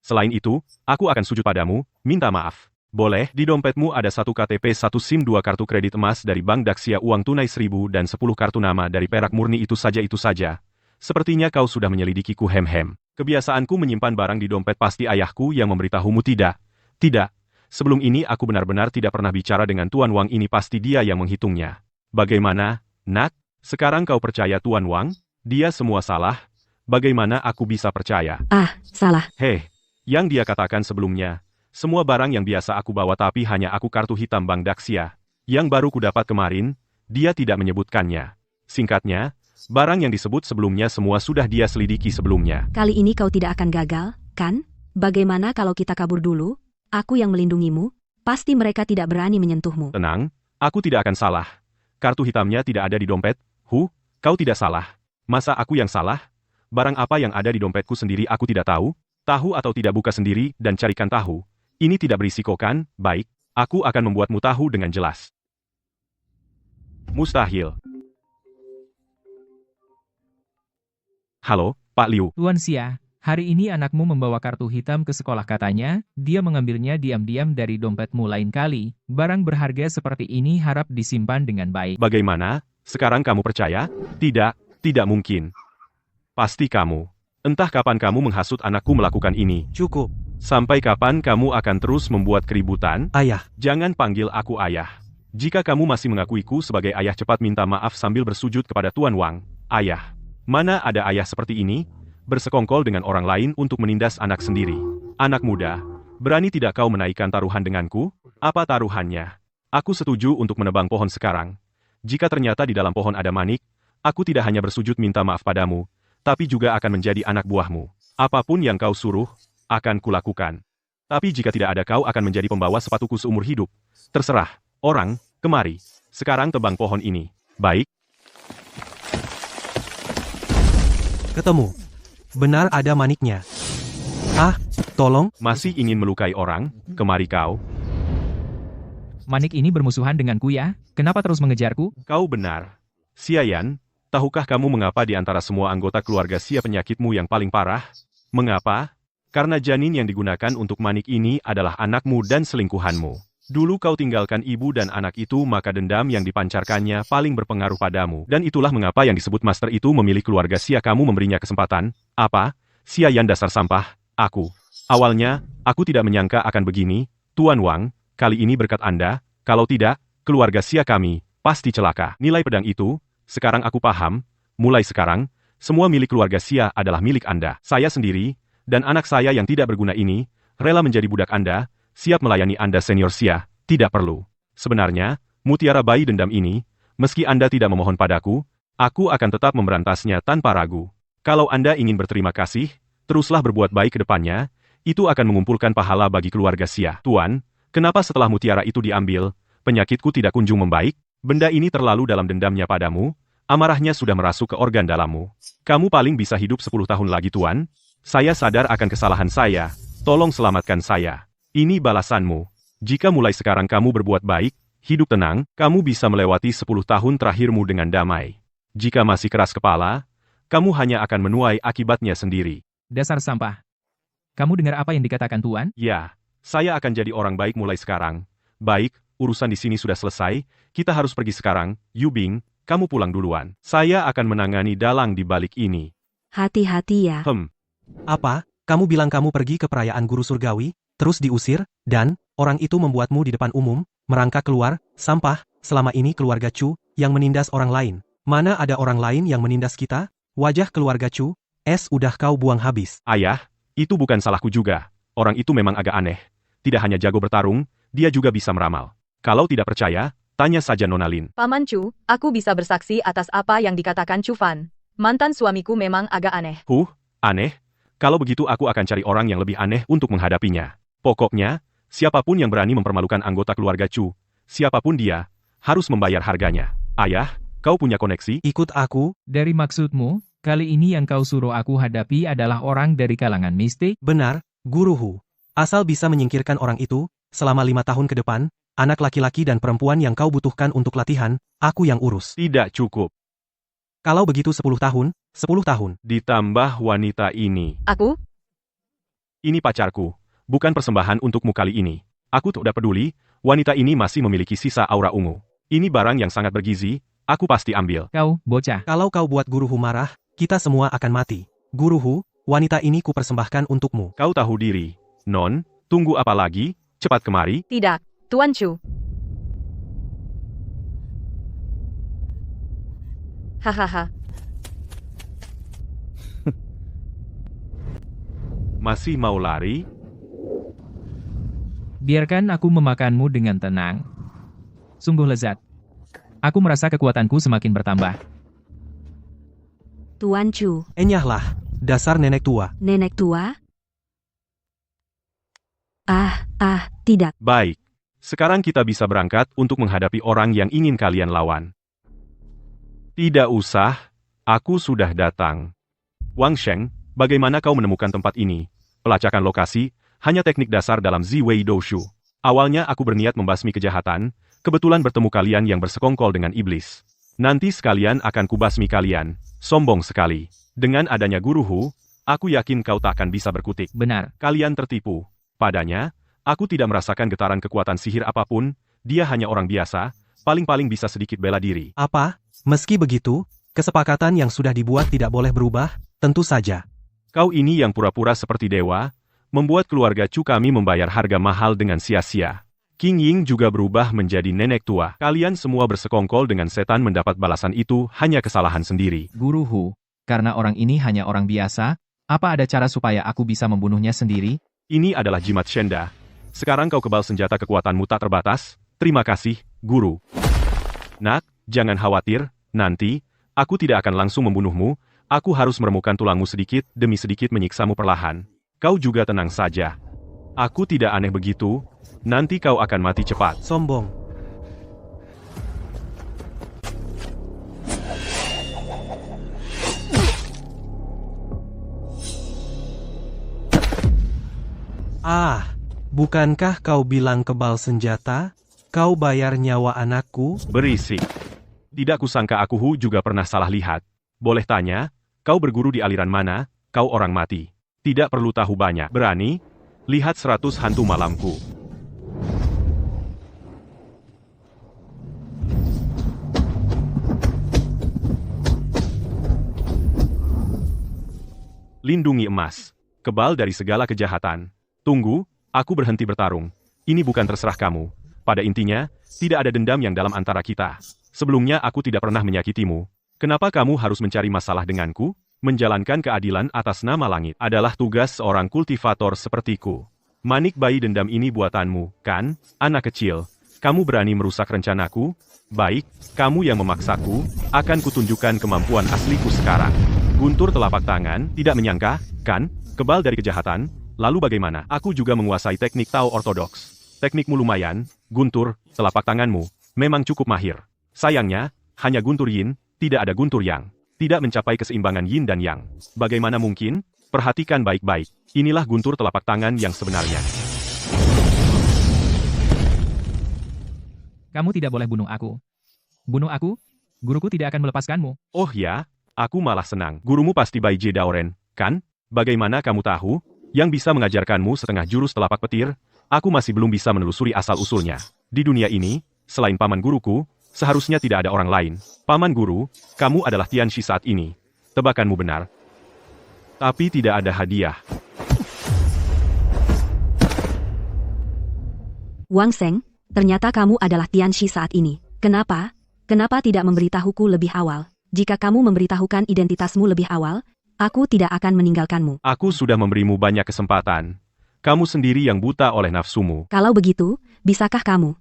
Selain itu, aku akan sujud padamu, minta maaf. Boleh, di dompetmu ada 1 KTP, 1 SIM, 2 kartu kredit emas dari Bank Daxia, uang tunai 1000 dan 10 kartu nama dari perak murni, itu saja. Sepertinya kau sudah menyelidikiku. Kebiasaanku menyimpan barang di dompet, pasti ayahku yang memberitahumu, tidak? Tidak. Sebelum ini aku benar-benar tidak pernah bicara dengan Tuan Wang ini, pasti dia yang menghitungnya. Bagaimana, nak? Sekarang kau percaya Tuan Wang? Dia semua salah. Bagaimana aku bisa percaya? Salah. Yang dia katakan sebelumnya. Semua barang yang biasa aku bawa, tapi hanya aku kartu hitam Bank Daxia. Yang baru ku dapat kemarin, dia tidak menyebutkannya. Singkatnya, barang yang disebut sebelumnya semua sudah dia selidiki sebelumnya. Kali ini kau tidak akan gagal, kan? Bagaimana kalau kita kabur dulu? Aku yang melindungimu, pasti mereka tidak berani menyentuhmu. Tenang, aku tidak akan salah. Kartu hitamnya tidak ada di dompet. Kau tidak salah. Masa aku yang salah? Barang apa yang ada di dompetku sendiri aku tidak tahu? Tahu atau tidak, buka sendiri dan carikan tahu. Ini tidak berisiko kan? Baik, aku akan membuatmu tahu dengan jelas. Mustahil. Halo, Pak Liu. Tuan Xia, Hari ini anakmu membawa kartu hitam ke sekolah katanya, dia mengambilnya diam-diam dari dompetmu lain kali. Barang berharga seperti ini harap disimpan dengan baik. Bagaimana? Sekarang kamu percaya? Tidak, tidak mungkin. Pasti kamu. Entah kapan kamu menghasut anakku melakukan ini. Cukup. Sampai kapan kamu akan terus membuat keributan? Ayah. Jangan panggil aku ayah. Jika kamu masih mengakuiku sebagai ayah, cepat minta maaf sambil bersujud kepada Tuan Wang. Ayah. Mana ada ayah seperti ini? Bersekongkol dengan orang lain untuk menindas anak sendiri. Anak muda, berani tidak kau menaikkan taruhan denganku? Apa taruhannya? Aku setuju untuk menebang pohon sekarang. Jika ternyata di dalam pohon ada manik, aku tidak hanya bersujud minta maaf padamu, tapi juga akan menjadi anak buahmu. Apapun yang kau suruh, akan kulakukan. Tapi jika tidak ada, kau akan menjadi pembawa sepatuku seumur hidup. Terserah. Orang, kemari. Sekarang tebang pohon ini. Baik. Ketemu. Benar ada maniknya. Ah, tolong. Masih ingin melukai orang? Kemari kau. Manik ini bermusuhan denganku ya? Kenapa terus mengejarku? Kau benar. Xiayan, tahukah kamu mengapa di antara semua anggota keluarga Xia penyakitmu yang paling parah? Mengapa? Karena janin yang digunakan untuk manik ini adalah anakmu dan selingkuhanmu. Dulu kau tinggalkan ibu dan anak itu, maka dendam yang dipancarkannya paling berpengaruh padamu. Dan itulah mengapa yang disebut master itu memilih keluarga Xia. Kamu memberinya kesempatan. Apa? Xiayan dasar sampah. Aku. Awalnya, aku tidak menyangka akan begini. Tuan Wang, kali ini berkat Anda. Kalau tidak, keluarga Xia kami pasti celaka. Nilai pedang itu, sekarang aku paham. Mulai sekarang, semua milik keluarga Xia adalah milik Anda. Saya sendiri, dan anak saya yang tidak berguna ini, rela menjadi budak Anda. Siap melayani Anda senior Xia, tidak perlu. Sebenarnya, mutiara bayi dendam ini, meski Anda tidak memohon padaku, aku akan tetap memberantasnya tanpa ragu. Kalau Anda ingin berterima kasih, teruslah berbuat baik ke depannya, itu akan mengumpulkan pahala bagi keluarga Xia. Tuan, kenapa setelah mutiara itu diambil, penyakitku tidak kunjung membaik? Benda ini terlalu dalam dendamnya padamu, amarahnya sudah merasuk ke organ dalammu. Kamu paling bisa hidup 10 tahun lagi Tuan. Saya sadar akan kesalahan saya, tolong selamatkan saya. Ini balasanmu. Jika mulai sekarang kamu berbuat baik, hidup tenang, kamu bisa melewati 10 tahun terakhirmu dengan damai. Jika masih keras kepala, kamu hanya akan menuai akibatnya sendiri. Dasar sampah. Kamu dengar apa yang dikatakan Tuan? Ya, saya akan jadi orang baik mulai sekarang. Baik, urusan di sini sudah selesai, kita harus pergi sekarang. Yubing, kamu pulang duluan. Saya akan menangani dalang di balik ini. Hati-hati ya. Apa? Kamu bilang kamu pergi ke perayaan guru surgawi, terus diusir, dan orang itu membuatmu di depan umum, merangkak keluar, sampah, selama ini keluarga Chu, yang menindas orang lain. Mana ada orang lain yang menindas kita? Wajah keluarga Chu, udah kau buang habis. Ayah, itu bukan salahku juga. Orang itu memang agak aneh. Tidak hanya jago bertarung, dia juga bisa meramal. Kalau tidak percaya, tanya saja Nona Lin. Paman Chu, aku bisa bersaksi atas apa yang dikatakan Chu Fan. Mantan suamiku memang agak aneh. Aneh? Kalau begitu aku akan cari orang yang lebih aneh untuk menghadapinya. Pokoknya, siapapun yang berani mempermalukan anggota keluarga Chu, siapapun dia, harus membayar harganya. Ayah, kau punya koneksi? Ikut aku? Dari maksudmu, kali ini yang kau suruh aku hadapi adalah orang dari kalangan mistik? Benar, Guru Hu. Asal bisa menyingkirkan orang itu, selama 5 tahun ke depan, anak laki-laki dan perempuan yang kau butuhkan untuk latihan, aku yang urus. Tidak cukup. Kalau begitu 10 tahun, 10 tahun. Ditambah wanita ini. Aku? Ini pacarku. Bukan persembahan untukmu kali ini. Aku tidak peduli, wanita ini masih memiliki sisa aura ungu. Ini barang yang sangat bergizi, aku pasti ambil. Kau, bocah. Kalau kau buat Guru Hu marah, kita semua akan mati. Guru Hu, wanita ini kupersembahkan untukmu. Kau tahu diri. Non, tunggu apa lagi? Cepat kemari. Tidak, Tuan Chu. Hahaha. Masih mau lari? Biarkan aku memakanmu dengan tenang. Sungguh lezat. Aku merasa kekuatanku semakin bertambah. Tuan Chu. Enyahlah, dasar nenek tua. Nenek tua? Tidak. Baik. Sekarang kita bisa berangkat untuk menghadapi orang yang ingin kalian lawan. Tidak usah, aku sudah datang. Wang Sheng, bagaimana kau menemukan tempat ini? Pelacakan lokasi, hanya teknik dasar dalam Ziwei Doushu. Awalnya aku berniat membasmi kejahatan, kebetulan bertemu kalian yang bersekongkol dengan iblis. Nanti sekalian akan kubasmi kalian, sombong sekali. Dengan adanya Guru Hu, Aku yakin kau tak akan bisa berkutik. Benar. Kalian tertipu. Padanya, aku tidak merasakan getaran kekuatan sihir apapun, dia hanya orang biasa, paling-paling bisa sedikit bela diri. Apa? Meski begitu, kesepakatan yang sudah dibuat tidak boleh berubah, tentu saja. Kau ini yang pura-pura seperti dewa, membuat keluarga Chu kami membayar harga mahal dengan sia-sia. King Ying juga berubah menjadi nenek tua. Kalian semua bersekongkol dengan setan mendapat balasan itu hanya kesalahan sendiri. Guru Hu, karena orang ini hanya orang biasa, apa ada cara supaya aku bisa membunuhnya sendiri? Ini adalah jimat Shenda. Sekarang kau kebal senjata kekuatanmu tak terbatas. Terima kasih, Guru. Nak, jangan khawatir, nanti, aku tidak akan langsung membunuhmu, aku harus meremukan tulangmu sedikit demi sedikit menyiksamu perlahan. Kau juga tenang saja. Aku tidak aneh begitu, nanti kau akan mati cepat. Sombong. Ah, bukankah kau bilang kebal senjata? Kau bayar nyawa anakku? Berisik. Tidak kusangka aku Hu juga pernah salah lihat. Boleh tanya, kau berguru di aliran mana? Kau orang mati. Tidak perlu tahu banyak. Berani? Lihat 100 hantu malamku. Lindungi emas. Kebal dari segala kejahatan. Tunggu, aku berhenti bertarung. Ini bukan terserah kamu. Pada intinya, tidak ada dendam yang dalam antara kita. Sebelumnya aku tidak pernah menyakitimu. Kenapa kamu harus mencari masalah denganku? Menjalankan keadilan atas nama langit adalah tugas seorang kultivator sepertiku. Manik bayi dendam ini buatanmu, kan, anak kecil? Kamu berani merusak rencanaku? Baik, kamu yang memaksaku, akan kutunjukkan kemampuan asliku sekarang. Guntur telapak tangan, tidak menyangka, kan, kebal dari kejahatan, lalu bagaimana? Aku juga menguasai teknik Tao ortodoks. Teknikmu lumayan, Guntur, telapak tanganmu, memang cukup mahir. Sayangnya, hanya Guntur Yin, tidak ada Guntur Yang. Tidak mencapai keseimbangan Yin dan Yang. Bagaimana mungkin? Perhatikan baik-baik. Inilah guntur telapak tangan yang sebenarnya. Kamu tidak boleh bunuh aku. Bunuh aku? Guruku tidak akan melepaskanmu. Oh ya, aku malah senang. Gurumu pasti Bai Je Daoren, kan? Bagaimana kamu tahu? Yang bisa mengajarkanmu setengah jurus telapak petir? Aku masih belum bisa menelusuri asal-usulnya. Di dunia ini, selain paman guruku, seharusnya tidak ada orang lain. Paman guru, kamu adalah Tianxi saat ini. Tebakanmu benar. Tapi tidak ada hadiah. Wang Sheng, ternyata kamu adalah Tianxi saat ini. Kenapa? Kenapa tidak memberitahuku lebih awal? Jika kamu memberitahukan identitasmu lebih awal, aku tidak akan meninggalkanmu. Aku sudah memberimu banyak kesempatan. Kamu sendiri yang buta oleh nafsumu. Kalau begitu, bisakah kamu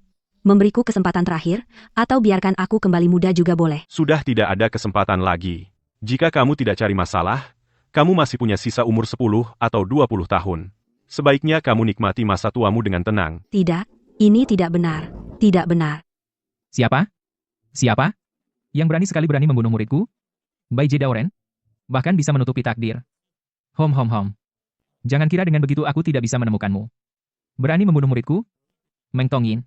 memberiku kesempatan terakhir, atau biarkan aku kembali muda juga boleh? Sudah tidak ada kesempatan lagi. Jika kamu tidak cari masalah, kamu masih punya sisa umur 10 atau 20 tahun. Sebaiknya kamu nikmati masa tuamu dengan tenang. Tidak, ini tidak benar. Tidak benar. Siapa? Siapa? Yang berani membunuh muridku? Bai Je Daoren? Bahkan bisa menutupi takdir. Hom. Jangan kira dengan begitu aku tidak bisa menemukanmu. Berani membunuh muridku? Meng Tongyin.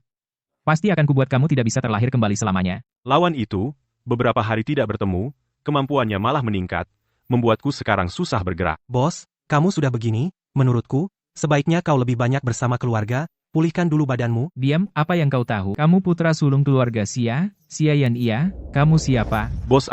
Pasti akan kubuat kamu tidak bisa terlahir kembali selamanya. Lawan itu, beberapa hari tidak bertemu, kemampuannya malah meningkat, membuatku sekarang susah bergerak. Bos, kamu sudah begini, menurutku, sebaiknya kau lebih banyak bersama keluarga, pulihkan dulu badanmu. Diam, apa yang kau tahu? Kamu putra sulung keluarga Xia Yan Iya, kamu siapa? Bos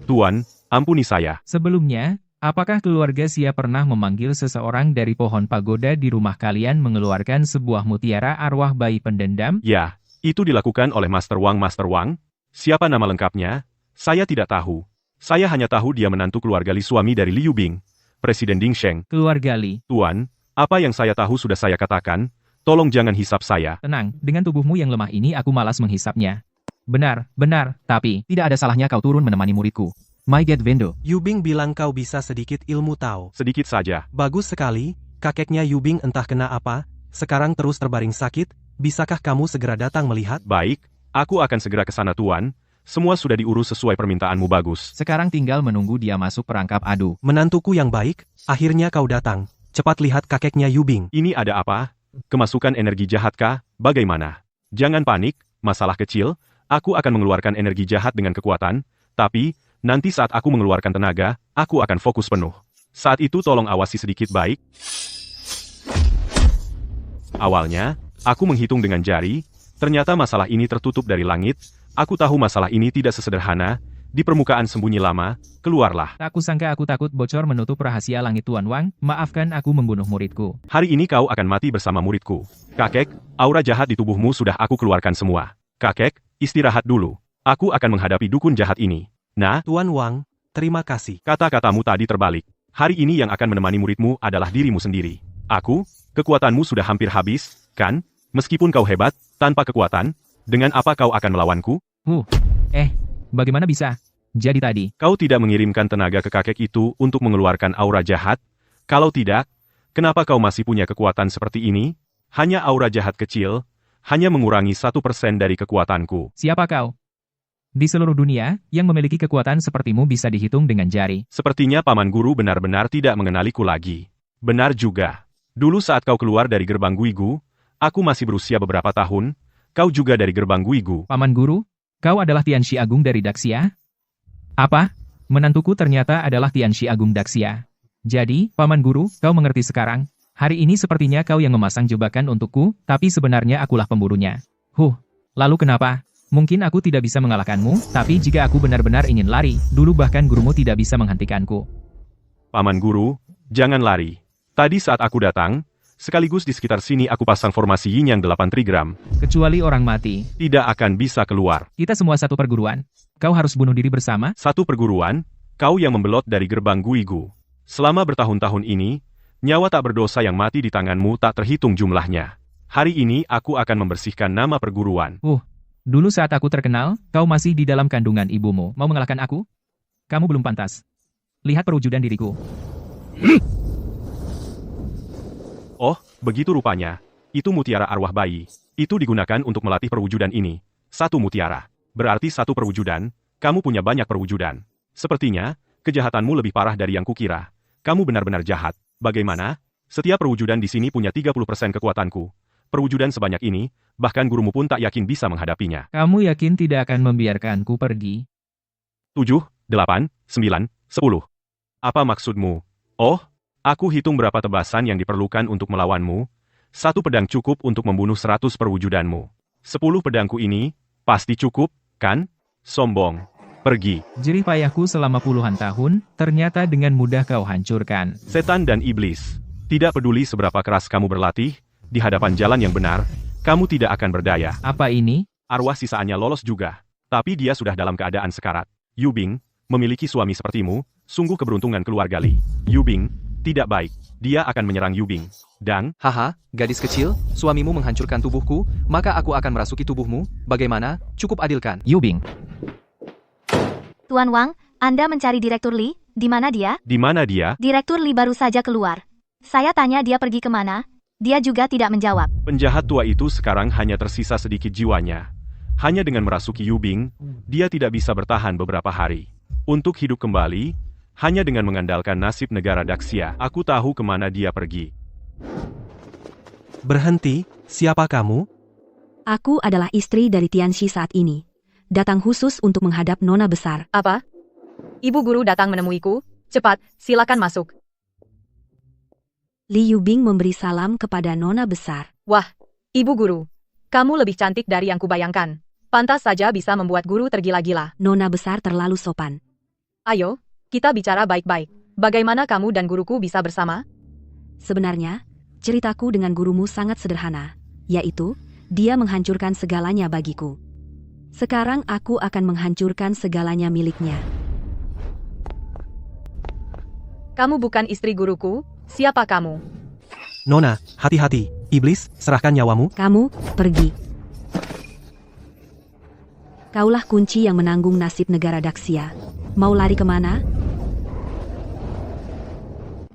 Tuan, ampuni saya. Sebelumnya, apakah keluarga Xia pernah memanggil seseorang dari pohon pagoda di rumah kalian mengeluarkan sebuah mutiara arwah bayi pendendam? Ya, itu dilakukan oleh Master Wang. Siapa nama lengkapnya? Saya tidak tahu. Saya hanya tahu dia menantu keluarga Li, suami dari Liu Bing, Presiden Ding Sheng. Keluarga Li. Tuan, apa yang saya tahu sudah saya katakan, tolong jangan hisap saya. Tenang, dengan tubuhmu yang lemah ini aku malas menghisapnya. Benar, tapi tidak ada salahnya kau turun menemani muridku. My God Vendo. Yu Bing bilang kau bisa sedikit ilmu Tao. Sedikit saja. Bagus sekali, kakeknya Yu Bing entah kena apa, sekarang terus terbaring sakit, bisakah kamu segera datang melihat? Baik, aku akan segera ke sana Tuan. Semua sudah diurus sesuai permintaanmu bagus. Sekarang tinggal menunggu dia masuk perangkap adu. Menantuku yang baik, akhirnya kau datang. Cepat lihat kakeknya Yu Bing. Ini ada apa? Kemasukan energi jahatkah? Bagaimana? Jangan panik, masalah kecil. Aku akan mengeluarkan energi jahat dengan kekuatan, tapi nanti saat aku mengeluarkan tenaga, aku akan fokus penuh. Saat itu tolong awasi sedikit baik. Awalnya, aku menghitung dengan jari, ternyata masalah ini tertutup dari langit, aku tahu masalah ini tidak sesederhana, di permukaan sembunyi lama, keluarlah. Tak kusangka aku takut bocor menutup rahasia langit Tuan Wang, maafkan aku membunuh muridku. Hari ini kau akan mati bersama muridku. Kakek, aura jahat di tubuhmu sudah aku keluarkan semua. Kakek, istirahat dulu. Aku akan menghadapi dukun jahat ini. Nah, Tuan Wang, terima kasih. kata-katamu tadi terbalik. Hari ini yang akan menemani muridmu adalah dirimu sendiri. Aku, kekuatanmu sudah hampir habis, kan? Meskipun kau hebat, tanpa kekuatan, dengan apa kau akan melawanku? Bagaimana bisa? Jadi tadi, Kau tidak mengirimkan tenaga ke kakek itu untuk mengeluarkan aura jahat? Kalau tidak, kenapa kau masih punya kekuatan seperti ini? Hanya aura jahat kecil, hanya mengurangi 1% dari kekuatanku. siapa kau? Di seluruh dunia, yang memiliki kekuatan sepertimu bisa dihitung dengan jari. Sepertinya paman guru benar-benar tidak mengenaliku lagi. Benar juga. Dulu saat kau keluar dari gerbang Guigu, aku masih berusia beberapa tahun, kau juga dari gerbang Guigu. Paman Guru, kau adalah Tianxi Agung dari Daxia? Apa? Menantuku ternyata adalah Tianxi Agung Daxia. Jadi, Paman Guru, kau mengerti sekarang? Hari ini sepertinya kau yang memasang jebakan untukku, tapi sebenarnya akulah pemburunya. Lalu kenapa? Mungkin aku tidak bisa mengalahkanmu, tapi jika aku benar-benar ingin lari, dulu bahkan gurumu tidak bisa menghentikanku. Paman guru, jangan lari. Tadi saat aku datang, sekaligus di sekitar sini aku pasang formasi Yin yang 8 trigram. Kecuali orang mati. Tidak akan bisa keluar. Kita semua satu perguruan. Kau harus bunuh diri bersama? Satu perguruan, kau yang membelot dari gerbang Guigu. Selama bertahun-tahun ini, nyawa tak berdosa yang mati di tanganmu tak terhitung jumlahnya. Hari ini aku akan membersihkan nama perguruan. Dulu saat aku terkenal, kau masih di dalam kandungan ibumu. Mau mengalahkan aku? Kamu belum pantas. Lihat perwujudan diriku. Oh, begitu rupanya. Itu mutiara arwah bayi. Itu digunakan untuk melatih perwujudan ini. Satu mutiara. Berarti satu perwujudan, kamu punya banyak perwujudan. Sepertinya, kejahatanmu lebih parah dari yang kukira. Kamu benar-benar jahat. Bagaimana? Setiap perwujudan di sini punya 30% kekuatanku. Perwujudan sebanyak ini, bahkan gurumu pun tak yakin bisa menghadapinya. Kamu yakin tidak akan membiarkanku pergi? 7, 8, 9, 10. Apa maksudmu? Oh, aku hitung berapa tebasan yang diperlukan untuk melawanmu. Satu pedang cukup untuk membunuh 100 perwujudanmu. 10 pedangku ini, pasti cukup, kan? Sombong. Pergi. Jerih payahku selama puluhan tahun, ternyata dengan mudah kau hancurkan. Setan dan iblis. Tidak peduli seberapa keras kamu berlatih, di hadapan jalan yang benar, kamu tidak akan berdaya. Apa ini? Arwah sisaannya lolos juga. Tapi dia sudah dalam keadaan sekarat. Yubing, memiliki suami sepertimu, sungguh keberuntungan keluarga Li. Yubing, tidak baik. Dia akan menyerang Yubing. Dan, Haha, gadis kecil, suamimu menghancurkan tubuhku, maka aku akan merasuki tubuhmu. Bagaimana? Cukup adilkan. Yubing. Tuan Wang, Anda mencari Direktur Li, di mana dia? di mana dia? Direktur Li baru saja keluar. Saya tanya dia pergi kemana, dia juga tidak menjawab. Penjahat tua itu sekarang hanya tersisa sedikit jiwanya. Hanya dengan merasuki Yubing, dia tidak bisa bertahan beberapa hari. Untuk hidup kembali, hanya dengan mengandalkan nasib negara Daxia, aku tahu kemana dia pergi. Berhenti, siapa kamu? Aku adalah istri dari Tianxi saat ini. Datang khusus untuk menghadap Nona Besar. Apa? Ibu guru datang menemuiku. Cepat, silakan masuk. Li Yubing memberi salam kepada Nona Besar. Wah, ibu guru. Kamu lebih cantik dari yang kubayangkan. Pantas saja bisa membuat guru tergila-gila. Nona Besar terlalu sopan. Ayo, kita bicara baik-baik. Bagaimana kamu dan guruku bisa bersama? Sebenarnya, ceritaku dengan gurumu sangat sederhana, yaitu, dia menghancurkan segalanya bagiku. Sekarang aku akan menghancurkan segalanya miliknya. Kamu bukan istri guruku, siapa kamu? Nona, hati-hati. Iblis, serahkan nyawamu. Kamu, pergi. Kaulah kunci yang menanggung nasib negara Daxia. Mau lari kemana?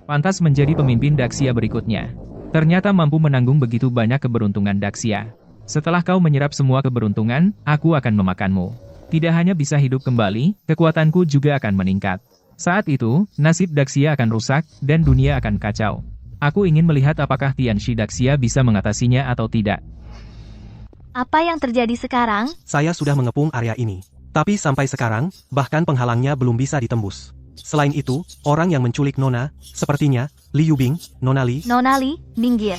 Pantas menjadi pemimpin Daxia berikutnya. Ternyata mampu menanggung begitu banyak keberuntungan Daxia. Setelah kau menyerap semua keberuntungan, aku akan memakanmu. Tidak hanya bisa hidup kembali, kekuatanku juga akan meningkat. Saat itu, nasib Daxia akan rusak, dan dunia akan kacau. Aku ingin melihat apakah Tianxi Daxia bisa mengatasinya atau tidak. Apa yang terjadi sekarang? Saya sudah mengepung area ini. Tapi sampai sekarang, bahkan penghalangnya belum bisa ditembus. Selain itu, orang yang menculik Nona, sepertinya, Li Yubing, Nona Li, Nona Li, minggir.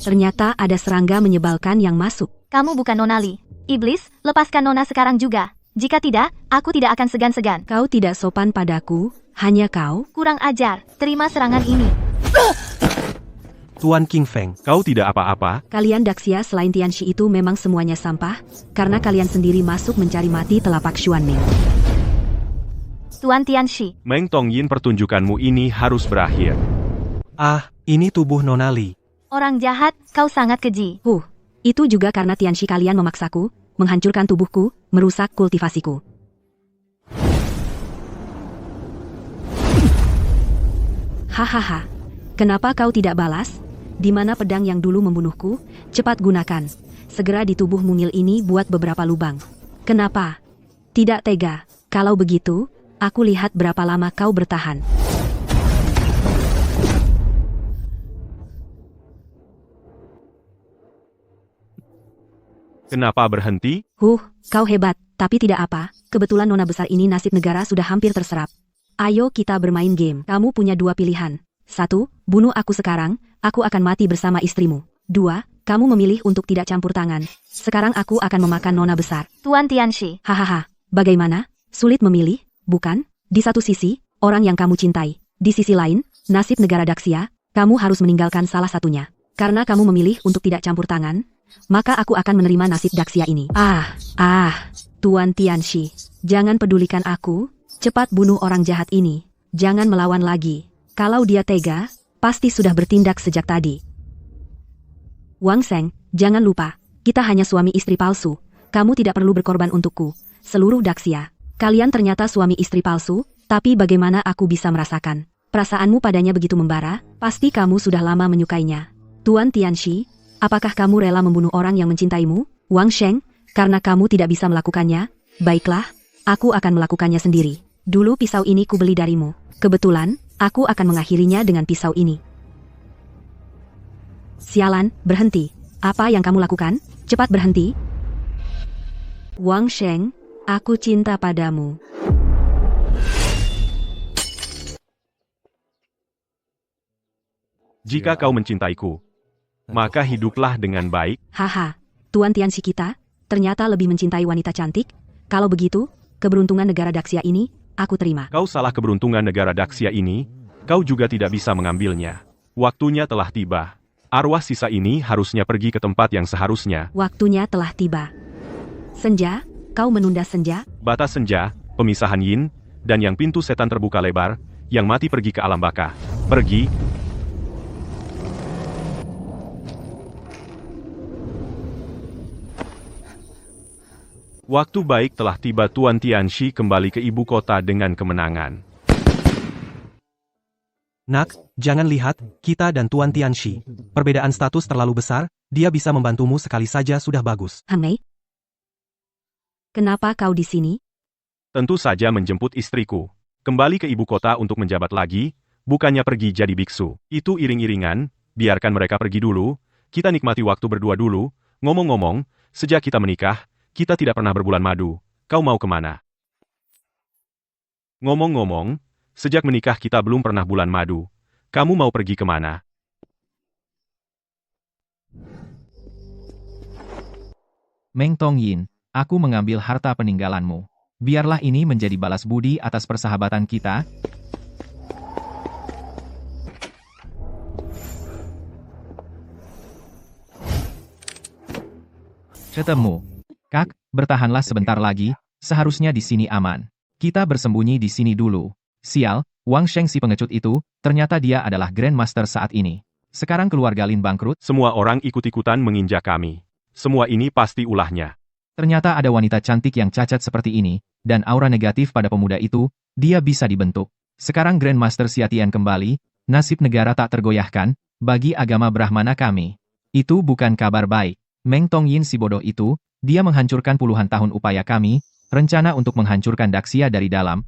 Ternyata ada serangga menyebalkan yang masuk. Kamu bukan Nona Li. Iblis, lepaskan Nona sekarang juga. Jika tidak, aku tidak akan segan-segan. Kau tidak sopan padaku, hanya kau. Kurang ajar, terima serangan ini. Tuan King Feng. Kau tidak apa-apa, Kalian Daxia selain Tianxi itu memang semuanya sampah, karena kalian sendiri masuk mencari mati telapak Xuanming. Tuan Tianxi, Meng Tongyin, pertunjukanmu ini harus berakhir. Ah, ini tubuh Nona Li. orang jahat, kau sangat keji. Itu juga karena Tianxi kalian memaksaku, menghancurkan tubuhku, merusak kultivasiku. Hahaha. Kenapa kau tidak balas? Di mana pedang yang dulu membunuhku? Cepat gunakan. Segera di tubuh mungil ini buat beberapa lubang. Kenapa? Tidak tega. Kalau begitu, aku lihat berapa lama kau bertahan. Kenapa berhenti? Kau hebat, tapi tidak apa. Kebetulan nona besar ini nasib negara sudah hampir terserap. Ayo kita bermain game. Kamu punya dua pilihan. 1, bunuh aku sekarang, aku akan mati bersama istrimu. 2, kamu memilih untuk tidak campur tangan. Sekarang aku akan memakan nona besar. Tuan Tianxi, Hahaha, bagaimana? Sulit memilih, bukan? Di satu sisi, orang yang kamu cintai. Di sisi lain, nasib negara Daxia, kamu harus meninggalkan salah satunya. Karena kamu memilih untuk tidak campur tangan, maka aku akan menerima nasib Daxia ini. Tuan Tianxi, jangan pedulikan aku, cepat bunuh orang jahat ini. Jangan melawan lagi. Kalau dia tega, pasti sudah bertindak sejak tadi. Wang Sheng, jangan lupa, kita hanya suami istri palsu. Kamu tidak perlu berkorban untukku. Seluruh Daxia, kalian ternyata suami istri palsu, tapi bagaimana aku bisa merasakan? Perasaanmu padanya begitu membara, pasti kamu sudah lama menyukainya. Tuan Tianxi, apakah kamu rela membunuh orang yang mencintaimu? Wang Sheng, karena kamu tidak bisa melakukannya, baiklah, aku akan melakukannya sendiri. Dulu pisau ini kubeli darimu. Kebetulan, aku akan mengakhirinya dengan pisau ini. Sialan, berhenti. Apa yang kamu lakukan? Cepat berhenti. Wang Sheng, aku cinta padamu. Jika kau mencintaiku, maka hiduplah dengan baik. Haha, Tuan Tianxi kita, ternyata lebih mencintai wanita cantik. Kalau begitu, keberuntungan negara Daxia ini, aku terima. Kau salah keberuntungan negara Daxia ini, kau juga tidak bisa mengambilnya. Waktunya telah tiba. Arwah sisa ini harusnya pergi ke tempat yang seharusnya. Waktunya telah tiba. Senja, kau menunda senja? Batas senja, pemisahan yin, dan yang pintu setan terbuka lebar, yang mati pergi ke alam baka. Pergi. Waktu baik telah tiba. Tuan Tianxi kembali ke ibu kota dengan kemenangan. Nak, jangan lihat, kita dan Tuan Tianxi. Perbedaan status terlalu besar, dia bisa membantumu sekali saja sudah bagus. Mei? Kenapa kau di sini? Tentu saja menjemput istriku. Kembali ke ibu kota untuk menjabat lagi, bukannya pergi jadi biksu. Itu iring-iringan, biarkan mereka pergi dulu, kita nikmati waktu berdua dulu. Ngomong-ngomong, sejak kita menikah, kita tidak pernah berbulan madu. Kau mau kemana? Ngomong-ngomong, sejak menikah kita belum pernah bulan madu. Kamu mau pergi kemana? Meng Tongyin, aku mengambil harta peninggalanmu. Biarlah ini menjadi balas budi atas persahabatan kita. Ketemu. Kak, bertahanlah sebentar lagi, seharusnya di sini aman. Kita bersembunyi di sini dulu. Sial, Wang Sheng si pengecut itu, ternyata dia adalah Grandmaster saat ini. Sekarang keluarga Lin bangkrut. Semua orang ikut-ikutan menginjak kami. Semua ini pasti ulahnya. Ternyata ada wanita cantik yang cacat seperti ini, dan aura negatif pada pemuda itu, dia bisa dibentuk. Sekarang Grandmaster Xiatian kembali, nasib negara tak tergoyahkan, bagi agama Brahmana kami. Itu bukan kabar baik. Meng Tongyin si bodoh itu, dia menghancurkan puluhan tahun upaya kami, rencana untuk menghancurkan Daxia dari dalam.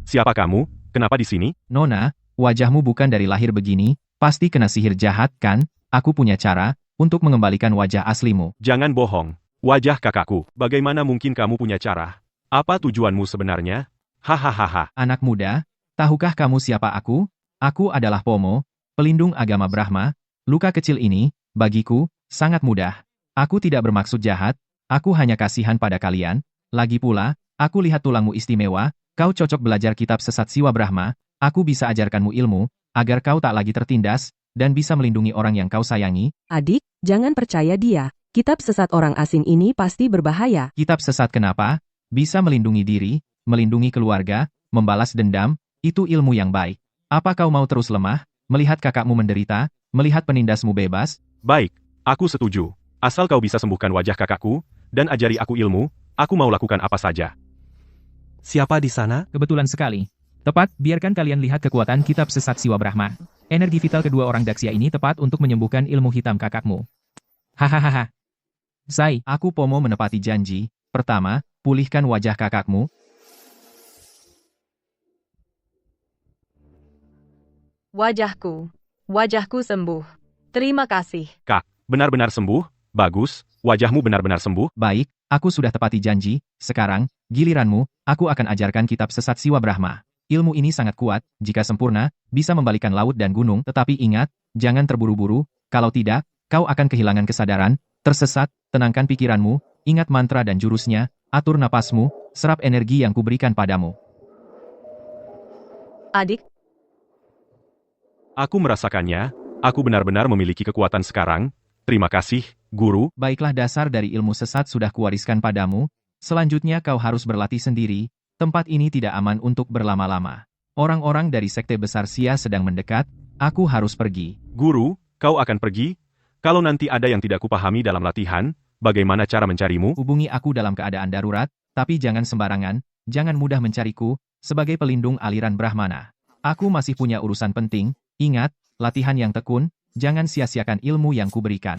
Siapa kamu? Kenapa di sini? Nona, wajahmu bukan dari lahir begini, pasti kena sihir jahat kan? Aku punya cara untuk mengembalikan wajah aslimu. Jangan bohong. Wajah kakakku, bagaimana mungkin kamu punya cara? Apa tujuanmu sebenarnya? Hahaha. Anak muda, tahukah kamu siapa aku? Aku adalah Pomo, pelindung agama Brahma. Luka kecil ini, bagiku, sangat mudah. Aku tidak bermaksud jahat, aku hanya kasihan pada kalian. Lagi pula, aku lihat tulangmu istimewa, kau cocok belajar kitab sesat Siwa Brahma, aku bisa ajarkanmu ilmu, agar kau tak lagi tertindas, dan bisa melindungi orang yang kau sayangi. Adik, jangan percaya dia. Kitab sesat orang asing ini pasti berbahaya. Kitab sesat kenapa? Bisa melindungi diri, melindungi keluarga, membalas dendam, itu ilmu yang baik. Apa kau mau terus lemah, melihat kakakmu menderita, melihat penindasmu bebas? Baik, aku setuju. Asal kau bisa sembuhkan wajah kakakku, dan ajari aku ilmu, aku mau lakukan apa saja. Siapa di sana? Kebetulan sekali. Tepat, biarkan kalian lihat kekuatan kitab sesat Siwa Brahma. Energi vital kedua orang Daksya ini tepat untuk menyembuhkan ilmu hitam kakakmu. Hahaha. Sai, aku Pomo menepati janji. Pertama, pulihkan wajah kakakmu. Wajahku sembuh. Terima kasih. Kak, benar-benar sembuh? Bagus, wajahmu benar-benar sembuh. Baik, aku sudah tepati janji. Sekarang, giliranmu, aku akan ajarkan kitab sesat Siwa Brahma. Ilmu ini sangat kuat, jika sempurna, bisa membalikan laut dan gunung. Tetapi ingat, jangan terburu-buru, kalau tidak, kau akan kehilangan kesadaran, tersesat, tenangkan pikiranmu, ingat mantra dan jurusnya, atur napasmu, serap energi yang kuberikan padamu. Adik, Aku merasakannya, aku benar-benar memiliki kekuatan sekarang. Terima kasih, guru. Baiklah, dasar dari ilmu sesat sudah kuwariskan padamu, selanjutnya kau harus berlatih sendiri, tempat ini tidak aman untuk berlama-lama. Orang-orang dari sekte besar Sia sedang mendekat, aku harus pergi. Guru, kau akan pergi? Kalau nanti ada yang tidak kupahami dalam latihan, bagaimana cara mencarimu? Hubungi aku dalam keadaan darurat, tapi jangan sembarangan, jangan mudah mencariku, sebagai pelindung aliran Brahmana. Aku masih punya urusan penting, ingat, latihan yang tekun, jangan sia-siakan ilmu yang kuberikan.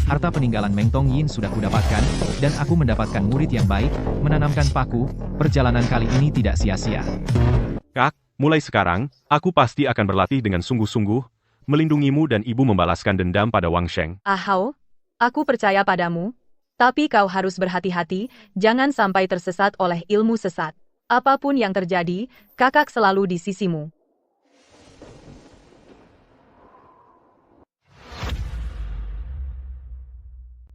Harta peninggalan Meng Tong Yin sudah kudapatkan, dan aku mendapatkan murid yang baik, menanamkan paku, perjalanan kali ini tidak sia-sia. Kak, mulai sekarang, aku pasti akan berlatih dengan sungguh-sungguh, melindungimu dan ibu membalaskan dendam pada Wang Sheng. Ahau, aku percaya padamu, tapi kau harus berhati-hati, jangan sampai tersesat oleh ilmu sesat. Apapun yang terjadi, kakak selalu di sisimu.